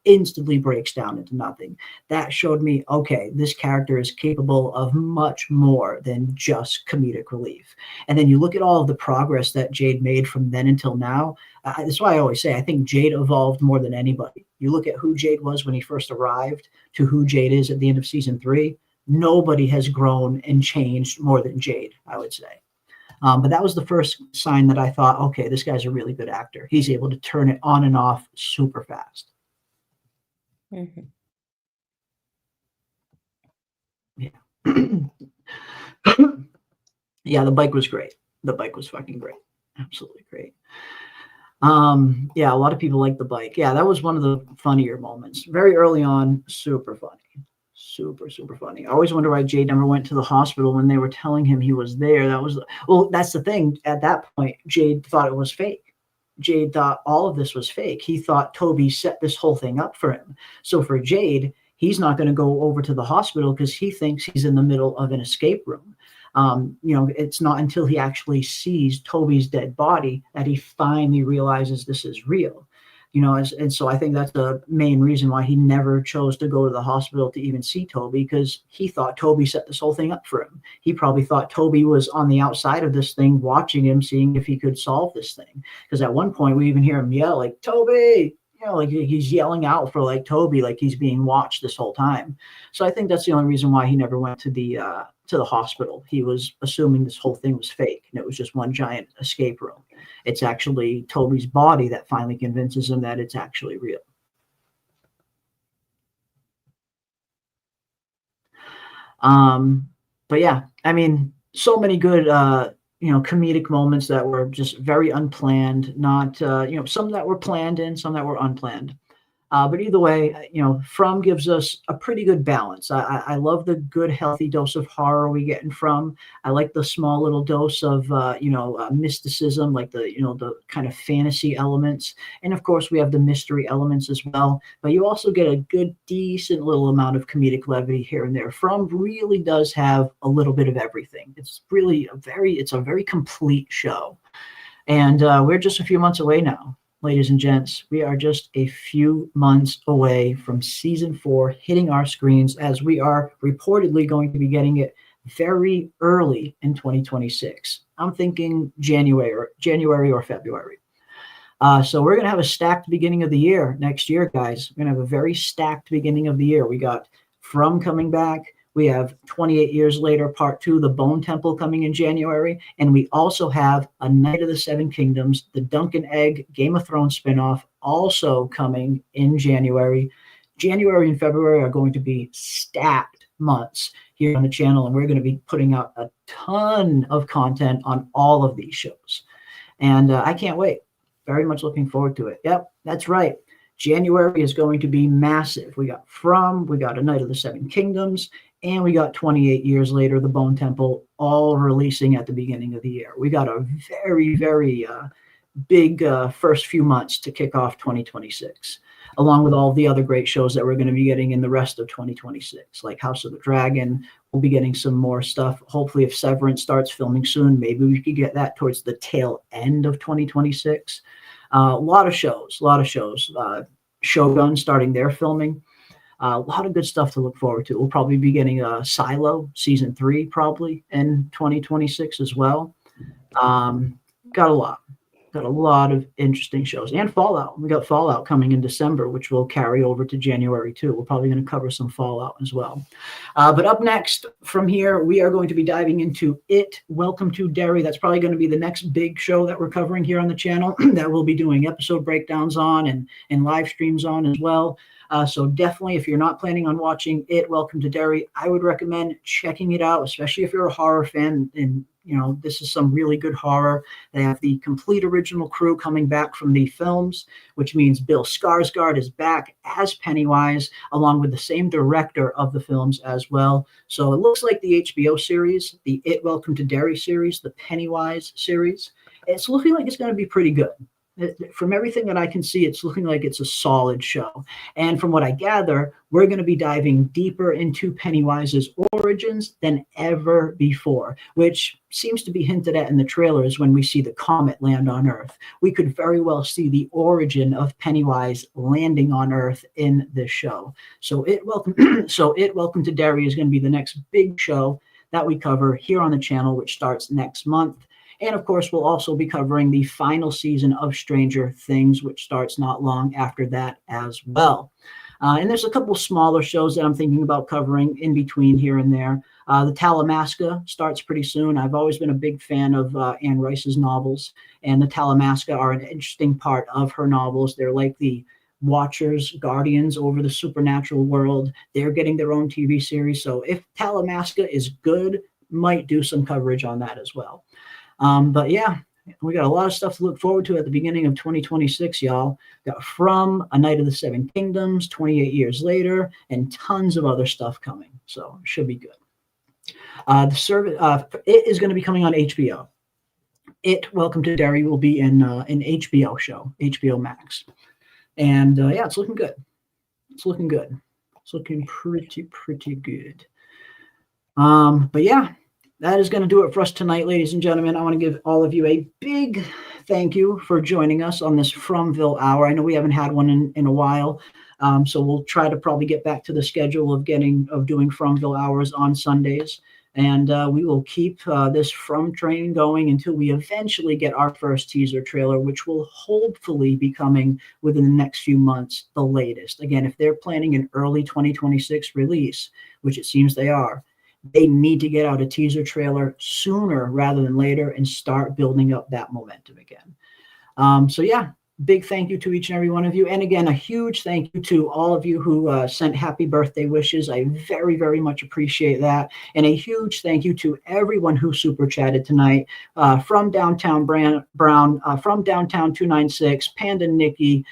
instantly breaks down into nothing. That showed me, okay, this character is capable of much more than just comedic relief. And then you look at all of the progress that Jade made from then until now. That's why I always say I think Jade evolved more than anybody. You look at who Jade was when he first arrived to who Jade is at the end of season 3. Nobody has grown and changed more than Jade, I would say. But that was the first sign that I thought, okay, this guy's a really good actor. He's able to turn it on and off super fast. Mm-hmm. Yeah. Yeah, the bike was great. The bike was fucking great. Absolutely great. Yeah, a lot of people like the bike. Yeah, that was one of the funnier moments. Very early on, super funny. Super, super funny. I always wonder why Jade never went to the hospital when they were telling him he was there. That's the thing. At that point, Jade thought it was fake. Jade thought all of this was fake. He thought Toby set this whole thing up for him. So for Jade, he's not going to go over to the hospital because he thinks he's in the middle of an escape room. It's not until he actually sees Toby's dead body that he finally realizes this is real. And so I think that's the main reason why he never chose to go to the hospital to even see Toby, because he thought Toby set this whole thing up for him. He probably thought Toby was on the outside of this thing, watching him, seeing if he could solve this thing. Because at one point we even hear him yell like, "Toby!" Like he's yelling out for like Toby, like he's being watched this whole time. So I think that's the only reason why he never went to the hospital. He was assuming this whole thing was fake and it was just one giant escape room. It's actually Toby's body that finally convinces him that it's actually real. But yeah, I mean, so many good comedic moments that were just very unplanned, not some that were planned and some that were unplanned. But either way, From gives us a pretty good balance. I love the good, healthy dose of horror we get in From. I like the small little dose of, mysticism, like the kind of fantasy elements. And of course, we have the mystery elements as well. But you also get a good, decent little amount of comedic levity here and there. From really does have a little bit of everything. It's really it's a very complete show. And we're just a few months away now. Ladies and gents, we are just a few months away from season 4 hitting our screens, as we are reportedly going to be getting it very early in 2026. I'm thinking January or February. So we're going to have a stacked beginning of the year next year, guys. We're going to have a very stacked beginning of the year. We got From coming back. We have 28 Years Later, Part 2, The Bone Temple, coming in January. And we also have A Night of the Seven Kingdoms, the Dunk and Egg Game of Thrones spinoff, also coming in January. January and February are going to be stacked months here on the channel, and we're going to be putting out a ton of content on all of these shows. And I can't wait. Very much looking forward to it. Yep, that's right. January is going to be massive. We got From, we got A Night of the Seven Kingdoms, and we got 28 Years Later, The Bone Temple, all releasing at the beginning of the year. We got a very, very big first few months to kick off 2026, along with all the other great shows that we're going to be getting in the rest of 2026, like House of the Dragon. We'll be getting some more stuff. Hopefully, if Severance starts filming soon, maybe we could get that towards the tail end of 2026. A lot of shows. Shogun starting their filming. A lot of good stuff to look forward to. We'll probably be getting Silo season 3 probably in 2026 as well. Got a lot of interesting shows, and Fallout. We got Fallout coming in December, which will carry over to January too. We're probably going to cover some Fallout as well. But up next from here, we are going to be diving into It, Welcome to Derry. That's probably going to be the next big show that we're covering here on the channel that we'll be doing episode breakdowns on and live streams on as well. So definitely, if you're not planning on watching It, Welcome to Derry, I would recommend checking it out, especially if you're a horror fan. And this is some really good horror. They have the complete original crew coming back from the films, which means Bill Skarsgård is back as Pennywise, along with the same director of the films as well. So it looks like the HBO series, the It, Welcome to Derry series, the Pennywise series, it's looking like it's going to be pretty good. From everything that I can see, it's looking like it's a solid show. And from what I gather, we're going to be diving deeper into Pennywise's origins than ever before, which seems to be hinted at in the trailers when we see the comet land on Earth. We could very well see the origin of Pennywise landing on Earth in this show. So It, Welcome to Derry is going to be the next big show that we cover here on the channel, which starts next month. And of course, we'll also be covering the final season of Stranger Things, which starts not long after that as well. And there's a couple smaller shows that I'm thinking about covering in between here and there. The Talamasca starts pretty soon. I've always been a big fan of Anne Rice's novels, and the Talamasca are an interesting part of her novels. They're like the Watchers, guardians over the supernatural world. They're getting their own TV series. So if Talamasca is good, might do some coverage on that as well. But yeah, we got a lot of stuff to look forward to at the beginning of 2026, y'all. Got From, A Night of the Seven Kingdoms, 28 Years Later, and tons of other stuff coming. So it should be good. It is going to be coming on HBO. It, Welcome to Derry, will be in an HBO show, HBO Max. And yeah, it's looking good. It's looking good. It's looking pretty good. But yeah. That is going to do it for us tonight, ladies and gentlemen. I want to give all of you a big thank you for joining us on this Fromville Hour. I know we haven't had one in a while, so we'll try to probably get back to the schedule of doing Fromville Hours on Sundays. And we will keep this From train going until we eventually get our first teaser trailer, which will hopefully be coming within the next few months, the latest. Again, if they're planning an early 2026 release, which it seems they are, they need to get out a teaser trailer sooner rather than later and start building up that momentum again. So yeah, big thank you to each and every one of you. And again, a huge thank you to all of you who sent happy birthday wishes. I very, very much appreciate that. And a huge thank you to everyone who super chatted tonight, from Downtown Brown, from Downtown 296, Panda Nikki,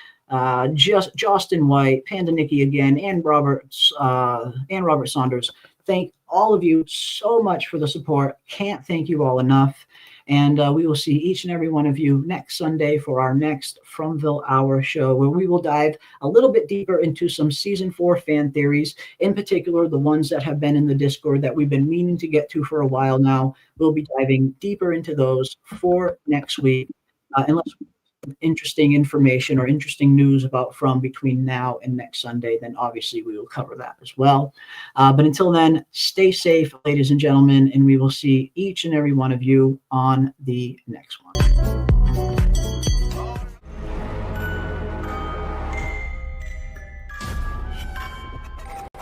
just Justin White, Panda Nikki again, and Robert Saunders. Thank all of you so much for the support. Can't thank you all enough. And we will see each and every one of you next Sunday for our next Fromville Hour show, where we will dive a little bit deeper into some season 4 fan theories, in particular, the ones that have been in the Discord that we've been meaning to get to for a while now. We'll be diving deeper into those for next week, unless interesting information or interesting news about From between now and next Sunday, then obviously we will cover that as well. But until then, stay safe, ladies and gentlemen, and we will see each and every one of you on the next one.